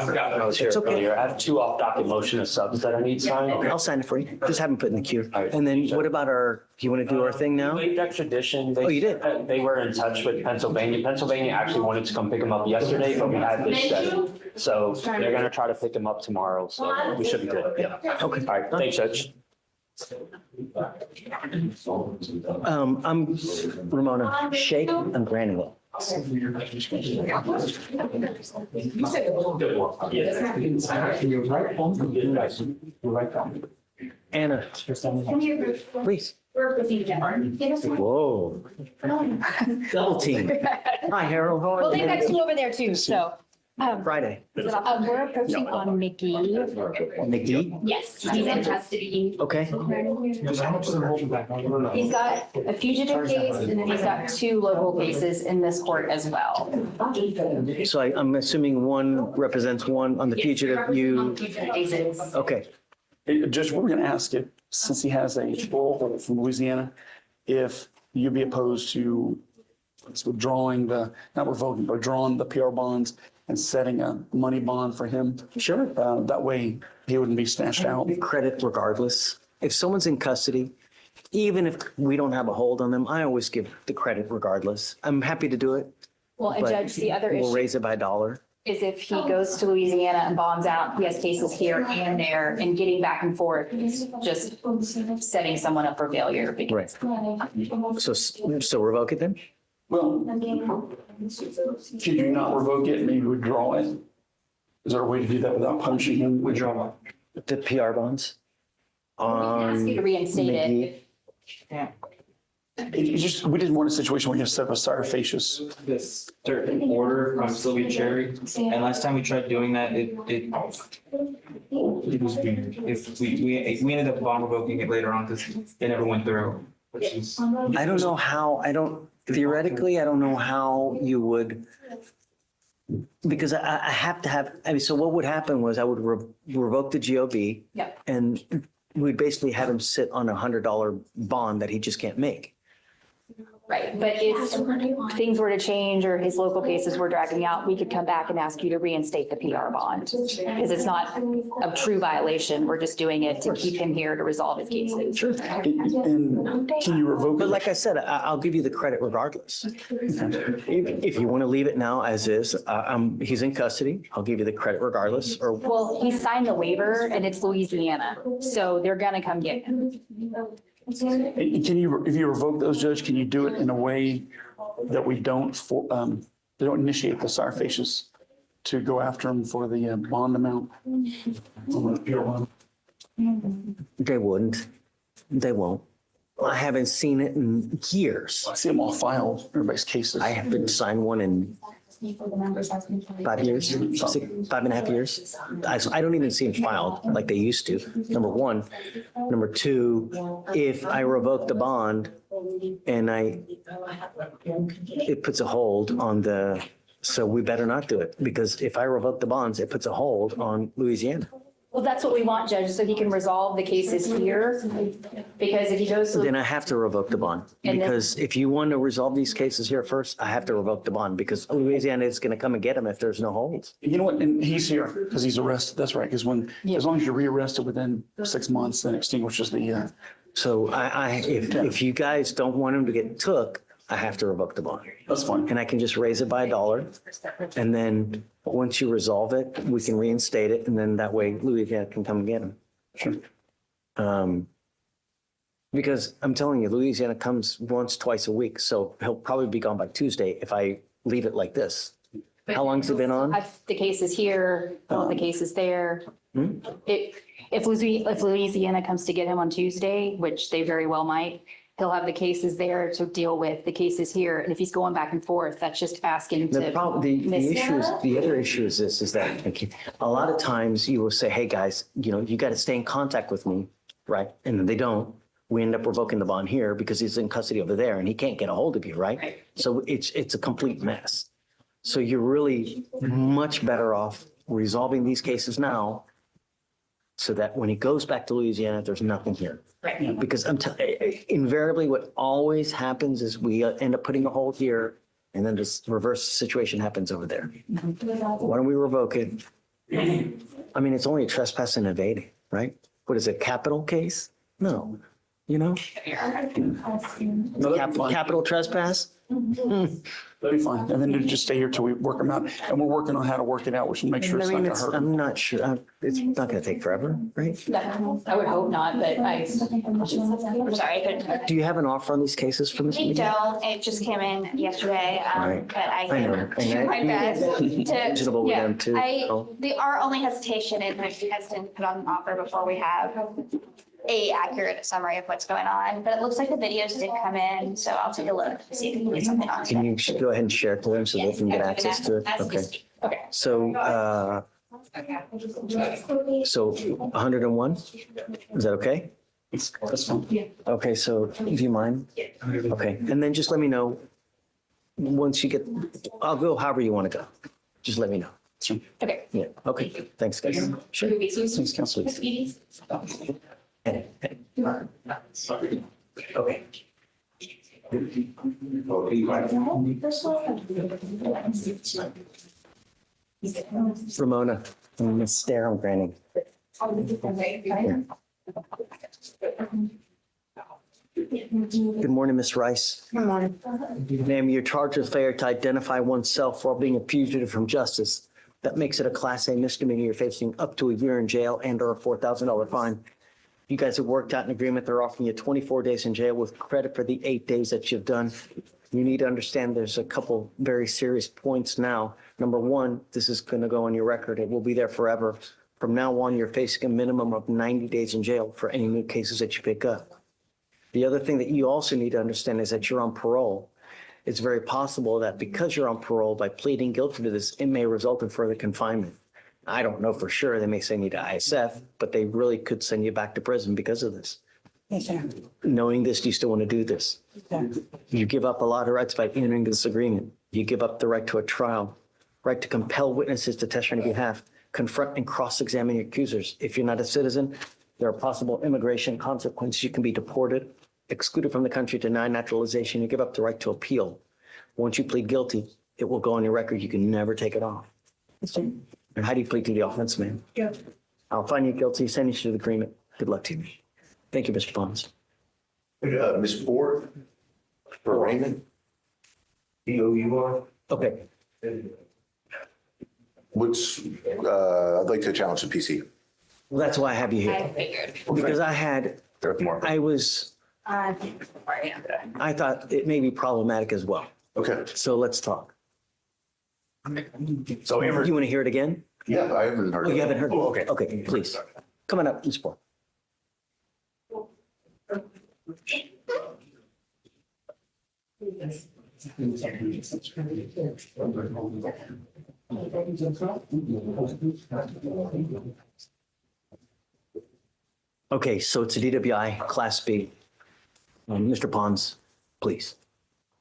forgot when I was here It's okay. earlier. I have 2 off-docket motion of subs that I need signed. I'll sign it for you. Just have them put in the queue. And then what about our, do you want to do our thing now? Waived extradition. Oh, you did? They were in touch with Pennsylvania. Pennsylvania actually wanted to come pick him up yesterday, but we had this set. So they're gonna try to pick him up tomorrow, so we should be good. Yeah. Okay. All right, thanks, Judge. I'm Ramona Shake. I'm Granule. Anna, please. Whoa. Double team. Hi, Harold. How are Well, you? they've got 2 over there too, so. Friday. We're approaching on Mickey. McGee? Yes, he's in custody. Okay. He's got a fugitive case and then he's got 2 local cases in this court as well. So I'm assuming one represents one on the fugitive, you, Cases. okay. Judge, we're going to ask if, since he has a parole holder from Louisiana, if you'd be opposed to withdrawing not revoking, but drawing the PR bonds and setting a money bond for him. Sure. That way he wouldn't be snatched out. Credit regardless. If someone's in custody, even if we don't have a hold on them, I always give the credit regardless. I'm happy to do it. Well, and but Judge, the other We'll issue raise it by $1. is if he goes to Louisiana and bonds out, he has cases here and there, and getting back and forth, just setting someone up for failure. Right. So revoke it then? Well, could you not revoke it, maybe withdraw it? Is there a way to do that without punishing him? Withdraw the PR bonds? Ask you to reinstate it. Yeah. It's just, we didn't want a situation where you set up a stare facius. This certain order from Sylvia Cherry, and last time we tried doing that, it was weird. If we ended up bond revoking it later on because it never went through. I don't know how, theoretically, I don't know how you would, because I have to have, so what would happen was I would revoke the GOB. Yep. And we'd basically have him sit on $100 bond that he just can't make. Right, but if things were to change or his local cases were dragging out, we could come back and ask you to reinstate the PR bond. Because it's not a true violation, we're just doing it to keep him here to resolve his cases. Sure. And can you revoke it? But like I said, I'll give you the credit regardless. If you want to leave it now as is, he's in custody, I'll give you the credit regardless, or. Well, he signed the waiver and it's Louisiana, so they're gonna come get him. Can you, if you revoke those, Judge, can you do it in a way that we don't initiate the stare facius to go after him for the bond amount? They wouldn't. They won't. I haven't seen it in years. I see them all filed, everybody's cases. I haven't signed one in 5 years, 5.5 years. I don't even see them filed like they used to, number one. Number two, if I revoke the bond and it puts a hold on so we better not do it, because if I revoke the bonds, it puts a hold on Louisiana. Well, that's what we want, Judge, so he can resolve the cases here, because if he goes to. Then I have to revoke the bond, because if you want to resolve these cases here first, I have to revoke the bond, because Louisiana is going to come and get him if there's no holds. You know what, and he's here because he's arrested, that's right, because as long as you're rearrested within 6 months, then extinguishes the. So if you guys don't want him to get took, I have to revoke the bond. That's fine. And I can just raise it by $1. And then once you resolve it, we can reinstate it. And then that way Louisiana can come and get him. Sure. Because I'm telling you, Louisiana comes once, twice a week. So he'll probably be gone by Tuesday if I leave it like this. How long's it been on? The case is here, the case is there. If Louisiana comes to get him on Tuesday, which they very well might, he'll have the cases there to deal with, the cases here. And if he's going back and forth, that's just asking The to problem, the miss. issue is, the other issue is this, is that okay, a lot of times you will say, hey, guys, you got to stay in contact with me, right? And then they don't. We end up revoking the bond here because he's in custody over there and he can't get a hold of you, right? So it's a complete mess. So you're really much better off resolving these cases now so that when he goes back to Louisiana, there's nothing here. Right. Because invariably what always happens is we end up putting a hold here and then this reverse situation happens over there. Why don't we revoke it? I mean, it's only a trespass and evading, right? What is it, capital case? No, capital trespass? That'd be fine. And then to just stay here till we work them out. And we're working on how to work it out. We should make sure it's not gonna hurt. I'm not sure. It's not going to take forever, right? I would hope not, but I'm sorry, I couldn't. Do you have an offer on these cases from this We meeting? don't, it just came in yesterday, Right. but I I know. can do my And best to, reasonable with yeah. them too. Our only hesitation is that she has to put on an offer before we have a accurate summary of what's going on, but it looks like the videos did come in, so I'll take a look to see if we can get something on. Can you go ahead and share it to them so they can get access to it? Okay. Okay. So 101? Is that okay? That's fine. Okay, so do you mind? Okay, and then just let me know once you get, I'll go however you want to go. Just let me know. Okay. Yeah, okay, thanks, guys. Sure. Thanks, Councilor. Okay. Ramona, I'm gonna stare on Granny. Good morning, Ms. Rice. Good morning. Ma'am, you're charged with failure to identify oneself while being a fugitive from justice. That makes it a Class A misdemeanor. You're facing up to a year in jail and or a $4,000 fine. You guys have worked out an agreement. They're offering you 24 days in jail with credit for the 8 days that you've done. You need to understand there's a couple very serious points now. Number one, this is going to go on your record. It will be there forever. From now on, you're facing a minimum of 90 days in jail for any new cases that you pick up. The other thing that you also need to understand is that you're on parole. It's very possible that because you're on parole, by pleading guilty to this, it may result in further confinement. I don't know for sure. They may send you to ISF, but they really could send you back to prison because of this. Knowing this, do you still want to do this? You give up a lot of rights by entering this agreement. You give up the right to a trial, right to compel witnesses to testify on your behalf, confront and cross-examine your accusers. If you're not a citizen, there are possible immigration consequences. You can be deported, excluded from the country, denied naturalization. You give up the right to appeal. Once you plead guilty, it will go on your record. You can never take it off. And how do you plead to the offense, ma'am? Yeah. I'll find you guilty, send you to the agreement. Good luck to you. Thank you, Mr. Pons. Ms. Ford, for Raymond. EOUR. Okay. I'd like to challenge the PC. Well, that's why I have you here. I figured. Because I thought it may be problematic as well. Okay. So let's talk. So You want to hear it again? Yeah, I haven't heard. Oh, you haven't heard it? Oh, okay. Okay, please. Come on up, Ms. Ford. Okay, so it's a DWI Class B. Mr. Pons, please.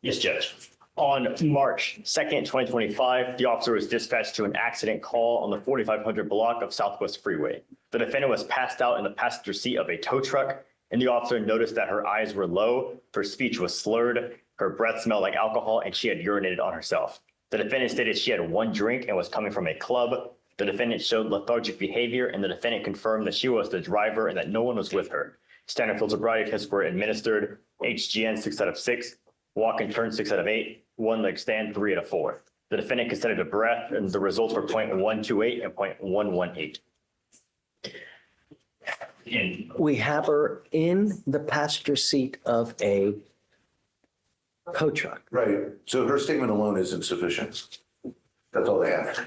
Yes, Judge. On March 2nd, 2025, the officer was dispatched to an accident call on the 4500 block of Southwest Freeway. The defendant was passed out in the passenger seat of a tow truck, and the officer noticed that her eyes were low, her speech was slurred, her breath smelled like alcohol, and she had urinated on herself. The defendant stated she had one drink and was coming from a club. The defendant showed lethargic behavior, and the defendant confirmed that she was the driver and that no one was with her. Standard field sobriety tests were administered. HGN 6 out of 6, walk and turn 6 out of 8, one leg stand 3 out of 4. The defendant considered a breath, and the results were 0.128 and 0.118. We have her in the passenger seat of a tow truck. Right. So her statement alone isn't sufficient. That's all they have.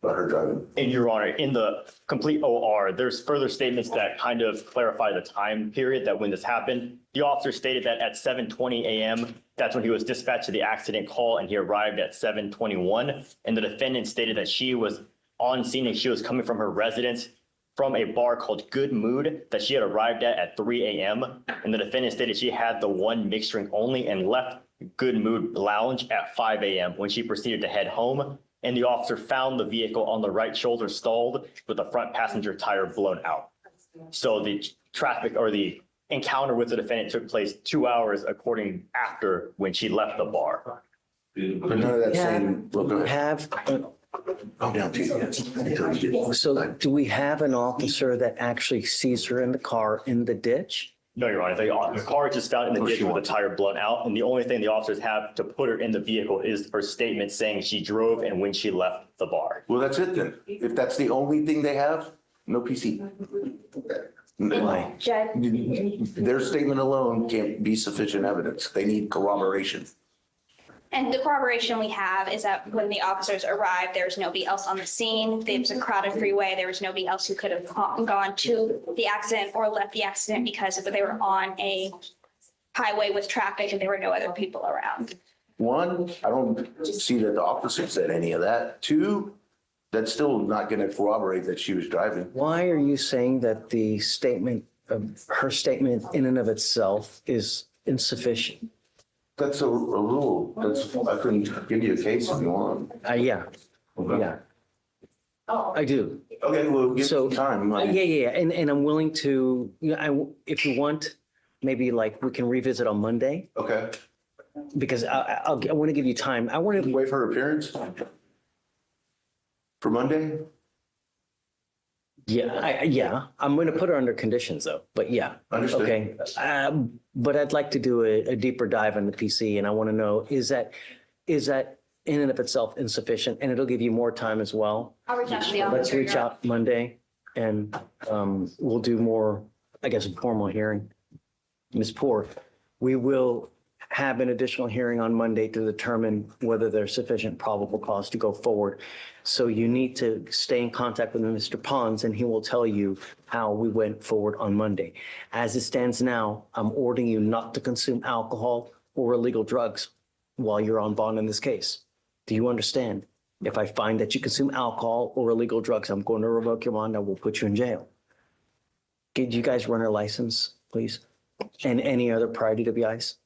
about her driving. And Your Honor, in the complete OR, there's further statements that kind of clarify the time period that when this happened. The officer stated that at 7:20 a.m., that's when he was dispatched to the accident call and he arrived at 7:21. And the defendant stated that she was on scene and she was coming from her residence from a bar called Good Mood that she had arrived at 3 a.m. And the defendant stated she had the one mixed drink only and left Good Mood Lounge at 5 a.m. when she proceeded to head home. And the officer found the vehicle on the right shoulder stalled with the front passenger tire blown out. So the traffic or the encounter with the defendant took place 2 hours according after when she left the bar. But none of that saying, well, go ahead. I'm down to you. So do we have an officer that actually sees her in the car in the ditch? No, Your Honor, the car is just found in the ditch with the tire blown out. And the only thing the officers have to put her in the vehicle is her statement saying she drove and when she left the bar. Well, that's it then. If that's the only thing they have, no PC. Why? Their statement alone can't be sufficient evidence. They need corroboration. And the corroboration we have is that when the officers arrived, there was nobody else on the scene. There was a crowded freeway. There was nobody else who could have gone to the accident or left the accident because they were on a highway with traffic and there were no other people around. One, I don't see that the officer said any of that. Two, that's still not going to corroborate that she was driving. Why are you saying that the statement, her statement in and of itself is insufficient? That's a rule. I can give you a case if you want. Yeah. I do. Okay, well, give me time. Yeah. And I'm willing to, if you want, maybe like we can revisit on Monday. Okay. Because I want to give you time. I want to wait for her appearance for Monday. Yeah, I'm going to put her under conditions though, but yeah. Understood. Okay. But I'd like to do a deeper dive on the PC and I want to know, is that in and of itself insufficient? And it'll give you more time as well. I'll reach out to the officer. Let's reach out Monday and we'll do more, I guess, a formal hearing. Ms. Poor, we will have an additional hearing on Monday to determine whether there's sufficient probable cause to go forward. So you need to stay in contact with Mr. Pons and he will tell you how we went forward on Monday. As it stands now, I'm ordering you not to consume alcohol or illegal drugs while you're on bond in this case. Do you understand? If I find that you consume alcohol or illegal drugs, I'm going to revoke your bond. I will put you in jail. Did you guys run a license, please? And any other prior DWIs?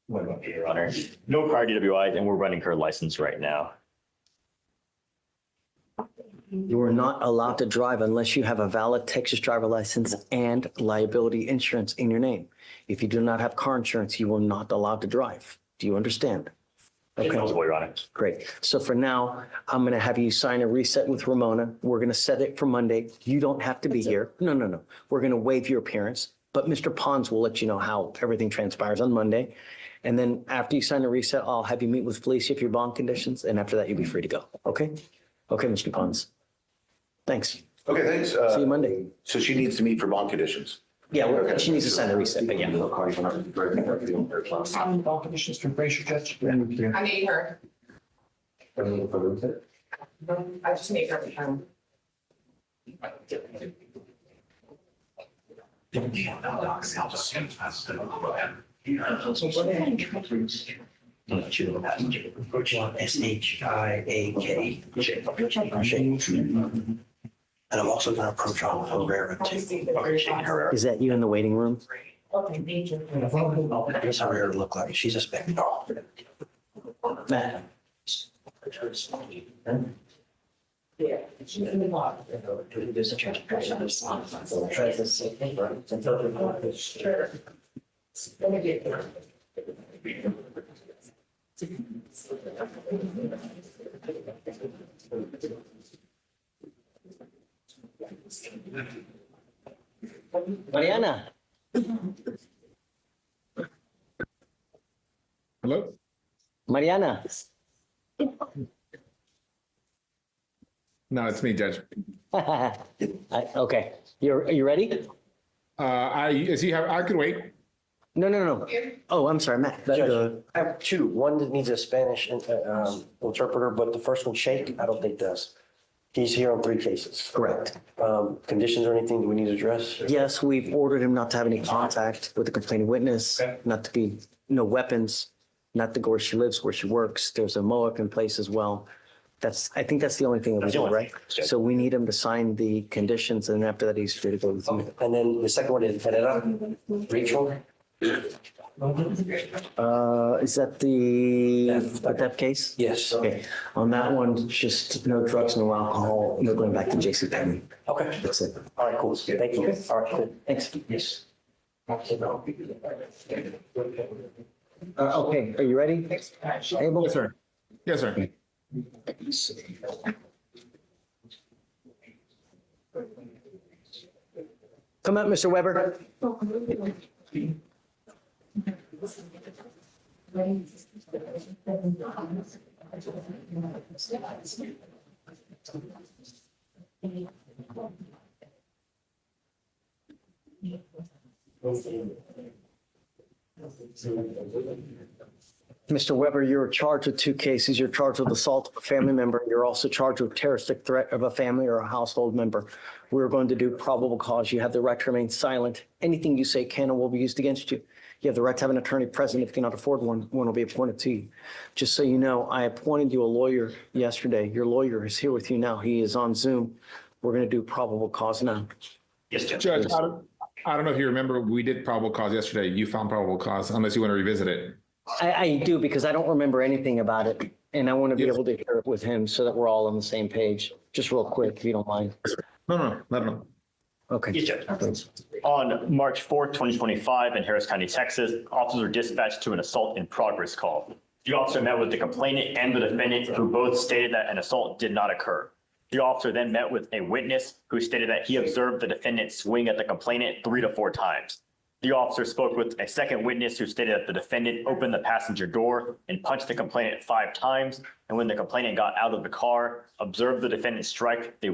Your Honor, no prior DWIs, and we're running her license right now. You are not allowed to drive unless you have a valid Texas driver license and liability insurance in your name. If you do not have car insurance, you are not allowed to drive. Do you understand? Okay. Your Honor. Great. So for now, I'm going to have you sign a reset with Ramona. We're going to set it for Monday. You don't have to be here. No. We're going to waive your appearance, but Mr. Pons will let you know how everything transpires on Monday. And then after you sign the reset, I'll have you meet with Felicia if your bond conditions, and after that, you'll be free to go. Okay? Okay, Mr. Pons. Thanks. Okay, thanks. See you Monday. So she needs to meet for bond conditions. Yeah, she needs to sign the reset, but yeah. Bond conditions from Fleischer, Judge. I need her. I just need her. And I'm also going to approach on Herrera too. Is that you in the waiting room? Here's how Herrera look like. She's a spectator. Matt. Mariana. Hello? Mariana. No, it's me, Judge. Okay. Are you ready? I could wait. No. Oh, I'm sorry, Matt. Judge, I have two. One that needs a Spanish interpreter, but the first one, Shake, I don't think does. He's here on 3 cases. Correct. Conditions or anything do we need to address? Yes, we've ordered him not to have any contact with the complaining witness, not to be, no weapons, not to go where she lives, where she works. There's a MOAC in place as well. I think that's the only thing that we do, right? So we need him to sign the conditions, and after that, he's free to go with you. And then the second one is Pereira, Rachel. Is that the theft case? Yes. Okay. On that one, just no drugs, no alcohol, no going back to JCPenney. Okay. That's it. All right, cool. Thank you. All right, cool. Thanks. Yes. Okay, are you ready? Abel? Yes, sir. Yes, sir. Come up, Mr. Weber. Mr. Weber, you're charged with 2 cases. You're charged with assault of a family member. You're also charged with terroristic threat of a family or a household member. We're going to do probable cause. You have the right to remain silent. Anything you say can or will be used against you. You have the right to have an attorney present. If you cannot afford one will be appointed to you. Just so you know, I appointed you a lawyer yesterday. Your lawyer is here with you now. He is on Zoom. We're going to do probable cause now. Yes, Judge. Judge, I don't know if you remember, we did probable cause yesterday. You found probable cause, unless you want to revisit it. I do, because I don't remember anything about it, and I want to be able to hear it with him so that we're all on the same page. Just real quick, if you don't mind. No, not at all. Okay. Yes, Judge. On March 4th, 2025 in Harris County, Texas, officers were dispatched to an assault in progress call. The officer met with the complainant and the defendant, who both stated that an assault did not occur. The officer then met with a witness who stated that he observed the defendant swing at the complainant 3 to 4 times. The officer spoke with a second witness who stated that the defendant opened the passenger door and punched the complainant 5 times. And when the complainant got out of the car, observed the defendant strike the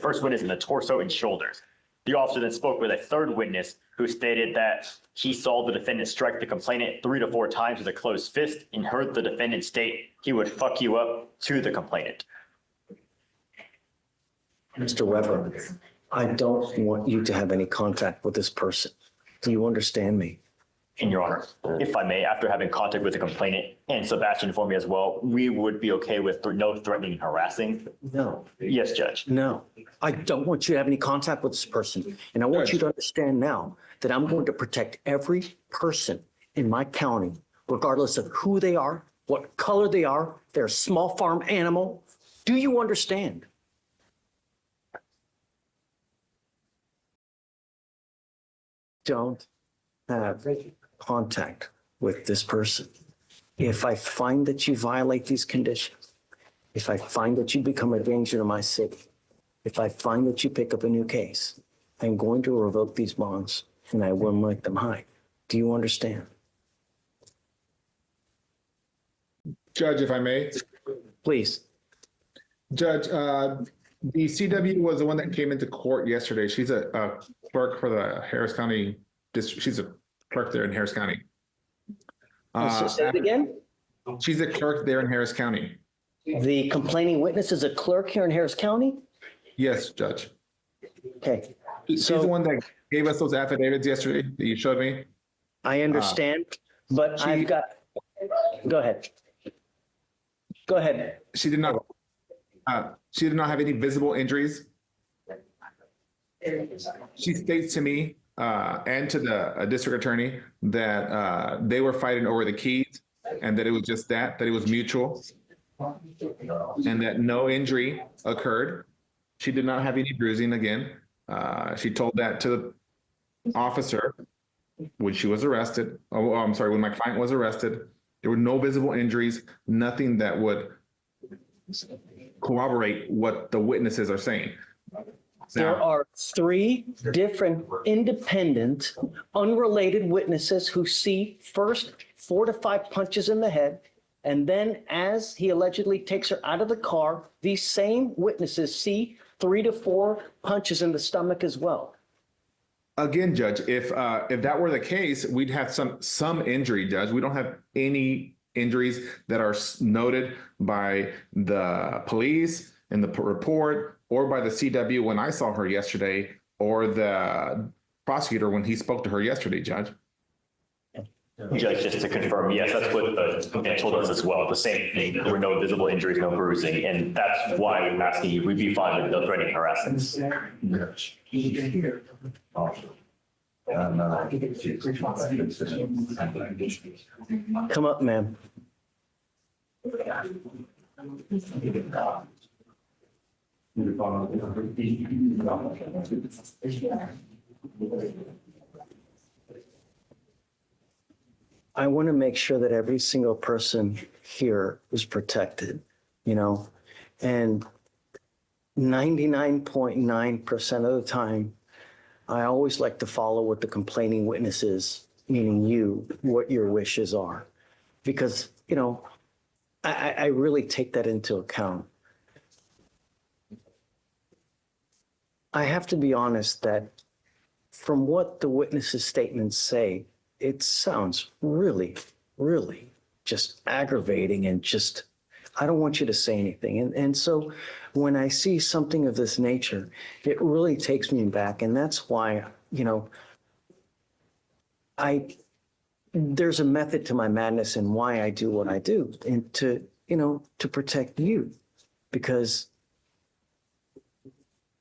first witness in the torso and shoulders. The officer then spoke with a third witness who stated that he saw the defendant strike the complainant 3 to 4 times with a closed fist and heard the defendant state he would fuck you up to the complainant. Mr. Weber, I don't want you to have any contact with this person. Do you understand me? In your honor, if I may, after having contact with the complainant and Sebastian for me as well, we would be okay with no threatening and harassing. No. Yes, Judge. No, I don't want you to have any contact with this person. And I want you to understand now that I'm going to protect every person in my county, regardless of who they are, what color they are, they're a small farm animal. Do you understand? Don't have contact with this person. If I find that you violate these conditions, if I find that you become a danger to my city, if I find that you pick up a new case, I'm going to revoke these bonds and I will make them high. Do you understand? Judge, if I may. Please. Judge, the CW was the one that came into court yesterday. She's a clerk for the Harris County district. She's a clerk there in Harris County. Say it again? She's a clerk there in Harris County. The complaining witness is a clerk here in Harris County? Yes, Judge. Okay. She's the one that gave us those affidavits yesterday that you showed me. I understand, but I've got, go ahead. Go ahead. She did not have any visible injuries. She states to me and to the district attorney that they were fighting over the keys and that it was just that it was mutual and that no injury occurred. She did not have any bruising again. She told that to the officer when she was arrested. Oh, I'm sorry, when my client was arrested. There were no visible injuries, nothing that would corroborate what the witnesses are saying. There are 3 different independent, unrelated witnesses who see first 4 to 5 punches in the head. And then as he allegedly takes her out of the car, these same witnesses see 3 to 4 punches in the stomach as well. again, Judge, if that were the case, we'd have some injury, Judge. We don't have any injuries that are noted by the police in the report or by the CW when I saw her yesterday or the prosecutor when he spoke to her yesterday, Judge. Judge, just to confirm, yes, that's what the complaint told us as well. The same thing. There were no visible injuries, no bruising, and that's why I'm asking you, we'd be fine with no threatening harassment. Come up, ma'am. I want to make sure that every single person here is protected, you know, and 99.9% of the time, I always like to follow what the complaining witness is, meaning you, what your wishes are, because, you know, I really take that into account. I have to be honest that from what the witness's statements say, it sounds really, really just aggravating and just, I don't want you to say anything. And so when I see something of this nature, it really takes me back. And that's why, you know, there's a method to my madness and why I do what I do, and to, you know, to protect you, because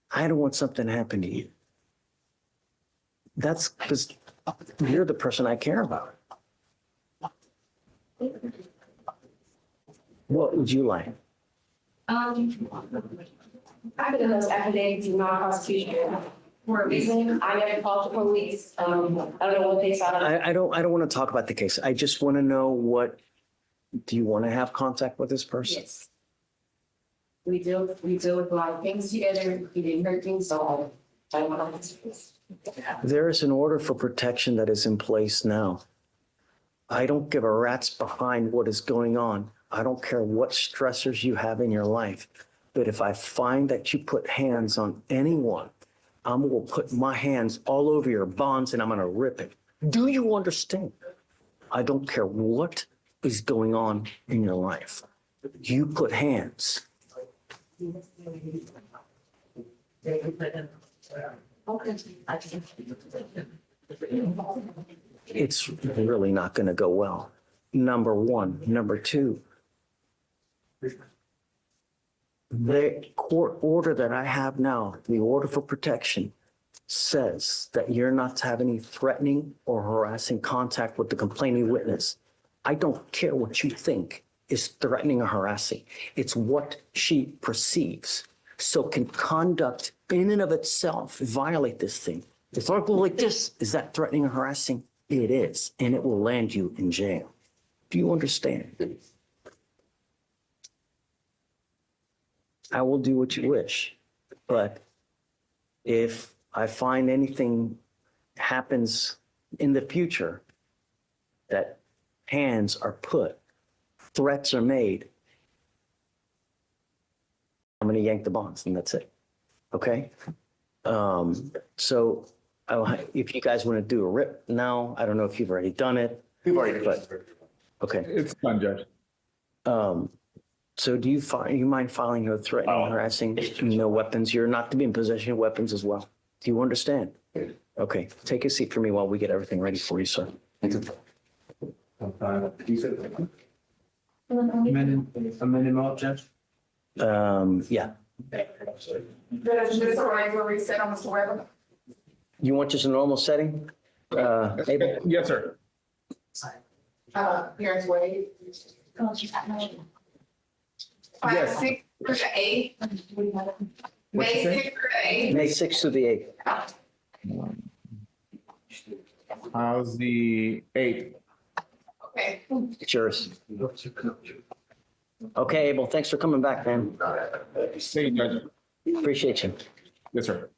I don't want something to happen to you. That's because you're the person I care about. What would you like? I believe those affidavits do not constitute for a reason. I never called the police. I don't know what they saw. I don't want to talk about the case. I just want to know do you want to have contact with this person? Yes. We deal with a lot of things together. He didn't hurt me, so I want to. There is an order for protection that is in place now. I don't give a rat's behind what is going on. I don't care what stressors you have in your life. But if I find that you put hands on anyone, I'm going to put my hands all over your bonds and I'm going to rip it. Do you understand? I don't care what is going on in your life. You put hands. It's really not going to go well. Number one. Number two, the court order that I have now, the order for protection, says that you're not to have any threatening or harassing contact with the complaining witness. I don't care what you think is threatening or harassing. It's what she perceives. So can conduct in and of itself violate this thing? If I go like this, is that threatening or harassing? It is, and it will land you in jail. Do you understand? I will do what you wish, but if I find anything happens in the future that hands are put, threats are made, I'm going to yank the bonds and that's it. Okay? So if you guys want to do a rip now, I don't know if you've already done it. We've already done it. Okay. It's fine, Judge. So do you mind filing a threatening, harassing, no weapons? You're not to be in possession of weapons as well. Do you understand? Okay. Take a seat for me while we get everything ready for you, sir. Amended mob, Judge? Yeah. This right where we sit on Mr. Weber. You want just a normal setting? Abel? Yes, sir. Here's Wade. 5, 6 through the 8. May 6 through the 8. May 6th to the 8th. How's the 8th? Okay. It's yours. Okay, Abel, thanks for coming back, man. See you, Judge. Appreciate you. Yes, sir.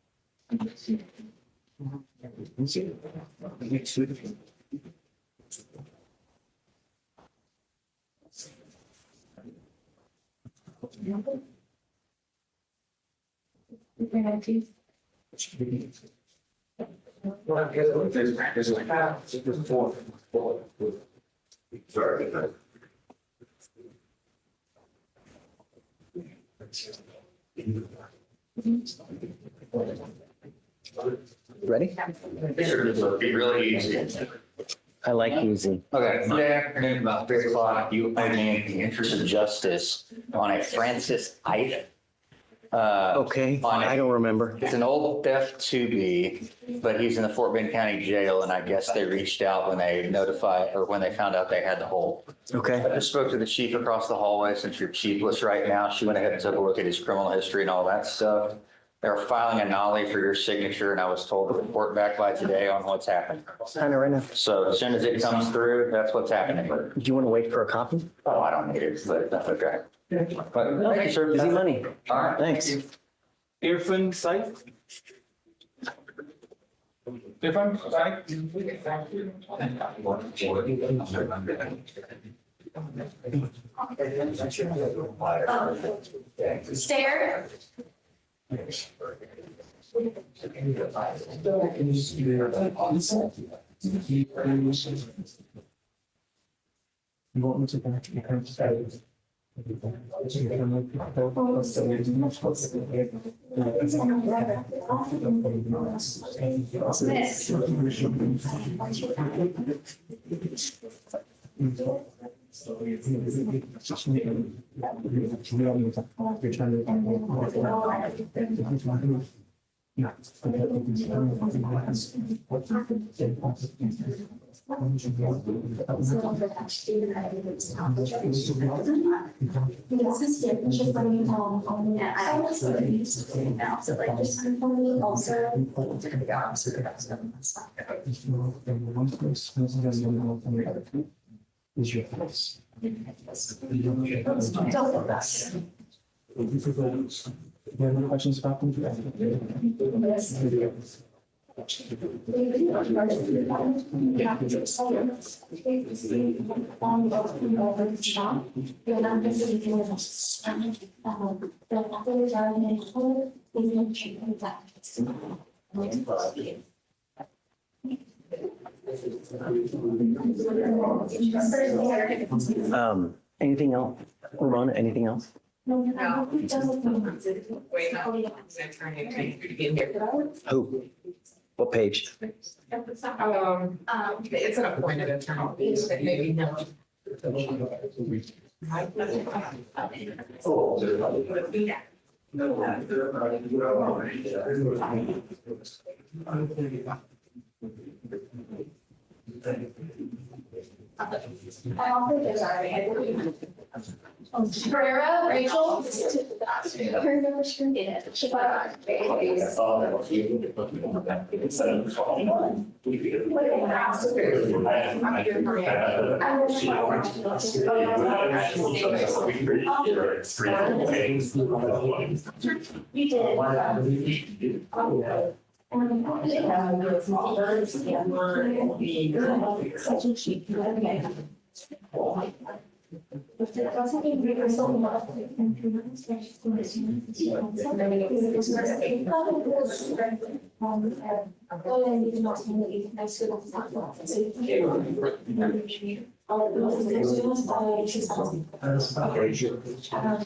Ready? Be really easy. I like easy. Okay, Monday afternoon, about 3 o'clock, you appointed me in the interest of justice on a Francis Ike. Okay, I don't remember. It's an old theft to be, but he's in the Fort Bend County Jail, and I guess they reached out when they when they found out they had the hole. Okay. I just spoke to the chief across the hallway, since you're chiefless right now. She went ahead and took a look at his criminal history and all that stuff. They're filing a nollie for your signature, and I was told to report back by today on what's happened. Sign it right now. So as soon as it comes through, that's what's happening. Do you want to wait for a copy? Oh, I don't need it, but that's okay. But Okay, sir. easy money. All right. Thanks. Irfan Saif? Irfan Saif? Stare. Is your face. You have any questions about them? Anything else? Ramona, anything else? Who? What page? It's an appointed attorney, that maybe no. Pereira, Rachel. You did.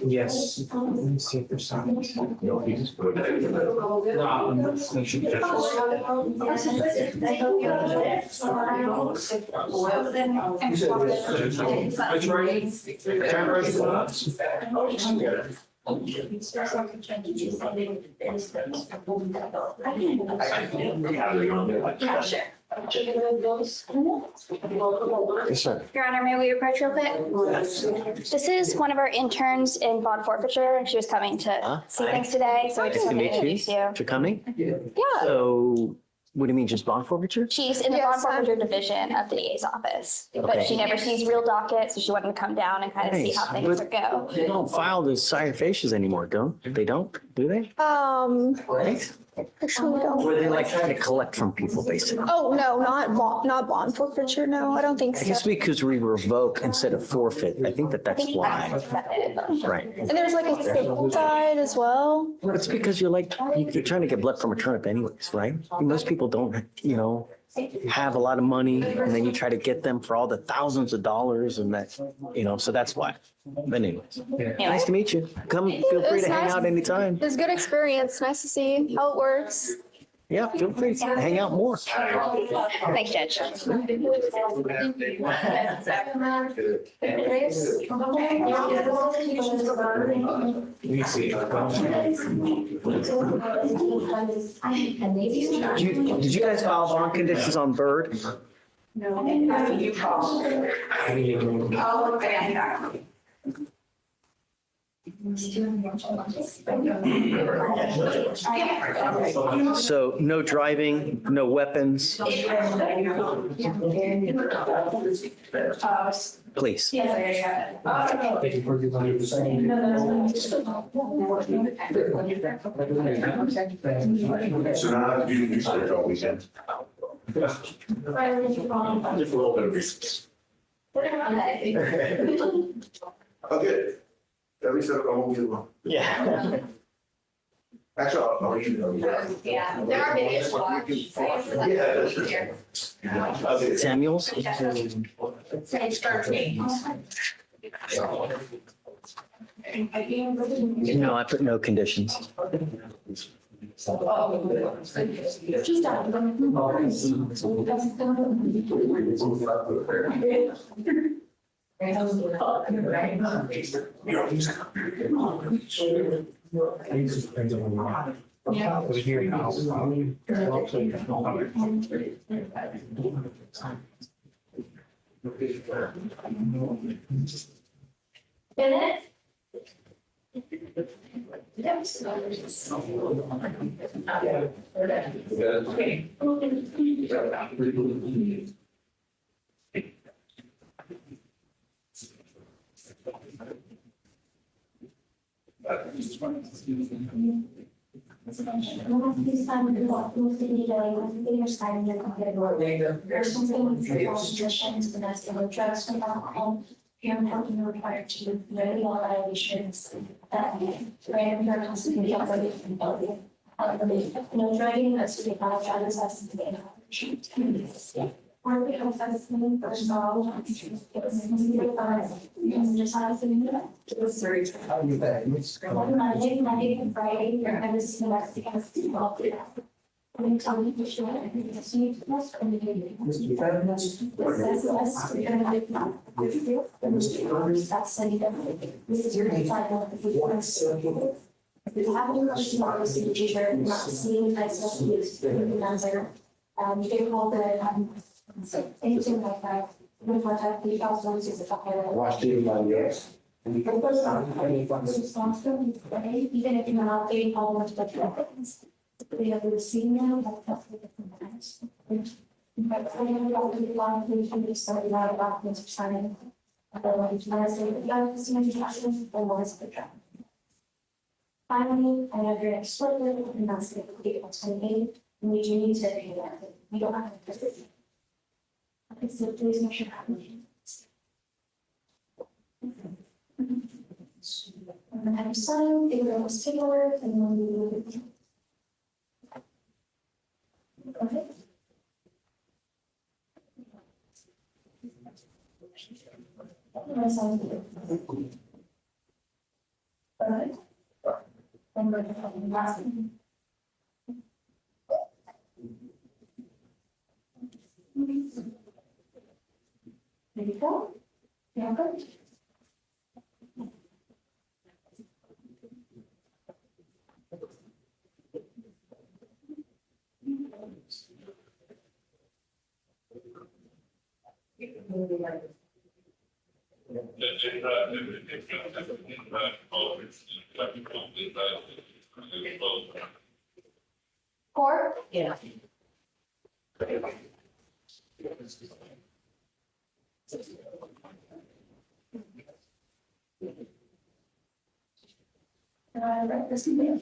Yes. Let me see if there's something. Yes, sir. Your Honor, may we approach real quick? This is one of our interns in bond forfeiture, and she was coming to see things today, so I just Nice to wanted to meet introduce you. you. For coming? Yeah. So, what do you mean, just bond forfeiture? She's in the bond forfeiture division of the DA's office, but Okay. she never sees real docket, so she wanted to come down and kind of see Nice. how things But would go. They don't file the sire facias anymore, don't they? Don't, do they? Um, Right? Actually, we don't. Where they like trying to collect from people, basically. Oh, no, not bond forfeiture. No, I don't think I so. guess because we revoke instead of forfeit. I think that's why. Right. And there's like a civil side as well. Well, it's because you're trying to get blood from a turnip anyways, right? Most people don't, have a lot of money and then you try to get them for all the thousands of dollars and that, so that's why. But anyways, nice to meet you. Come, feel free to hang out anytime. It was a good experience. Nice to see how it works. Yeah, feel free to hang out more. Thanks, Judge. Did you guys file bond conditions on Bird? So no driving, no weapons. Please. So now you do research all weekend. Just a little bit of research. Okay. At least I won't be alone. Yeah. Actually, I'll let you know. Yeah, there are videos. Okay. Samuels? No, I put no conditions. Parent helping required to remedy all violations that no driving, that's to be found driver's license to be or we have assessment first of all, just Monday and Friday, every single Mexican. I'm telling you, sure, and it's used most of the day. That's sending them. This is your final. If you have any questions about the teacher, not seeing myself use answer, they call the so anything like that. We contact the also is the Watch the yes. even if you're not getting all of the weapons. We have received now, that's different times. But I have got to be long, we can be starting out about this signing. Otherwise, I say, if you have seen any questions, then what is the job? Finally, I have your next split, and that's the complete alternative, and we do need to pay that. We don't have to. Okay, so please make sure you and then have sign, they will similar, and then we will. Okay. That sounds good. All right. I'm going to have the last one. There you go. Yeah, good. Four? Yeah. Can I write this in there?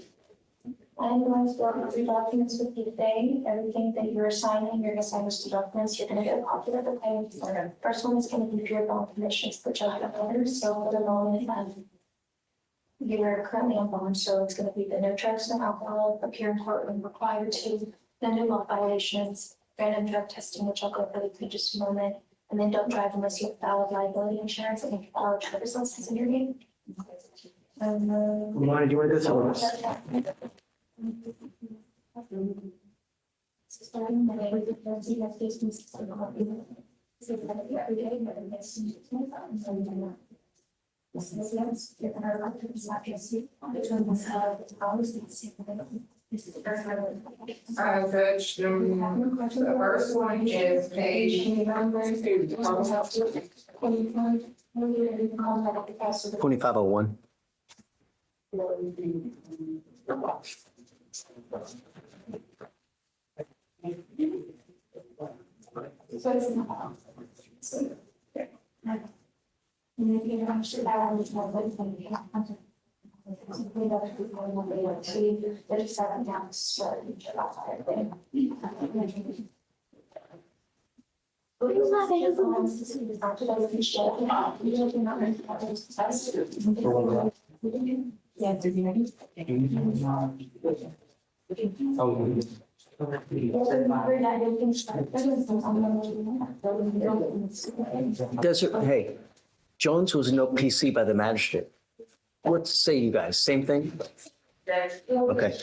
analyze your documents with you today. Everything that you're signing, you're gonna sign those two documents, you're gonna get a copy of the claim. First one is gonna be your bond conditions, which are the others, so for the moment, you are currently on bond, so it's gonna be the no drugs, no alcohol, appear in court when required to, the no law violations, random drug testing, which I'll go over in just a moment, and then don't drive unless you have valid liability insurance and a valid driver's license in your name. Do you want to do this or? Judge, the first one is page. 2501. Hey, Jones was no PC by the magistrate. What say you guys? Same thing? Okay.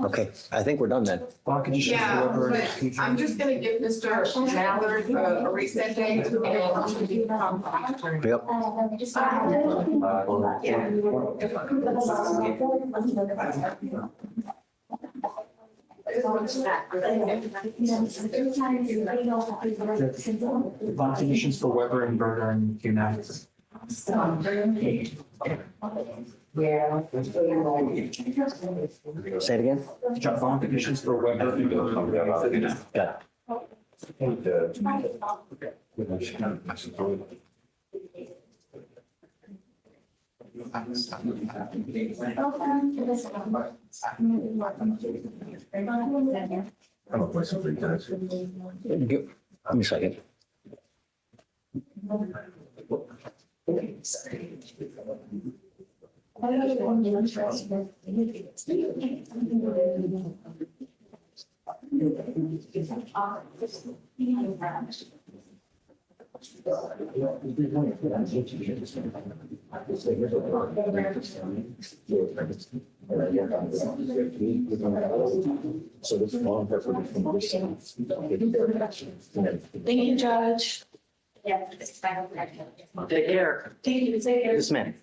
Okay, I think we're done then. Yeah, but I'm just gonna give Mr. Mallard a reset date. Yep. Bond conditions for Weber and Berger and United. Say it again? Bond conditions for Weber and Berger. Got Give me a second. Thank you, Judge. Take care. Yes, ma'am.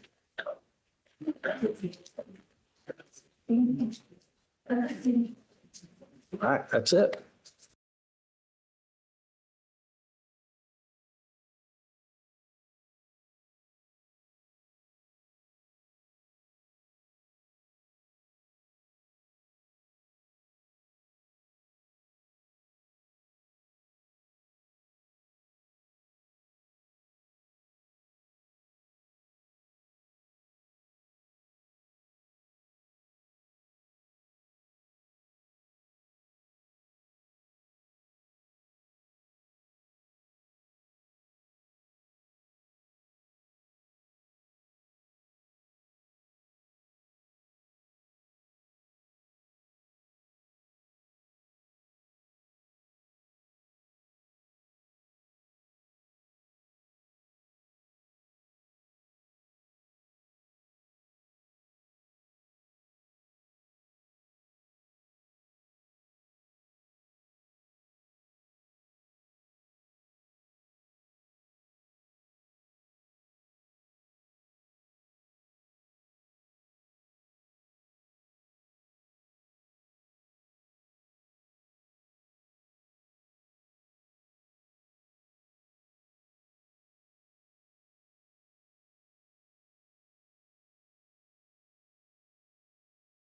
All right, that's it.